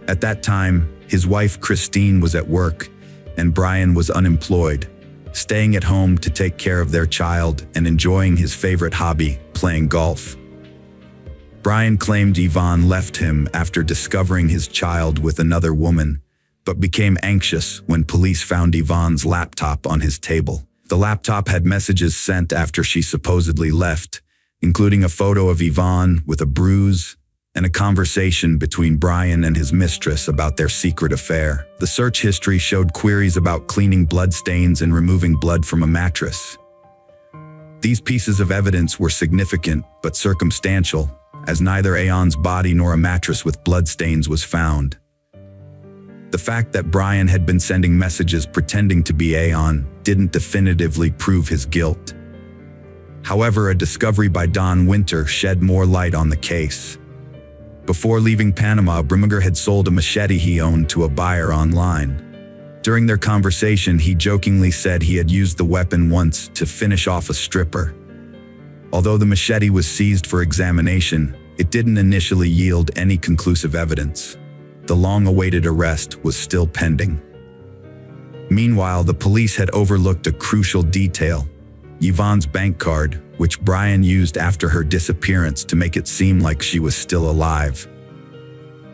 At that time, his wife Christine was at work and Brian was unemployed, staying at home to take care of their child and enjoying his favorite hobby, playing golf. Brian claimed Yvonne left him after discovering his child with another woman, but became anxious when police found Yvonne's laptop on his table. The laptop had messages sent after she supposedly left, including a photo of Yvonne with a bruise and a conversation between Brian and his mistress about their secret affair. The search history showed queries about cleaning bloodstains and removing blood from a mattress. These pieces of evidence were significant but circumstantial, as neither Aon's body nor a mattress with bloodstains was found. The fact that Brian had been sending messages pretending to be Aon didn't definitively prove his guilt. However, a discovery by Don Winter shed more light on the case. Before leaving Panama, Brimminger had sold a machete he owned to a buyer online. During their conversation, he jokingly said he had used the weapon once to finish off a stripper. Although the machete was seized for examination, it didn't initially yield any conclusive evidence. The long-awaited arrest was still pending. Meanwhile, the police had overlooked a crucial detail: Yvonne's bank card, which Brian used after her disappearance to make it seem like she was still alive.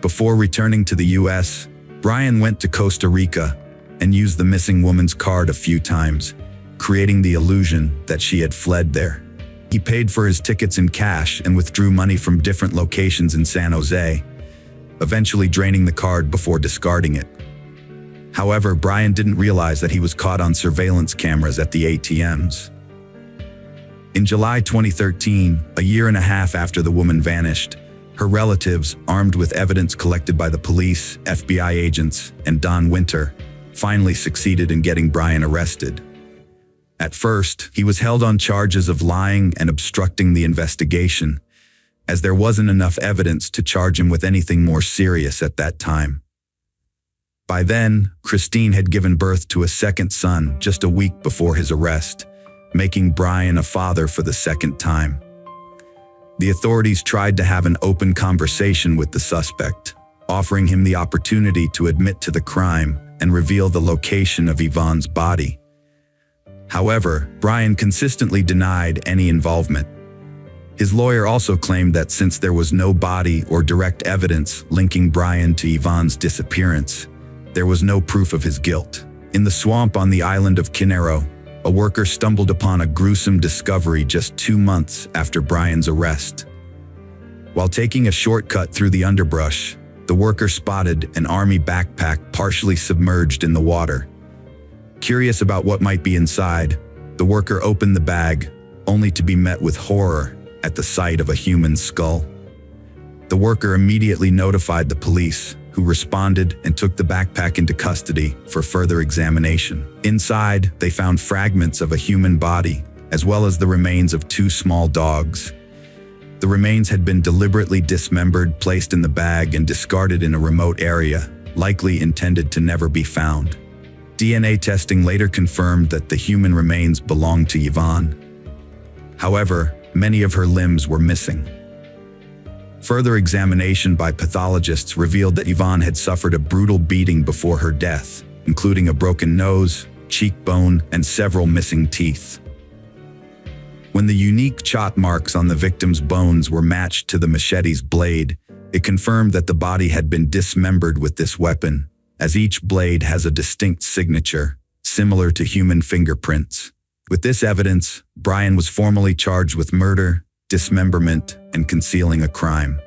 Before returning to the U.S., Brian went to Costa Rica and used the missing woman's card a few times, creating the illusion that she had fled there. He paid for his tickets in cash and withdrew money from different locations in San Jose, eventually draining the card before discarding it. However, Brian didn't realize that he was caught on surveillance cameras at the ATMs. In July 2013, a year and a half after the woman vanished, her relatives, armed with evidence collected by the police, FBI agents, and Don Winter, finally succeeded in getting Brian arrested. At first, he was held on charges of lying and obstructing the investigation, as there wasn't enough evidence to charge him with anything more serious at that time. By then, Christine had given birth to a second son just a week before his arrest, making Brian a father for the second time. The authorities tried to have an open conversation with the suspect, offering him the opportunity to admit to the crime and reveal the location of Yvonne's body. However, Brian consistently denied any involvement. His lawyer also claimed that since there was no body or direct evidence linking Brian to Yvonne's disappearance, there was no proof of his guilt. In the swamp on the island of Quinero, a worker stumbled upon a gruesome discovery just 2 months after Brian's arrest. While taking a shortcut through the underbrush, the worker spotted an army backpack partially submerged in the water. Curious about what might be inside, the worker opened the bag, only to be met with horror at the sight of a human skull. The worker immediately notified the police, who responded and took the backpack into custody for further examination. Inside, they found fragments of a human body, as well as the remains of 2 small dogs. The remains had been deliberately dismembered, placed in the bag, and discarded in a remote area, likely intended to never be found. DNA testing later confirmed that the human remains belonged to Yvonne. However, many of her limbs were missing. Further examination by pathologists revealed that Yvonne had suffered a brutal beating before her death, including a broken nose, cheekbone, and several missing teeth. When the unique chot marks on the victim's bones were matched to the machete's blade, it confirmed that the body had been dismembered with this weapon, as each blade has a distinct signature, similar to human fingerprints. With this evidence, Brian was formally charged with murder, dismemberment, and concealing a crime.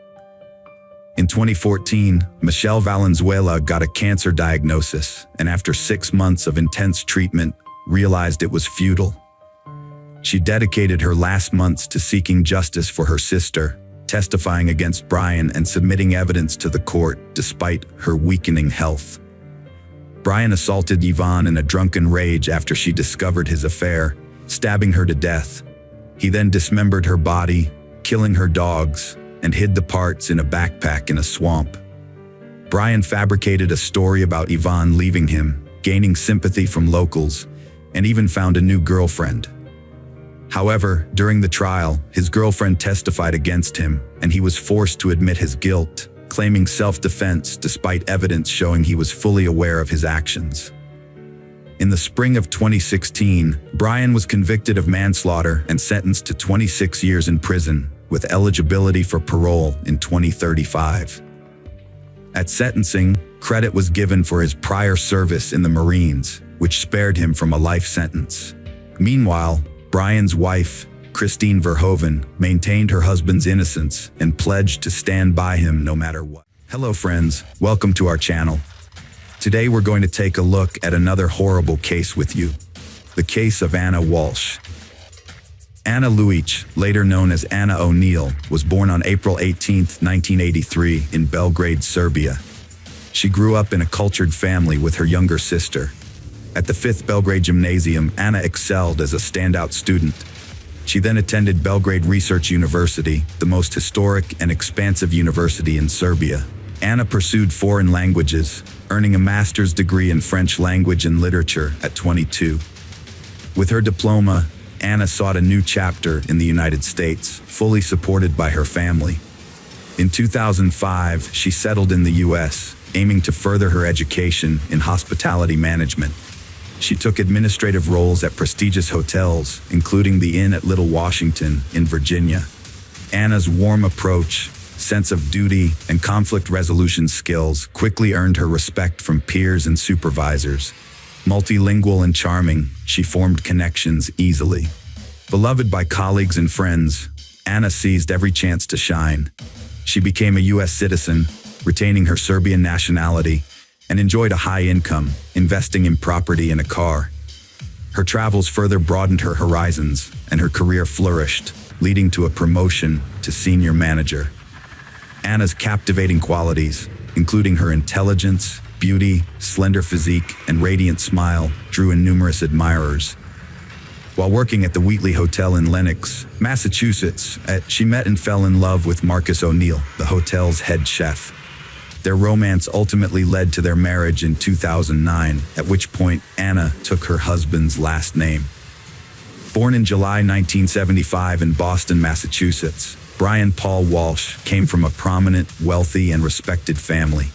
In 2014, Michelle Valenzuela got a cancer diagnosis and after 6 months of intense treatment, realized it was futile. She dedicated her last months to seeking justice for her sister, testifying against Brian and submitting evidence to the court despite her weakening health. Brian assaulted Yvonne in a drunken rage after she discovered his affair, stabbing her to death. He then dismembered her body, killing her dogs, and hid the parts in a backpack in a swamp. Brian fabricated a story about Yvonne leaving him, gaining sympathy from locals, and even found a new girlfriend. However, during the trial, his girlfriend testified against him, and he was forced to admit his guilt, claiming self-defense despite evidence showing he was fully aware of his actions. In the spring of 2016, Brian was convicted of manslaughter and sentenced to 26 years in prison, with eligibility for parole in 2035. At sentencing, credit was given for his prior service in the Marines, which spared him from a life sentence. Meanwhile, Brian's wife, Christine Verhoeven, maintained her husband's innocence and pledged to stand by him no matter what. Hello friends, welcome to our channel. Today we're going to take a look at another horrible case with you, the case of Anna Walsh. Anna Luic, later known as Anna O'Neill, was born on April 18, 1983 in Belgrade, Serbia. She grew up in a cultured family with her younger sister. At the 5th Belgrade Gymnasium, Anna excelled as a standout student. She then attended Belgrade Research University, the most historic and expansive university in Serbia. Anna pursued foreign languages, earning a master's degree in French language and literature at 22. With her diploma, Anna sought a new chapter in the United States, fully supported by her family. In 2005, she settled in the U.S., aiming to further her education in hospitality management. She took administrative roles at prestigious hotels, including the Inn at Little Washington in Virginia. Anna's warm approach, sense of duty, and conflict resolution skills quickly earned her respect from peers and supervisors. Multilingual and charming, she formed connections easily. Beloved by colleagues and friends, Anna seized every chance to shine. She became a U.S. citizen, retaining her Serbian nationality, and enjoyed a high income, investing in property and a car. Her travels further broadened her horizons, and her career flourished, leading to a promotion to senior manager. Anna's captivating qualities, including her intelligence, beauty, slender physique, and radiant smile, drew in numerous admirers. While working at the Wheatley Hotel in Lenox, Massachusetts, she met and fell in love with Marcus O'Neill, the hotel's head chef. Their romance ultimately led to their marriage in 2009, at which point Anna took her husband's last name. Born in July 1975 in Boston, Massachusetts, Brian Paul Walsh came from a prominent, wealthy, and respected family.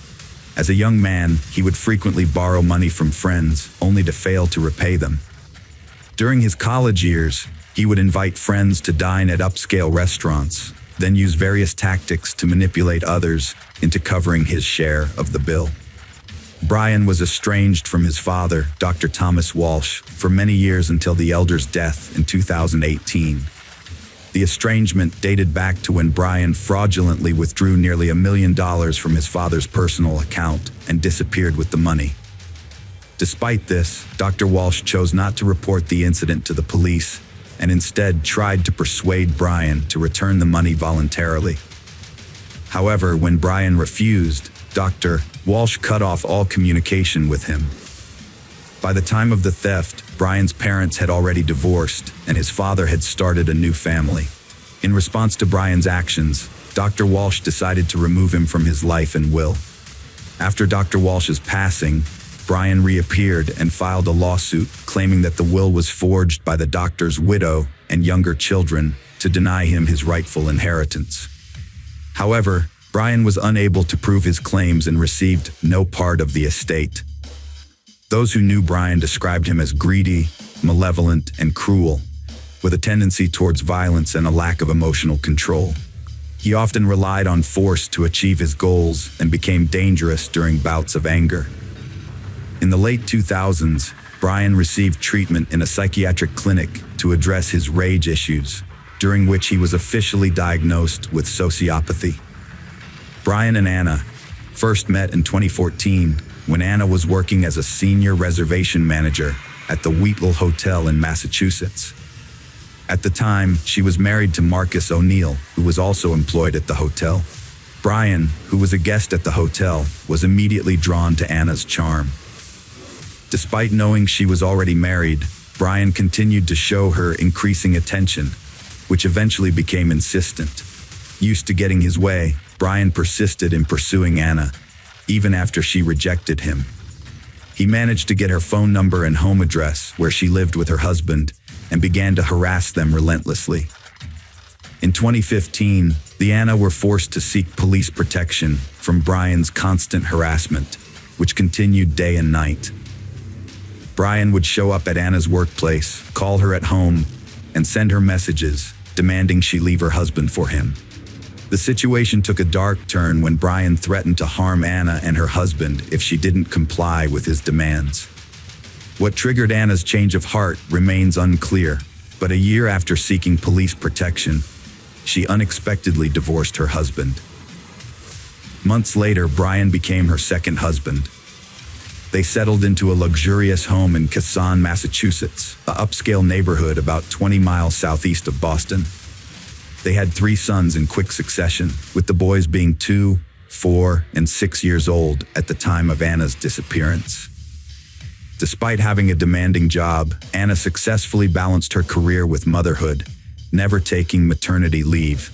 As a young man, he would frequently borrow money from friends, only to fail to repay them. During his college years, he would invite friends to dine at upscale restaurants, then use various tactics to manipulate others into covering his share of the bill. Brian was estranged from his father, Dr. Thomas Walsh, for many years until the elder's death in 2018. The estrangement dated back to when Brian fraudulently withdrew nearly $1 million from his father's personal account and disappeared with the money. Despite this, Dr. Walsh chose not to report the incident to the police and instead tried to persuade Brian to return the money voluntarily. However, when Brian refused, Dr. Walsh cut off all communication with him. By the time of the theft, Brian's parents had already divorced and his father had started a new family. In response to Brian's actions, Dr. Walsh decided to remove him from his life and will. After Dr. Walsh's passing, Brian reappeared and filed a lawsuit claiming that the will was forged by the doctor's widow and younger children to deny him his rightful inheritance. However, Brian was unable to prove his claims and received no part of the estate. Those who knew Brian described him as greedy, malevolent, and cruel, with a tendency towards violence and a lack of emotional control. He often relied on force to achieve his goals and became dangerous during bouts of anger. In the late 2000s, Brian received treatment in a psychiatric clinic to address his rage issues, during which he was officially diagnosed with sociopathy. Brian and Anna first met in 2014 when Anna was working as a senior reservation manager at the Wheatley Hotel in Massachusetts. At the time, she was married to Marcus O'Neill, who was also employed at the hotel. Brian, who was a guest at the hotel, was immediately drawn to Anna's charm. Despite knowing she was already married, Brian continued to show her increasing attention, which eventually became insistent. Used to getting his way, Brian persisted in pursuing Anna, even after she rejected him. He managed to get her phone number and home address where she lived with her husband and began to harass them relentlessly. In 2015, the Anna were forced to seek police protection from Brian's constant harassment, which continued day and night. Brian would show up at Anna's workplace, call her at home, and send her messages, demanding she leave her husband for him. The situation took a dark turn when Brian threatened to harm Anna and her husband if she didn't comply with his demands. What triggered Anna's change of heart remains unclear, but a year after seeking police protection, she unexpectedly divorced her husband. Months later, Brian became her second husband. They settled into a luxurious home in Casson, Massachusetts, an upscale neighborhood about 20 miles southeast of Boston. They had 3 sons in quick succession, with the boys being 2, 4, and 6 years old at the time of Anna's disappearance. Despite having a demanding job, Anna successfully balanced her career with motherhood, never taking maternity leave.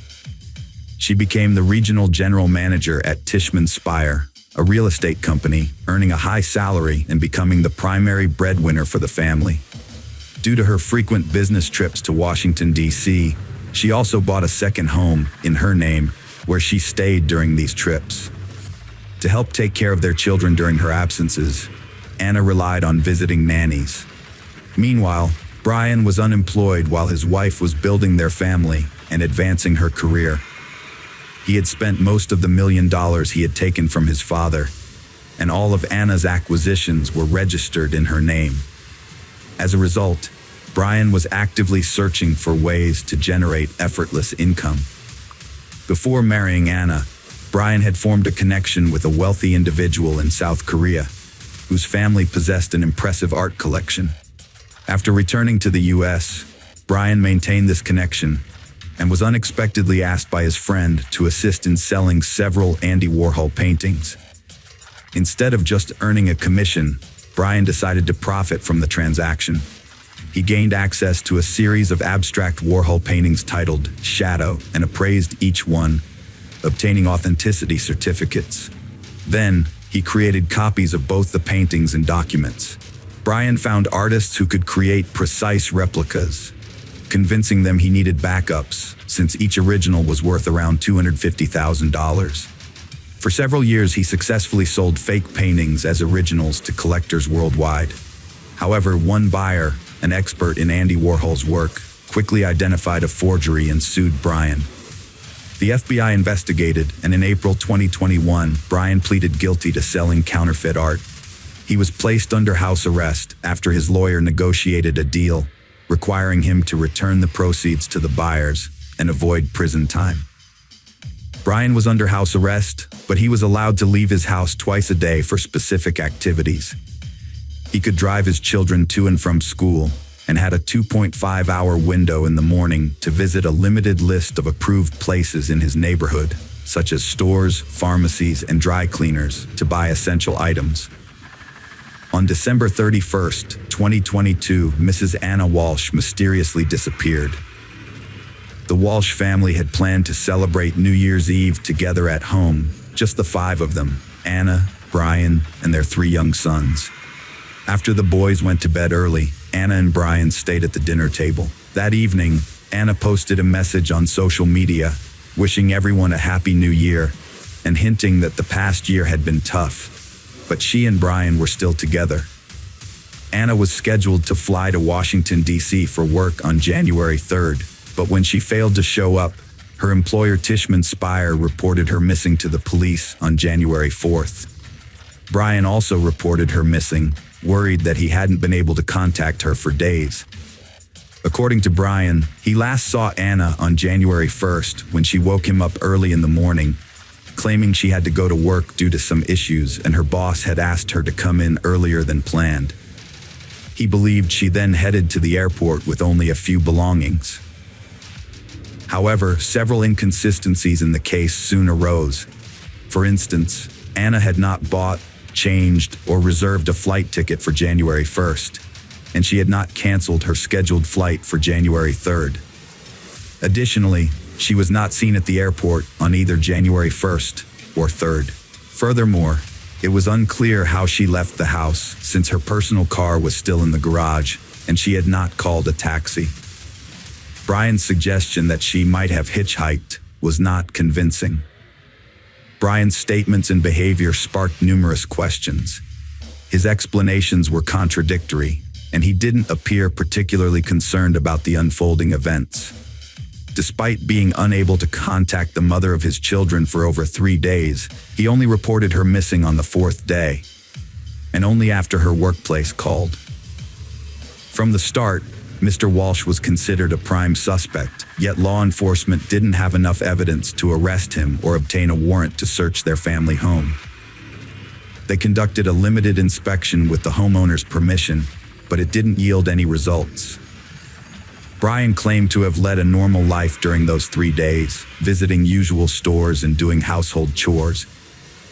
She became the regional general manager at Tishman Speyer, a real estate company, earning a high salary and becoming the primary breadwinner for the family. Due to her frequent business trips to Washington, D.C., she also bought a second home in her name, where she stayed during these trips. To help take care of their children during her absences, Anna relied on visiting nannies. Meanwhile, Brian was unemployed while his wife was building their family and advancing her career. He had spent most of the $1 million he had taken from his father, and all of Anna's acquisitions were registered in her name. As a result, Brian was actively searching for ways to generate effortless income. Before marrying Anna, Brian had formed a connection with a wealthy individual in South Korea, whose family possessed an impressive art collection. After returning to the U.S., Brian maintained this connection and was unexpectedly asked by his friend to assist in selling several Andy Warhol paintings. Instead of just earning a commission, Brian decided to profit from the transaction. He gained access to a series of abstract Warhol paintings titled Shadow and appraised each one, obtaining authenticity certificates. Then, he created copies of both the paintings and documents. Brian found artists who could create precise replicas, convincing them he needed backups, since each original was worth around $250,000. For several years, he successfully sold fake paintings as originals to collectors worldwide. However, one buyer, an expert in Andy Warhol's work, quickly identified a forgery and sued Brian. The FBI investigated, and in April 2021, Brian pleaded guilty to selling counterfeit art. He was placed under house arrest after his lawyer negotiated a deal, requiring him to return the proceeds to the buyers and avoid prison time. Brian was under house arrest, but he was allowed to leave his house twice a day for specific activities. He could drive his children to and from school and had a 2.5-hour window in the morning to visit a limited list of approved places in his neighborhood, such as stores, pharmacies, and dry cleaners, to buy essential items. On December 31st, 2022, Mrs. Anna Walsh mysteriously disappeared. The Walsh family had planned to celebrate New Year's Eve together at home, just the five of them, Anna, Brian, and their three young sons. After the boys went to bed early, Anna and Brian stayed at the dinner table. That evening, Anna posted a message on social media, wishing everyone a happy new year, and hinting that the past year had been tough, but she and Brian were still together. Anna was scheduled to fly to Washington, D.C. for work on January 3rd, but when she failed to show up, her employer Tishman Speyer reported her missing to the police on January 4th. Brian also reported her missing, worried that he hadn't been able to contact her for days. According to Brian, he last saw Anna on January 1st when she woke him up early in the morning, claiming she had to go to work due to some issues and her boss had asked her to come in earlier than planned. He believed she then headed to the airport with only a few belongings. However, several inconsistencies in the case soon arose. For instance, Anna had not bought, changed, or reserved a flight ticket for January 1st, and she had not canceled her scheduled flight for January 3rd. Additionally, she was not seen at the airport on either January 1st or 3rd. Furthermore, it was unclear how she left the house since her personal car was still in the garage and she had not called a taxi. Brian's suggestion that she might have hitchhiked was not convincing. Brian's statements and behavior sparked numerous questions. His explanations were contradictory, and he didn't appear particularly concerned about the unfolding events. Despite being unable to contact the mother of his children for over 3 days, he only reported her missing on the 4th day, and only after her workplace called. From the start, Mr. Walsh was considered a prime suspect, yet law enforcement didn't have enough evidence to arrest him or obtain a warrant to search their family home. They conducted a limited inspection with the homeowner's permission, but it didn't yield any results. Brian claimed to have led a normal life during those 3 days, visiting usual stores and doing household chores.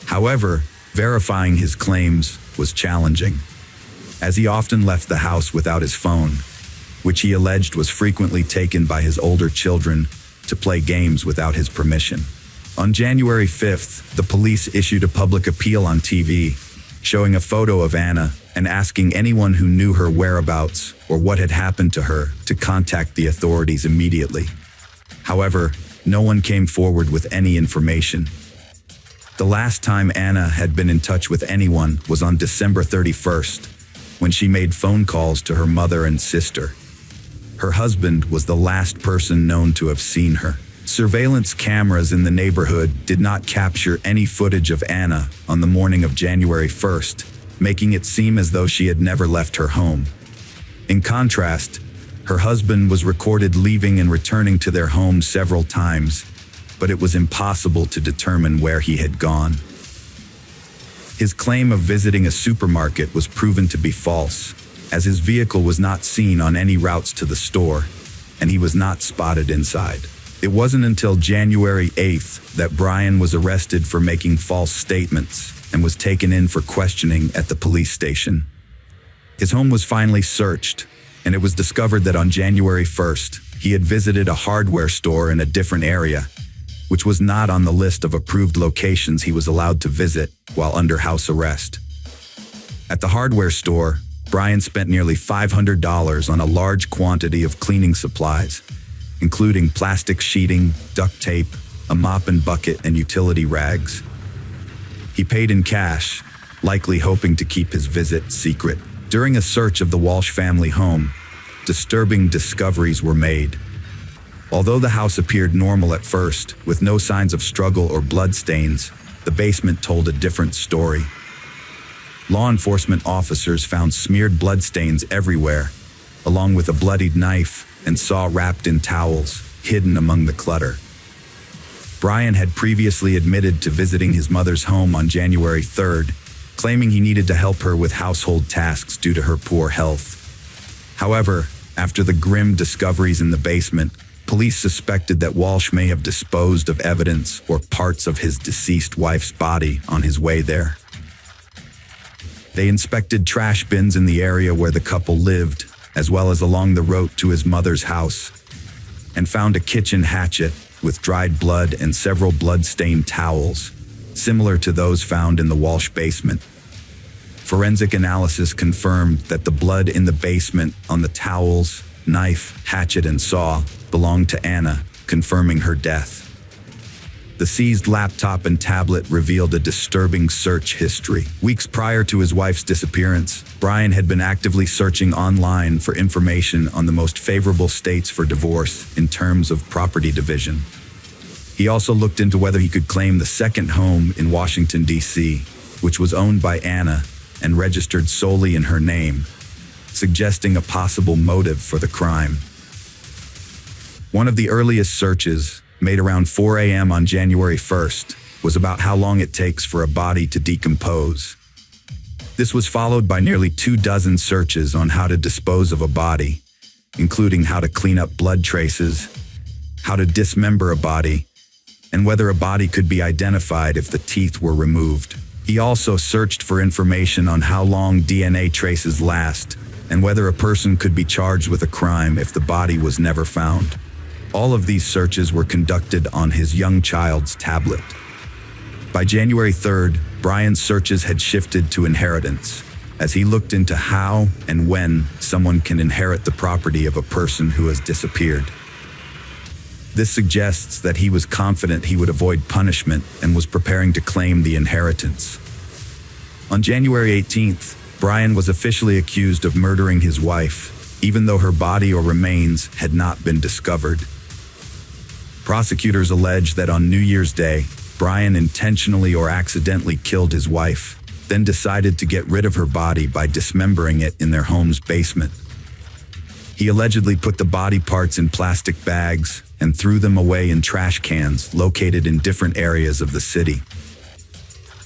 However, verifying his claims was challenging, as he often left the house without his phone, which he alleged was frequently taken by his older children to play games without his permission. On January 5th, the police issued a public appeal on TV, showing a photo of Anna and asking anyone who knew her whereabouts or what had happened to her to contact the authorities immediately. However, no one came forward with any information. The last time Anna had been in touch with anyone was on December 31st, when she made phone calls to her mother and sister. Her husband was the last person known to have seen her. Surveillance cameras in the neighborhood did not capture any footage of Anna on the morning of January 1st, making it seem as though she had never left her home. In contrast, her husband was recorded leaving and returning to their home several times, but it was impossible to determine where he had gone. His claim of visiting a supermarket was proven to be false, as his vehicle was not seen on any routes to the store, and he was not spotted inside. It wasn't until January 8th that Brian was arrested for making false statements and was taken in for questioning at the police station. His home was finally searched, and it was discovered that on January 1st, he had visited a hardware store in a different area, which was not on the list of approved locations he was allowed to visit while under house arrest. At the hardware store, Brian spent nearly $500 on a large quantity of cleaning supplies, including plastic sheeting, duct tape, a mop and bucket, and utility rags. He paid in cash, likely hoping to keep his visit secret. During a search of the Walsh family home, disturbing discoveries were made. Although the house appeared normal at first, with no signs of struggle or bloodstains, the basement told a different story. Law enforcement officers found smeared bloodstains everywhere, along with a bloodied knife and saw wrapped in towels, hidden among the clutter. Brian had previously admitted to visiting his mother's home on January 3rd, claiming he needed to help her with household tasks due to her poor health. However, after the grim discoveries in the basement, police suspected that Walsh may have disposed of evidence or parts of his deceased wife's body on his way there. They inspected trash bins in the area where the couple lived, as well as along the road to his mother's house, and found a kitchen hatchet with dried blood and several blood-stained towels, similar to those found in the Walsh basement. Forensic analysis confirmed that the blood in the basement on the towels, knife, hatchet, and saw belonged to Anna, confirming her death. The seized laptop and tablet revealed a disturbing search history. Weeks prior to his wife's disappearance, Brian had been actively searching online for information on the most favorable states for divorce in terms of property division. He also looked into whether he could claim the second home in Washington, D.C., which was owned by Anna and registered solely in her name, suggesting a possible motive for the crime. One of the earliest searches, made around 4 a.m. on January 1st, was about how long it takes for a body to decompose. This was followed by nearly 24 searches on how to dispose of a body, including how to clean up blood traces, how to dismember a body, and whether a body could be identified if the teeth were removed. He also searched for information on how long DNA traces last and whether a person could be charged with a crime if the body was never found. All of these searches were conducted on his young child's tablet. By January 3rd, Brian's searches had shifted to inheritance, as he looked into how and when someone can inherit the property of a person who has disappeared. This suggests that he was confident he would avoid punishment and was preparing to claim the inheritance. On January 18th, Brian was officially accused of murdering his wife, even though her body or remains had not been discovered. Prosecutors allege that on New Year's Day, Brian intentionally or accidentally killed his wife, then decided to get rid of her body by dismembering it in their home's basement. He allegedly put the body parts in plastic bags and threw them away in trash cans located in different areas of the city.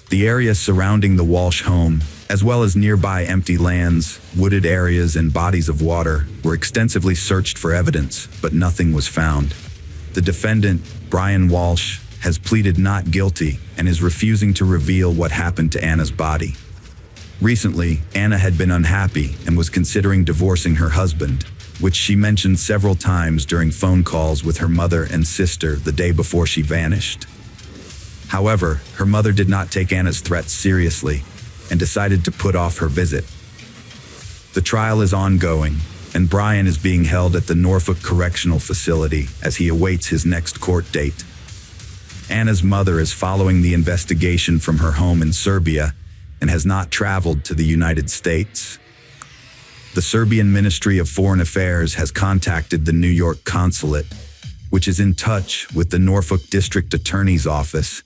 The area surrounding the Walsh home, as well as nearby empty lands, wooded areas, and bodies of water, were extensively searched for evidence, but nothing was found. The defendant, Brian Walsh, has pleaded not guilty and is refusing to reveal what happened to Anna's body. Recently, Anna had been unhappy and was considering divorcing her husband, which she mentioned several times during phone calls with her mother and sister the day before she vanished. However, her mother did not take Anna's threats seriously and decided to put off her visit. The trial is ongoing, and Brian is being held at the Norfolk Correctional Facility as he awaits his next court date. Anna's mother is following the investigation from her home in Serbia and has not traveled to the United States. The Serbian Ministry of Foreign Affairs has contacted the New York consulate, which is in touch with the Norfolk District Attorney's Office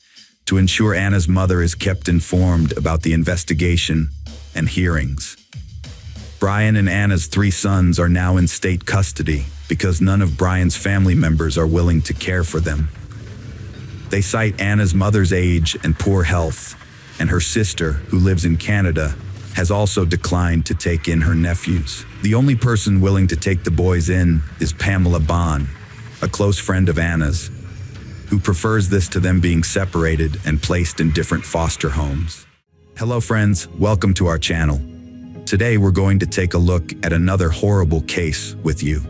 to ensure Anna's mother is kept informed about the investigation and hearings. Brian and Anna's 3 sons are now in state custody because none of Brian's family members are willing to care for them. They cite Anna's mother's age and poor health, and her sister, who lives in Canada, has also declined to take in her nephews. The only person willing to take the boys in is Pamela Bond, a close friend of Anna's, who prefers this to them being separated and placed in different foster homes. Hello friends, welcome to our channel. Today we're going to take a look at another horrible case with you.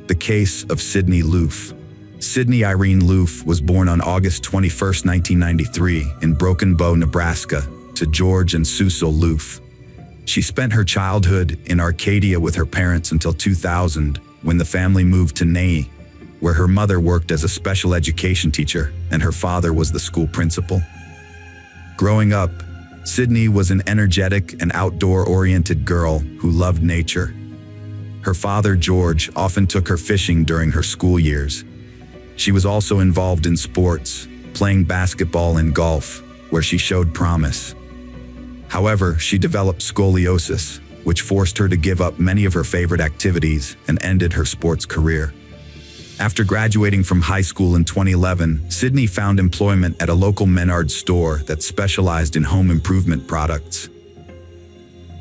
The case of Sydney Loof. Sydney Irene Loof was born on August 21, 1993 in Broken Bow, Nebraska, to George and Cecil Loof. She spent her childhood in Arcadia with her parents until 2000, when the family moved to Ney, where her mother worked as a special education teacher and her father was the school principal. Growing up, Sydney was an energetic and outdoor-oriented girl who loved nature. Her father, George, often took her fishing during her school years. She was also involved in sports, playing basketball and golf, where she showed promise. However, she developed scoliosis, which forced her to give up many of her favorite activities and ended her sports career. After graduating from high school in 2011, Sydney found employment at a local Menards store that specialized in home improvement products.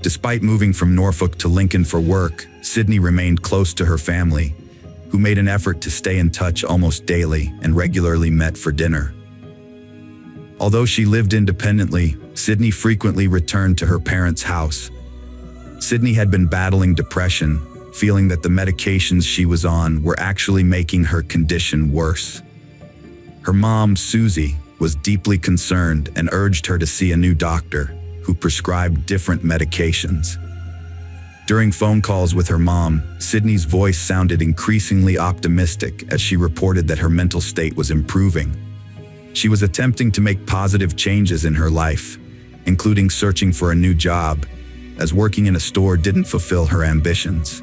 Despite moving from Norfolk to Lincoln for work, Sydney remained close to her family, who made an effort to stay in touch almost daily and regularly met for dinner. Although she lived independently, Sydney frequently returned to her parents' house. Sydney had been battling depression, feeling that the medications she was on were actually making her condition worse. Her mom, Susie, was deeply concerned and urged her to see a new doctor who prescribed different medications. During phone calls with her mom, Sydney's voice sounded increasingly optimistic as she reported that her mental state was improving. She was attempting to make positive changes in her life, including searching for a new job, as working in a store didn't fulfill her ambitions.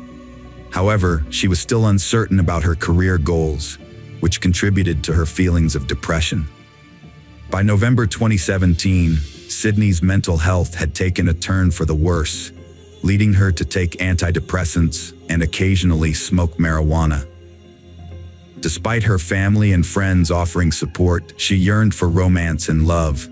However, she was still uncertain about her career goals, which contributed to her feelings of depression. By November 2017, Sydney's mental health had taken a turn for the worse, leading her to take antidepressants and occasionally smoke marijuana. Despite her family and friends offering support, she yearned for romance and love.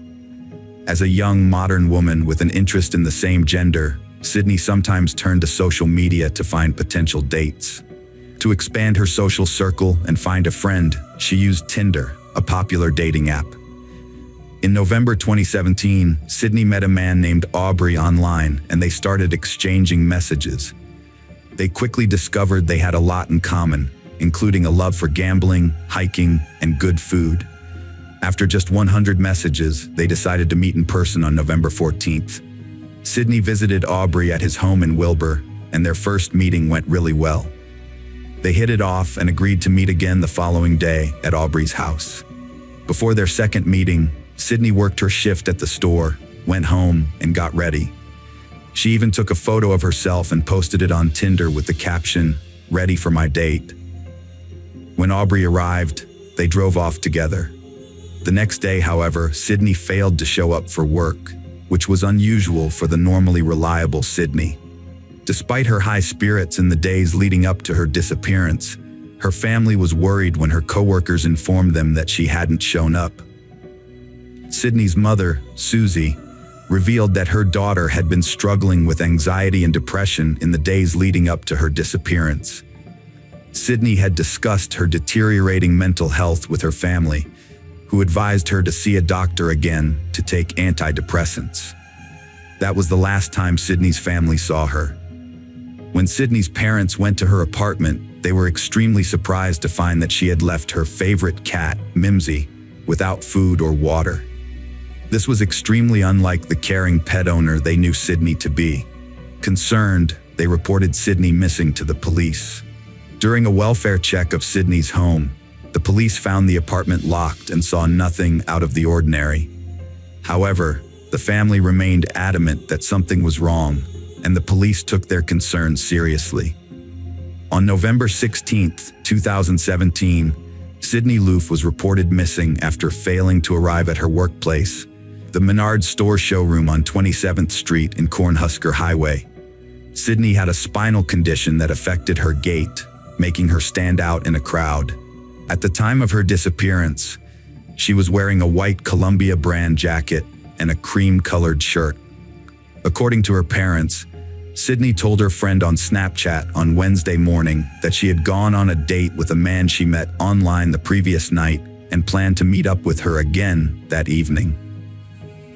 As a young modern woman with an interest in the same gender, Sydney sometimes turned to social media to find potential dates. To expand her social circle and find a friend, she used Tinder, a popular dating app. In November 2017, Sydney met a man named Aubrey online, and they started exchanging messages. They quickly discovered they had a lot in common, including a love for gambling, hiking, and good food. After just 100 messages, they decided to meet in person on November 14th. Sydney visited Aubrey at his home in Wilbur, and their first meeting went really well. They hit it off and agreed to meet again the following day at Aubrey's house. Before their second meeting, Sydney worked her shift at the store, went home, and got ready. She even took a photo of herself and posted it on Tinder with the caption, "Ready for my date." When Aubrey arrived, they drove off together. The next day, however, Sydney failed to show up for work, which was unusual for the normally reliable Sydney. Despite her high spirits in the days leading up to her disappearance, her family was worried when her coworkers informed them that she hadn't shown up. Sydney's mother, Susie, revealed that her daughter had been struggling with anxiety and depression in the days leading up to her disappearance. Sydney had discussed her deteriorating mental health with her family, who advised her to see a doctor again to take antidepressants. That was the last time Sydney's family saw her. When Sydney's parents went to her apartment, they were extremely surprised to find that she had left her favorite cat, Mimsy, without food or water. This was extremely unlike the caring pet owner they knew Sydney to be. Concerned, they reported Sydney missing to the police. During a welfare check of Sydney's home, the police found the apartment locked and saw nothing out of the ordinary. However, the family remained adamant that something was wrong, and the police took their concerns seriously. On November 16, 2017, Sydney Loof was reported missing after failing to arrive at her workplace, the Menards store showroom on 27th Street in Cornhusker Highway. Sydney had a spinal condition that affected her gait, making her stand out in a crowd. At the time of her disappearance, she was wearing a white Columbia brand jacket and a cream-colored shirt. According to her parents, Sydney told her friend on Snapchat on Wednesday morning that she had gone on a date with a man she met online the previous night and planned to meet up with her again that evening.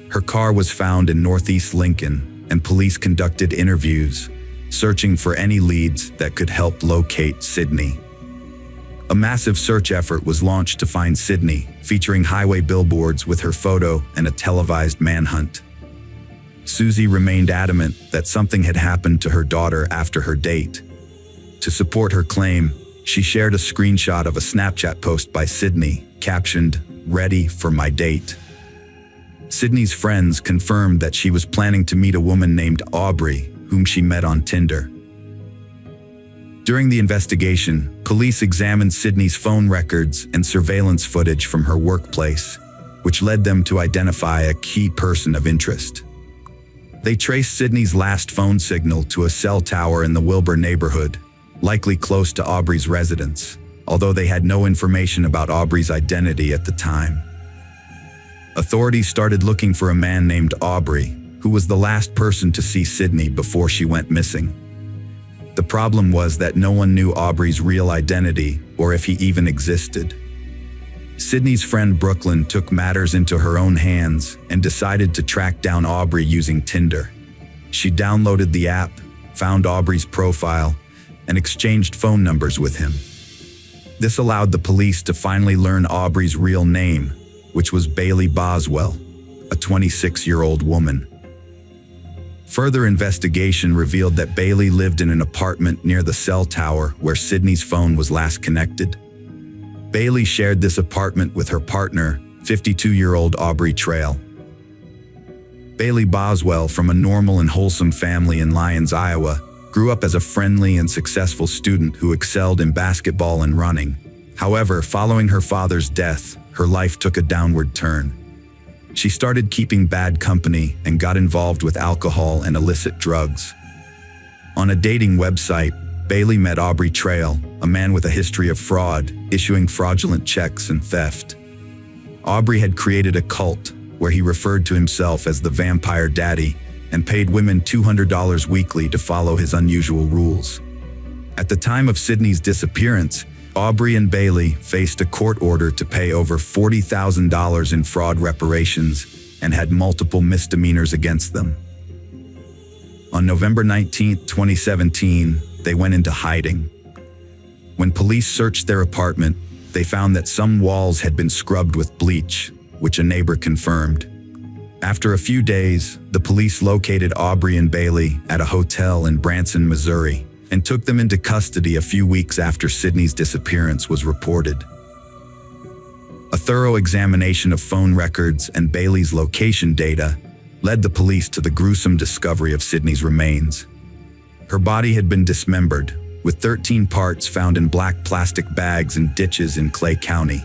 Her car was found in Northeast Lincoln, and police conducted interviews, searching for any leads that could help locate Sydney. A massive search effort was launched to find Sydney, featuring highway billboards with her photo and a televised manhunt. Susie remained adamant that something had happened to her daughter after her date. To support her claim, she shared a screenshot of a Snapchat post by Sydney, captioned, "Ready for my date." Sydney's friends confirmed that she was planning to meet a woman named Aubrey, whom she met on Tinder. During the investigation, police examined Sydney's phone records and surveillance footage from her workplace, which led them to identify a key person of interest. They traced Sydney's last phone signal to a cell tower in the Wilbur neighborhood, likely close to Aubrey's residence, although they had no information about Aubrey's identity at the time. Authorities started looking for a man named Aubrey, who was the last person to see Sydney before she went missing. The problem was that no one knew Aubrey's real identity or if he even existed. Sydney's friend Brooklyn took matters into her own hands and decided to track down Aubrey using Tinder. She downloaded the app, found Aubrey's profile, and exchanged phone numbers with him. This allowed the police to finally learn Aubrey's real name, which was Bailey Boswell, a 26-year-old woman. Further investigation revealed that Bailey lived in an apartment near the cell tower where Sydney's phone was last connected. Bailey shared this apartment with her partner, 52-year-old Aubrey Trail. Bailey Boswell, from a normal and wholesome family in Lyons, Iowa, grew up as a friendly and successful student who excelled in basketball and running. However, following her father's death, her life took a downward turn. She started keeping bad company and got involved with alcohol and illicit drugs. On a dating website, Bailey met Aubrey Trail, a man with a history of fraud, issuing fraudulent checks and theft. Aubrey had created a cult where he referred to himself as the Vampire Daddy and paid women $200 weekly to follow his unusual rules. At the time of Sydney's disappearance, Aubrey and Bailey faced a court order to pay over $40,000 in fraud reparations and had multiple misdemeanors against them. On November 19, 2017, they went into hiding. When police searched their apartment, they found that some walls had been scrubbed with bleach, which a neighbor confirmed. After a few days, the police located Aubrey and Bailey at a hotel in Branson, Missouri, and took them into custody a few weeks after Sydney's disappearance was reported. A thorough examination of phone records and Bailey's location data led the police to the gruesome discovery of Sydney's remains. Her body had been dismembered, with 13 parts found in black plastic bags and ditches in Clay County.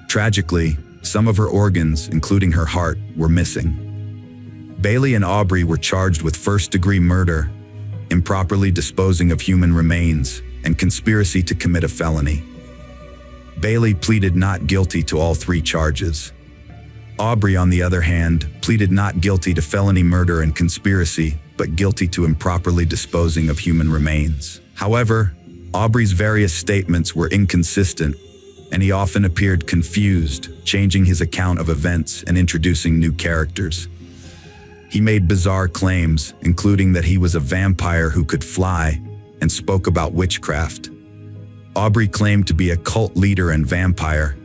Tragically, some of her organs, including her heart, were missing. Bailey and Aubrey were charged with first-degree murder, improperly disposing of human remains, and conspiracy to commit a felony. Bailey pleaded not guilty to all three charges. Aubrey, on the other hand, pleaded not guilty to felony murder and conspiracy, but guilty to improperly disposing of human remains. However, Aubrey's various statements were inconsistent, and he often appeared confused, changing his account of events and introducing new characters. He made bizarre claims, including that he was a vampire who could fly, and spoke about witchcraft. Aubrey claimed to be a cult leader and vampire,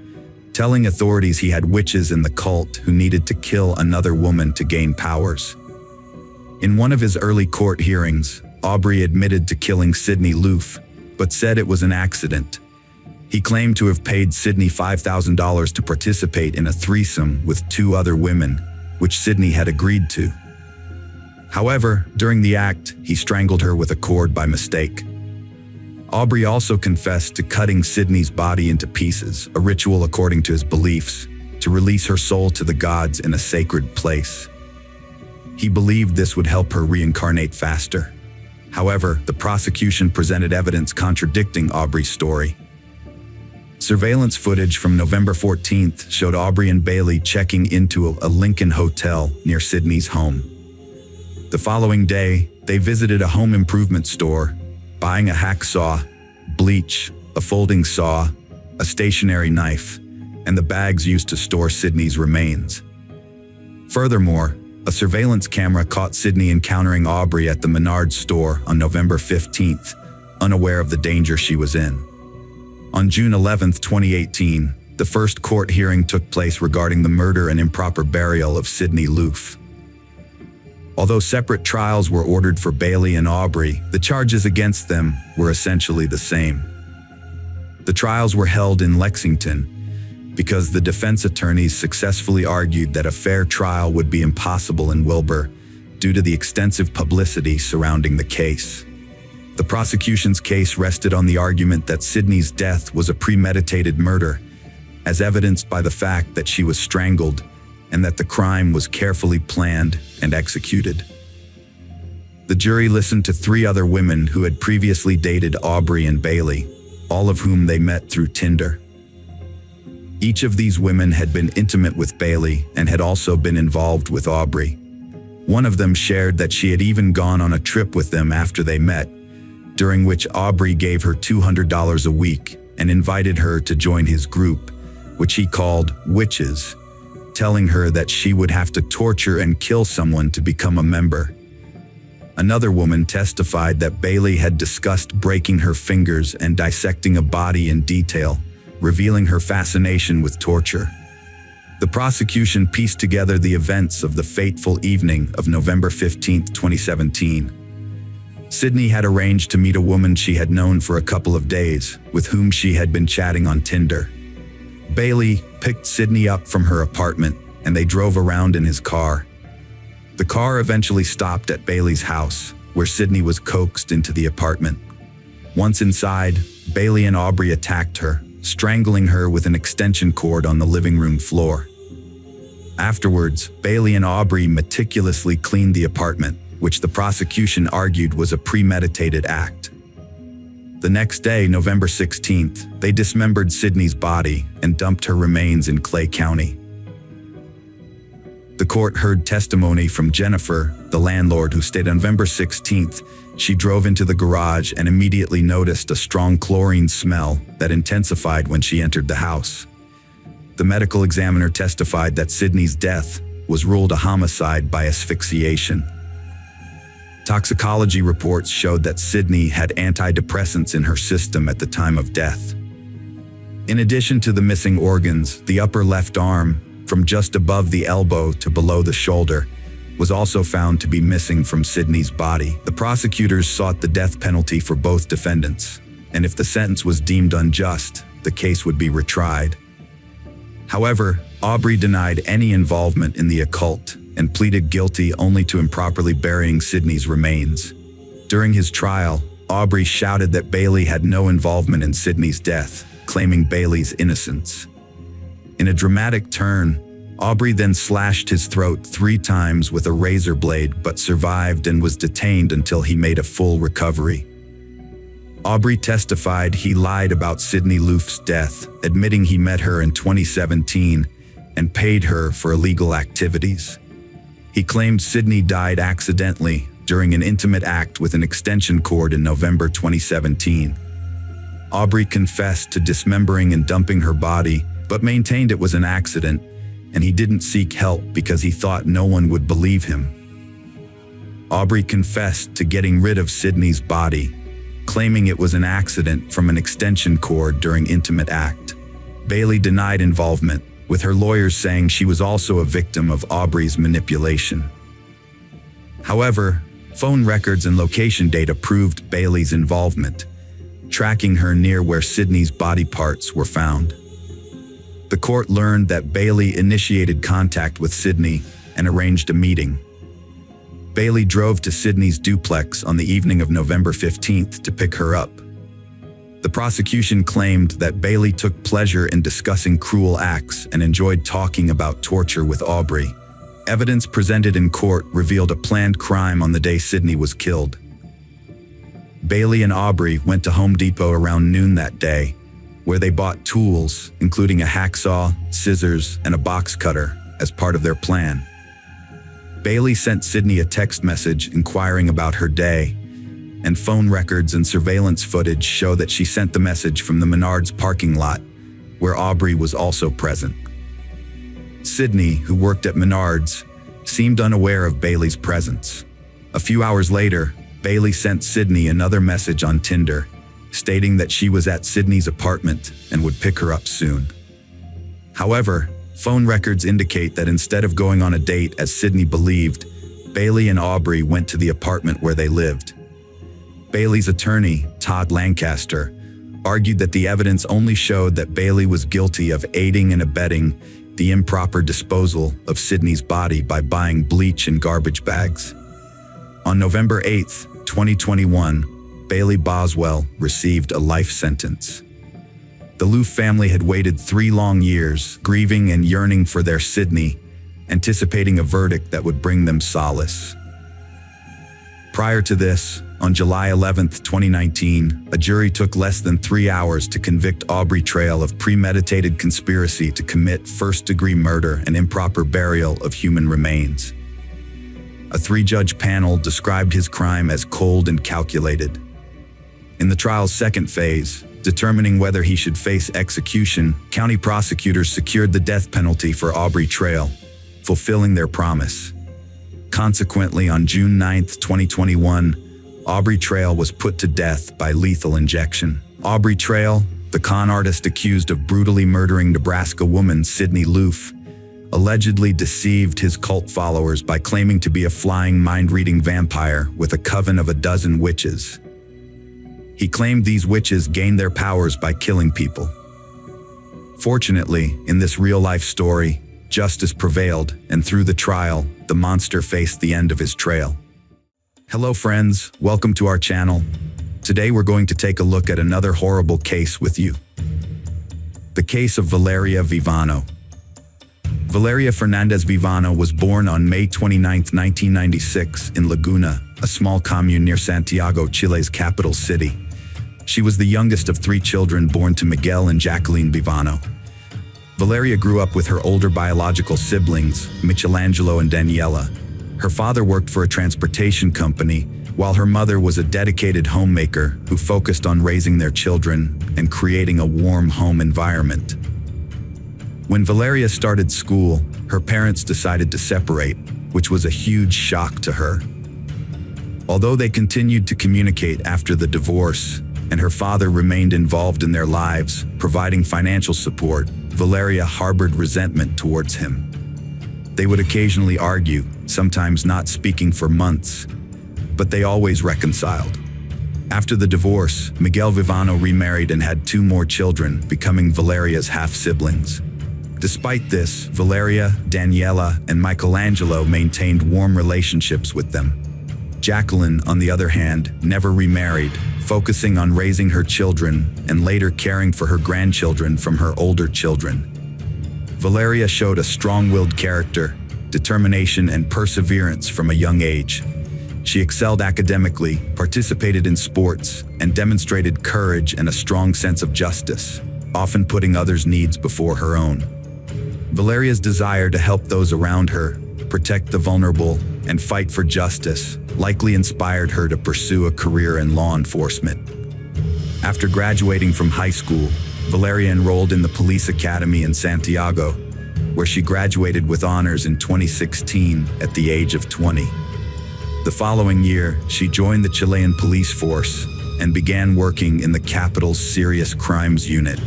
telling authorities he had witches in the cult who needed to kill another woman to gain powers. In one of his early court hearings, Aubrey admitted to killing Sydney Loof, but said it was an accident. He claimed to have paid Sydney $5,000 to participate in a threesome with two other women, which Sydney had agreed to. However, during the act, he strangled her with a cord by mistake. Aubrey also confessed to cutting Sydney's body into pieces, a ritual according to his beliefs, to release her soul to the gods in a sacred place. He believed this would help her reincarnate faster. However, the prosecution presented evidence contradicting Aubrey's story. Surveillance footage from November 14th showed Aubrey and Bailey checking into a Lincoln hotel near Sydney's home. The following day, they visited a home improvement store, buying a hacksaw, bleach, a folding saw, a stationary knife, and the bags used to store Sydney's remains. Furthermore, A surveillance camera caught Sydney encountering Aubrey at the Menards store on November 15th, unaware of the danger she was in. On June 11, 2018, the first court hearing took place regarding the murder and improper burial of Sydney Loof. Although separate trials were ordered for Bailey and Aubrey, the charges against them were essentially the same. The trials were held in Lexington because the defense attorneys successfully argued that a fair trial would be impossible in Wilbur due to the extensive publicity surrounding the case. The prosecution's case rested on the argument that Sydney's death was a premeditated murder, as evidenced by the fact that she was strangled and that the crime was carefully planned and executed. The jury listened to 3 other women who had previously dated Aubrey and Bailey, all of whom they met through Tinder. Each of these women had been intimate with Bailey and had also been involved with Aubrey. One of them shared that she had even gone on a trip with them after they met, during which Aubrey gave her $200 a week and invited her to join his group, which he called Witches, telling her that she would have to torture and kill someone to become a member. Another woman testified that Bailey had discussed breaking her fingers and dissecting a body in detail, revealing her fascination with torture. The prosecution pieced together the events of the fateful evening of November 15, 2017. Sydney had arranged to meet a woman she had known for a couple of days, with whom she had been chatting on Tinder. Bailey picked Sydney up from her apartment, and they drove around in his car. The car eventually stopped at Bailey's house, where Sydney was coaxed into the apartment. Once inside, Bailey and Aubrey attacked her, strangling her with an extension cord on the living room floor. Afterwards, Bailey and Aubrey meticulously cleaned the apartment, which the prosecution argued was a premeditated act. The next day, November 16th, they dismembered Sydney's body and dumped her remains in Clay County. The court heard testimony from Jennifer, the landlord who stayed on November 16th. She drove into the garage and immediately noticed a strong chlorine smell that intensified when she entered the house. The medical examiner testified that Sydney's death was ruled a homicide by asphyxiation. Toxicology reports showed that Sydney had antidepressants in her system at the time of death. In addition to the missing organs, the upper left arm, from just above the elbow to below the shoulder, was also found to be missing from Sydney's body. The prosecutors sought the death penalty for both defendants, and if the sentence was deemed unjust, the case would be retried. However, Aubrey denied any involvement in the occult and pleaded guilty only to improperly burying Sydney's remains. During his trial, Aubrey shouted that Bailey had no involvement in Sydney's death, claiming Bailey's innocence. In a dramatic turn, Aubrey then slashed his throat 3 times with a razor blade but survived and was detained until he made a full recovery. Aubrey testified he lied about Sydney Loof's death, admitting he met her in 2017 and paid her for illegal activities. He claimed Sydney died accidentally during an intimate act with an extension cord in November 2017. Aubrey confessed to dismembering and dumping her body, but maintained it was an accident, and he didn't seek help because he thought no one would believe him. Aubrey confessed to getting rid of Sydney's body, claiming it was an accident from an extension cord during intimate act. Bailey denied involvement, with her lawyers saying she was also a victim of Aubrey's manipulation. However, phone records and location data proved Bailey's involvement, tracking her near where Sydney's body parts were found. The court learned that Bailey initiated contact with Sydney and arranged a meeting. Bailey drove to Sydney's duplex on the evening of November 15th to pick her up. The prosecution claimed that Bailey took pleasure in discussing cruel acts and enjoyed talking about torture with Aubrey. Evidence presented in court revealed a planned crime on the day Sydney was killed. Bailey and Aubrey went to Home Depot around noon that day, where they bought tools, including a hacksaw, scissors, and a box cutter, as part of their plan. Bailey sent Sydney a text message inquiring about her day, and phone records and surveillance footage show that she sent the message from the Menards parking lot, where Aubrey was also present. Sydney, who worked at Menards, seemed unaware of Bailey's presence. A few hours later, Bailey sent Sydney another message on Tinder, stating that she was at Sydney's apartment and would pick her up soon. However, phone records indicate that instead of going on a date as Sydney believed, Bailey and Aubrey went to the apartment where they lived. Bailey's attorney, Todd Lancaster, argued that the evidence only showed that Bailey was guilty of aiding and abetting the improper disposal of Sydney's body by buying bleach in garbage bags. On November 8, 2021, Bailey Boswell received a life sentence. The Loof family had waited 3 long years, grieving and yearning for their Sydney, anticipating a verdict that would bring them solace. Prior to this, on July 11, 2019, a jury took less than 3 hours to convict Aubrey Trail of premeditated conspiracy to commit first-degree murder and improper burial of human remains. A 3-judge panel described his crime as cold and calculated. In the trial's second phase, determining whether he should face execution, county prosecutors secured the death penalty for Aubrey Trail, fulfilling their promise. Consequently, on June 9, 2021, Aubrey Trail was put to death by lethal injection. Aubrey Trail, the con artist accused of brutally murdering Nebraska woman Sydney Loof, allegedly deceived his cult followers by claiming to be a flying mind-reading vampire with a coven of 12 witches. He claimed these witches gained their powers by killing people. Fortunately, in this real-life story, justice prevailed, and through the trial, the monster faced the end of his trail. Hello friends, welcome to our channel. Today we're going to take a look at another horrible case with you. The case of Valeria Vivano. Valeria Fernandez Vivano was born on May 29, 1996 in Laguna, a small commune near Santiago, Chile's capital city. She was the youngest of 3 children born to Miguel and Jacqueline Vivano. Valeria grew up with her older biological siblings, Michelangelo and Daniela. Her father worked for a transportation company, while her mother was a dedicated homemaker who focused on raising their children and creating a warm home environment. When Valeria started school, her parents decided to separate, which was a huge shock to her. Although they continued to communicate after the divorce, and her father remained involved in their lives, providing financial support, Valeria harbored resentment towards him. They would occasionally argue, sometimes not speaking for months, but they always reconciled. After the divorce, Miguel Vivano remarried and had 2 more children, becoming Valeria's half-siblings. Despite this, Valeria, Daniela, and Michelangelo maintained warm relationships with them. Jacqueline, on the other hand, never remarried, focusing on raising her children and later caring for her grandchildren from her older children. Valeria showed a strong-willed character, determination, and perseverance from a young age. She excelled academically, participated in sports, and demonstrated courage and a strong sense of justice, often putting others' needs before her own. Valeria's desire to help those around her, protect the vulnerable, and fight for justice likely inspired her to pursue a career in law enforcement. After graduating from high school, Valeria enrolled in the police academy in Santiago, where she graduated with honors in 2016 at the age of 20. The following year, she joined the Chilean police force and began working in the capital's serious crimes unit.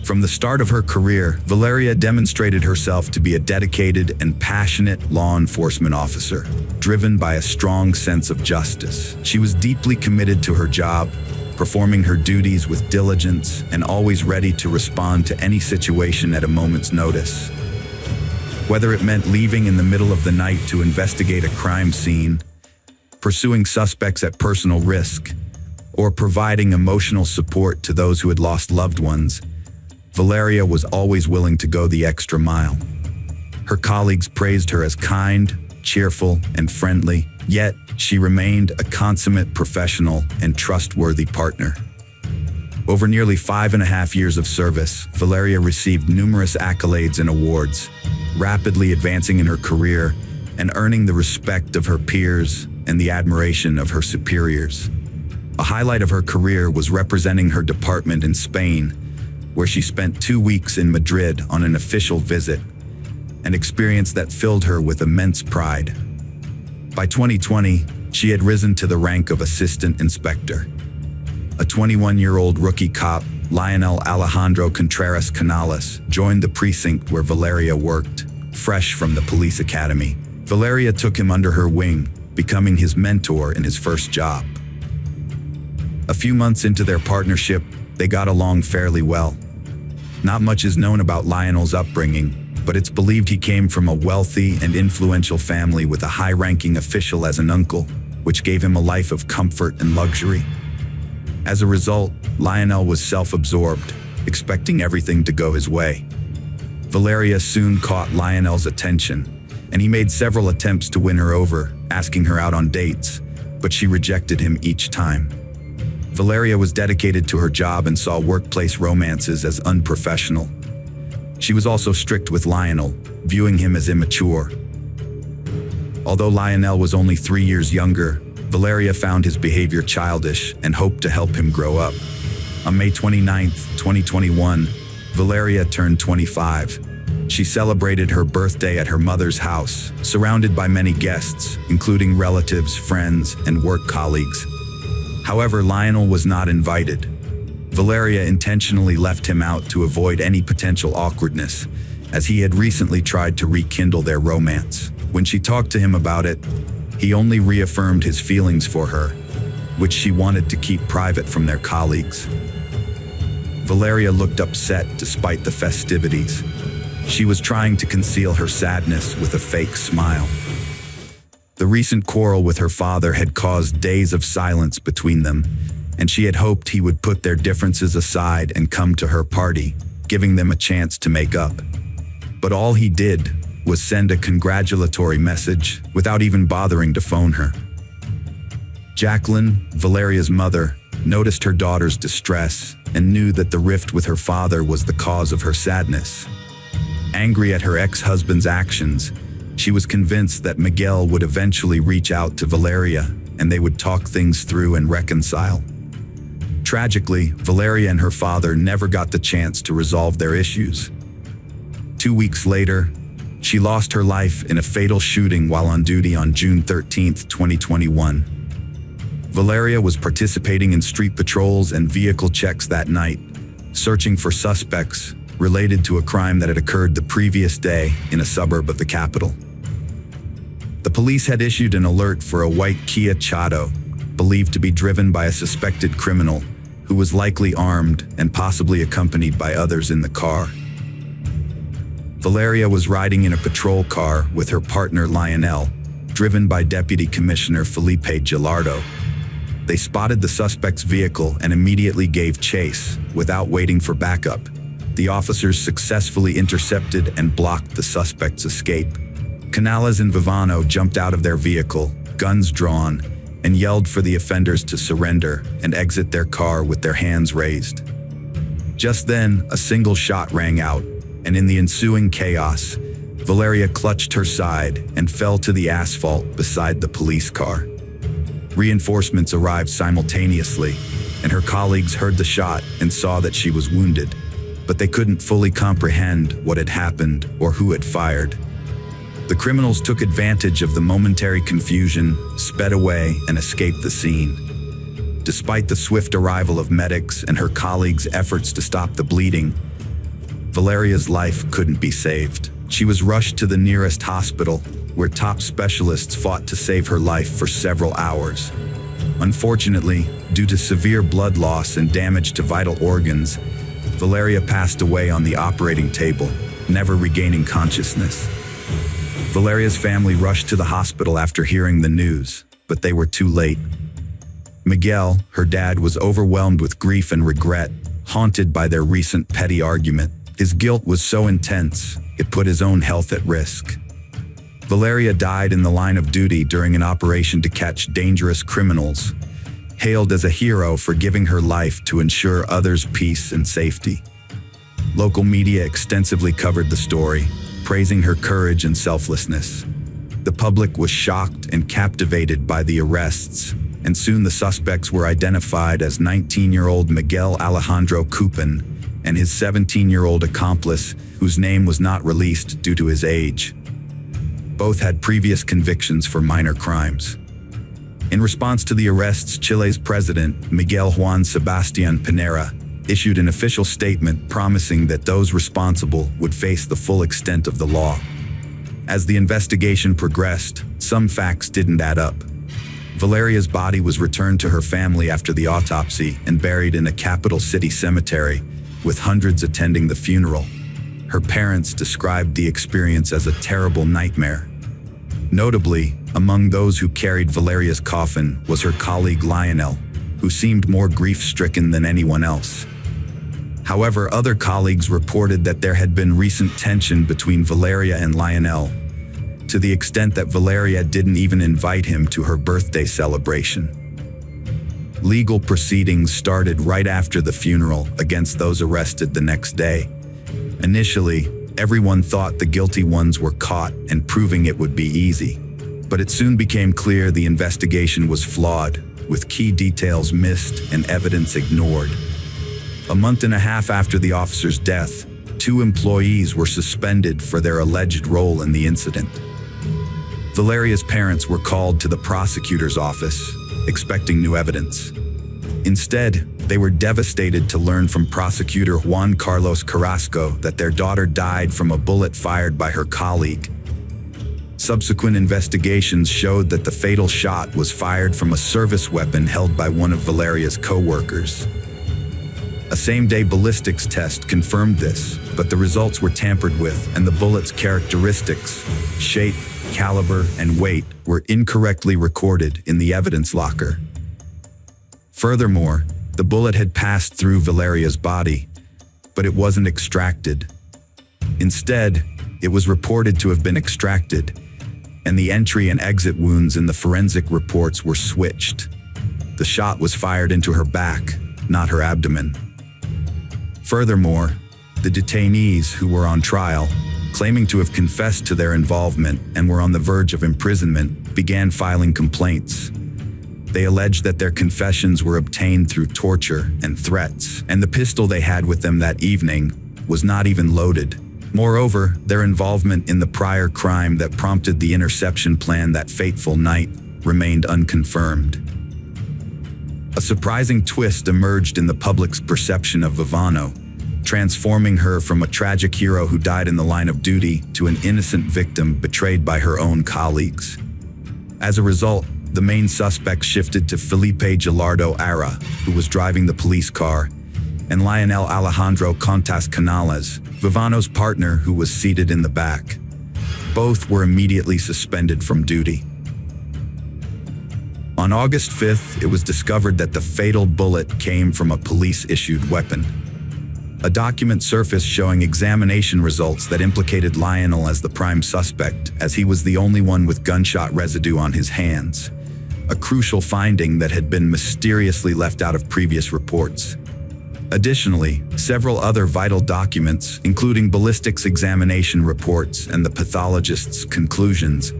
From the start of her career, Valeria demonstrated herself to be a dedicated and passionate law enforcement officer, driven by a strong sense of justice. She was deeply committed to her job, performing her duties with diligence and always ready to respond to any situation at a moment's notice. Whether it meant leaving in the middle of the night to investigate a crime scene, pursuing suspects at personal risk, or providing emotional support to those who had lost loved ones, Valeria was always willing to go the extra mile. Her colleagues praised her as kind, cheerful, and friendly, yet she remained a consummate professional and trustworthy partner. Over nearly 5.5 years of service, Valeria received numerous accolades and awards, rapidly advancing in her career and earning the respect of her peers and the admiration of her superiors. A highlight of her career was representing her department in Spain, where she spent 2 weeks in Madrid on an official visit. an experience that filled her with immense pride. By 2020, she had risen to the rank of assistant inspector. A 21-year-old rookie cop, Lionel Alejandro Contreras Canales, joined the precinct where Valeria worked. Fresh from the police academy, Valeria took him under her wing, becoming his mentor in his first job. A few months into their partnership, they got along fairly well. Not much is known about Lionel's upbringing, but it's believed he came from a wealthy and influential family with a high-ranking official as an uncle, which gave him a life of comfort and luxury. As a result, Lionel was self-absorbed, expecting everything to go his way. Valeria soon caught Lionel's attention, and he made several attempts to win her over, asking her out on dates, but she rejected him each time. Valeria was dedicated to her job and saw workplace romances as unprofessional. She was also strict with Lionel, viewing him as immature. Although Lionel was only 3 years younger, Valeria found his behavior childish and hoped to help him grow up. On May 29, 2021, Valeria turned 25. She celebrated her birthday at her mother's house, surrounded by many guests, including relatives, friends, and work colleagues. However, Lionel was not invited. Valeria intentionally left him out to avoid any potential awkwardness, as he had recently tried to rekindle their romance. When she talked to him about it, he only reaffirmed his feelings for her, which she wanted to keep private from their colleagues. Valeria looked upset despite the festivities. She was trying to conceal her sadness with a fake smile. The recent quarrel with her father had caused days of silence between them, and she had hoped he would put their differences aside and come to her party, giving them a chance to make up. But all he did was send a congratulatory message without even bothering to phone her. Jacqueline, Valeria's mother, noticed her daughter's distress and knew that the rift with her father was the cause of her sadness. Angry at her ex-husband's actions, she was convinced that Miguel would eventually reach out to Valeria and they would talk things through and reconcile. Tragically, Valeria and her father never got the chance to resolve their issues. 2 weeks later, she lost her life in a fatal shooting while on duty on June 13, 2021. Valeria was participating in street patrols and vehicle checks that night, searching for suspects related to a crime that had occurred the previous day in a suburb of the capital. The police had issued an alert for a white Kia Chato, believed to be driven by a suspected criminal who was likely armed and possibly accompanied by others in the car. Valeria was riding in a patrol car with her partner Lionel, driven by Deputy Commissioner Felipe Gilardo. They spotted the suspect's vehicle and immediately gave chase, without waiting for backup. The officers successfully intercepted and blocked the suspect's escape. Canales and Vivano jumped out of their vehicle, guns drawn, and yelled for the offenders to surrender and exit their car with their hands raised. Just then, a single shot rang out, and in the ensuing chaos, Valeria clutched her side and fell to the asphalt beside the police car. Reinforcements arrived simultaneously, and her colleagues heard the shot and saw that she was wounded, but they couldn't fully comprehend what had happened or who had fired. The criminals took advantage of the momentary confusion, sped away, and escaped the scene. Despite the swift arrival of medics and her colleagues' efforts to stop the bleeding, Valeria's life couldn't be saved. She was rushed to the nearest hospital, where top specialists fought to save her life for several hours. Unfortunately, due to severe blood loss and damage to vital organs, Valeria passed away on the operating table, never regaining consciousness. Valeria's family rushed to the hospital after hearing the news, but they were too late. Miguel, her dad, was overwhelmed with grief and regret, haunted by their recent petty argument. His guilt was so intense, it put his own health at risk. Valeria died in the line of duty during an operation to catch dangerous criminals, hailed as a hero for giving her life to ensure others' peace and safety. Local media extensively covered the story, praising her courage and selflessness. The public was shocked and captivated by the arrests, and soon the suspects were identified as 19-year-old Miguel Alejandro Cupin and his 17-year-old accomplice, whose name was not released due to his age. Both had previous convictions for minor crimes. In response to the arrests, Chile's president, Miguel Juan Sebastián Pinera, issued an official statement promising that those responsible would face the full extent of the law. As the investigation progressed, some facts didn't add up. Valeria's body was returned to her family after the autopsy and buried in a capital city cemetery, with hundreds attending the funeral. Her parents described the experience as a terrible nightmare. Notably, among those who carried Valeria's coffin was her colleague Lionel, who seemed more grief-stricken than anyone else. However, other colleagues reported that there had been recent tension between Valeria and Lionel, to the extent that Valeria didn't even invite him to her birthday celebration. Legal proceedings started right after the funeral against those arrested the next day. Initially, everyone thought the guilty ones were caught and proving it would be easy. But it soon became clear the investigation was flawed, with key details missed and evidence ignored. A month and a half after the officer's death, 2 employees were suspended for their alleged role in the incident. Valeria's parents were called to the prosecutor's office, expecting new evidence. Instead, they were devastated to learn from prosecutor Juan Carlos Carrasco that their daughter died from a bullet fired by her colleague. Subsequent investigations showed that the fatal shot was fired from a service weapon held by one of Valeria's co-workers. A same-day ballistics test confirmed this, but the results were tampered with, and the bullet's characteristics, shape, caliber, and weight were incorrectly recorded in the evidence locker. Furthermore, the bullet had passed through Valeria's body, but it wasn't extracted. Instead, it was reported to have been extracted, and the entry and exit wounds in the forensic reports were switched. The shot was fired into her back, not her abdomen. Furthermore, the detainees who were on trial, claiming to have confessed to their involvement and were on the verge of imprisonment, began filing complaints. They alleged that their confessions were obtained through torture and threats, and the pistol they had with them that evening was not even loaded. Moreover, their involvement in the prior crime that prompted the interception plan that fateful night remained unconfirmed. A surprising twist emerged in the public's perception of Vivano, transforming her from a tragic hero who died in the line of duty to an innocent victim betrayed by her own colleagues. As a result, the main suspect shifted to Felipe Gilardo Ara, who was driving the police car, and Lionel Alejandro Contas Canales, Vivano's partner, who was seated in the back. Both were immediately suspended from duty. On August 5th, it was discovered that the fatal bullet came from a police-issued weapon. A document surfaced showing examination results that implicated Lionel as the prime suspect, as he was the only one with gunshot residue on his hands, a crucial finding that had been mysteriously left out of previous reports. Additionally, several other vital documents, including ballistics examination reports and the pathologist's conclusions,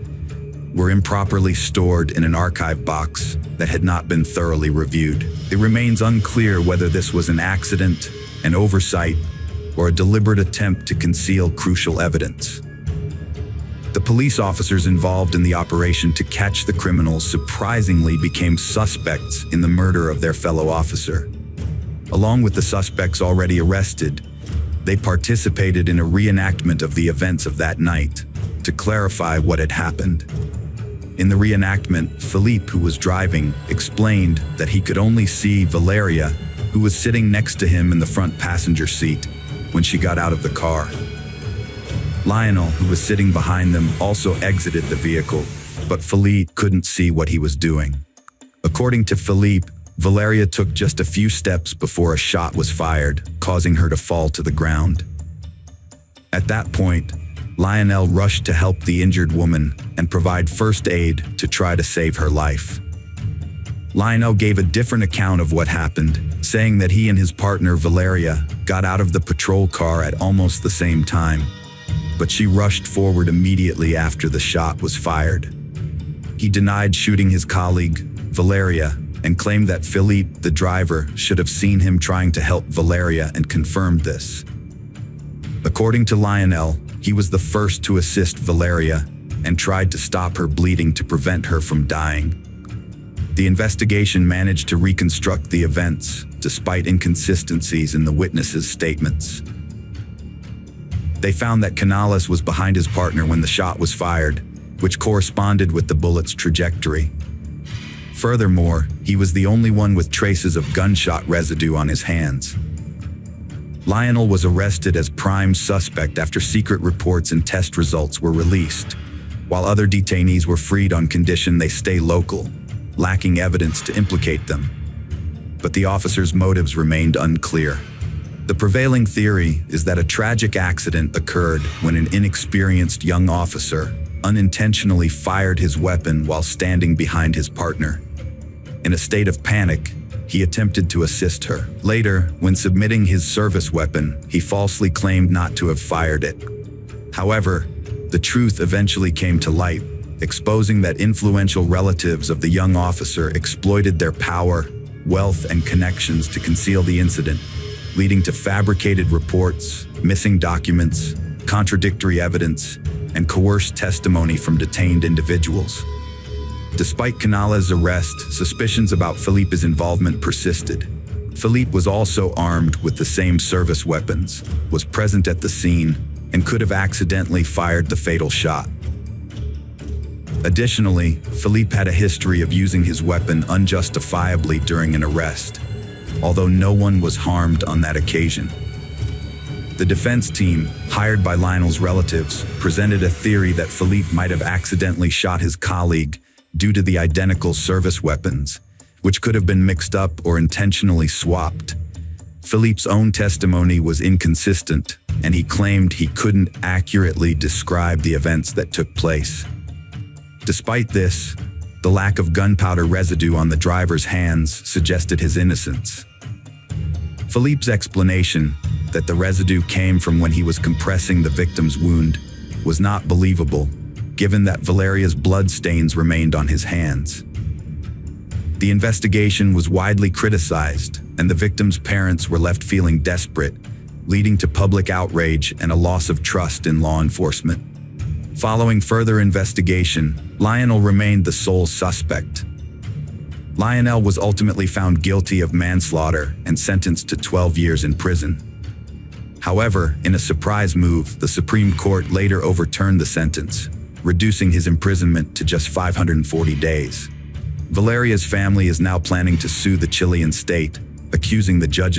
were improperly stored in an archive box that had not been thoroughly reviewed. It remains unclear whether this was an accident, an oversight, or a deliberate attempt to conceal crucial evidence. The police officers involved in the operation to catch the criminals surprisingly became suspects in the murder of their fellow officer. Along with the suspects already arrested, they participated in a reenactment of the events of that night to clarify what had happened. In the reenactment, Philippe, who was driving, explained that he could only see Valeria, who was sitting next to him in the front passenger seat, when she got out of the car. Lionel, who was sitting behind them, also exited the vehicle, but Philippe couldn't see what he was doing. According to Philippe, Valeria took just a few steps before a shot was fired, causing her to fall to the ground. At that point, Lionel rushed to help the injured woman and provide first aid to try to save her life. Lionel gave a different account of what happened, saying that he and his partner Valeria got out of the patrol car at almost the same time, but she rushed forward immediately after the shot was fired. He denied shooting his colleague, Valeria, and claimed that Philippe, the driver, should have seen him trying to help Valeria and confirmed this. According to Lionel, he was the first to assist Valeria and tried to stop her bleeding to prevent her from dying. The investigation managed to reconstruct the events, despite inconsistencies in the witnesses' statements. They found that Canales was behind his partner when the shot was fired, which corresponded with the bullet's trajectory. Furthermore, he was the only one with traces of gunshot residue on his hands. Lionel was arrested as prime suspect after secret reports and test results were released, while other detainees were freed on condition they stay local, lacking evidence to implicate them. But the officers' motives remained unclear. The prevailing theory is that a tragic accident occurred when an inexperienced young officer unintentionally fired his weapon while standing behind his partner. In a state of panic, he attempted to assist her. Later, when submitting his service weapon, he falsely claimed not to have fired it. However, the truth eventually came to light, exposing that influential relatives of the young officer exploited their power, wealth, and connections to conceal the incident, leading to fabricated reports, missing documents, contradictory evidence, and coerced testimony from detained individuals. Despite Canales' arrest, suspicions about Philippe's involvement persisted. Philippe was also armed with the same service weapons, was present at the scene, and could have accidentally fired the fatal shot. Additionally, Philippe had a history of using his weapon unjustifiably during an arrest, although no one was harmed on that occasion. The defense team, hired by Lionel's relatives, presented a theory that Philippe might have accidentally shot his colleague due to the identical service weapons, which could have been mixed up or intentionally swapped. Philippe's own testimony was inconsistent, and he claimed he couldn't accurately describe the events that took place. Despite this, the lack of gunpowder residue on the driver's hands suggested his innocence. Philippe's explanation that the residue came from when he was compressing the victim's wound was not believable, given that Valeria's blood stains remained on his hands. The investigation was widely criticized, and the victim's parents were left feeling desperate, leading to public outrage and a loss of trust in law enforcement. Following further investigation, Lionel remained the sole suspect. Lionel was ultimately found guilty of manslaughter and sentenced to 12 years in prison. However, in a surprise move, the Supreme Court later overturned the sentence, reducing his imprisonment to just 540 days. Valeria's family is now planning to sue the Chilean state, accusing the judges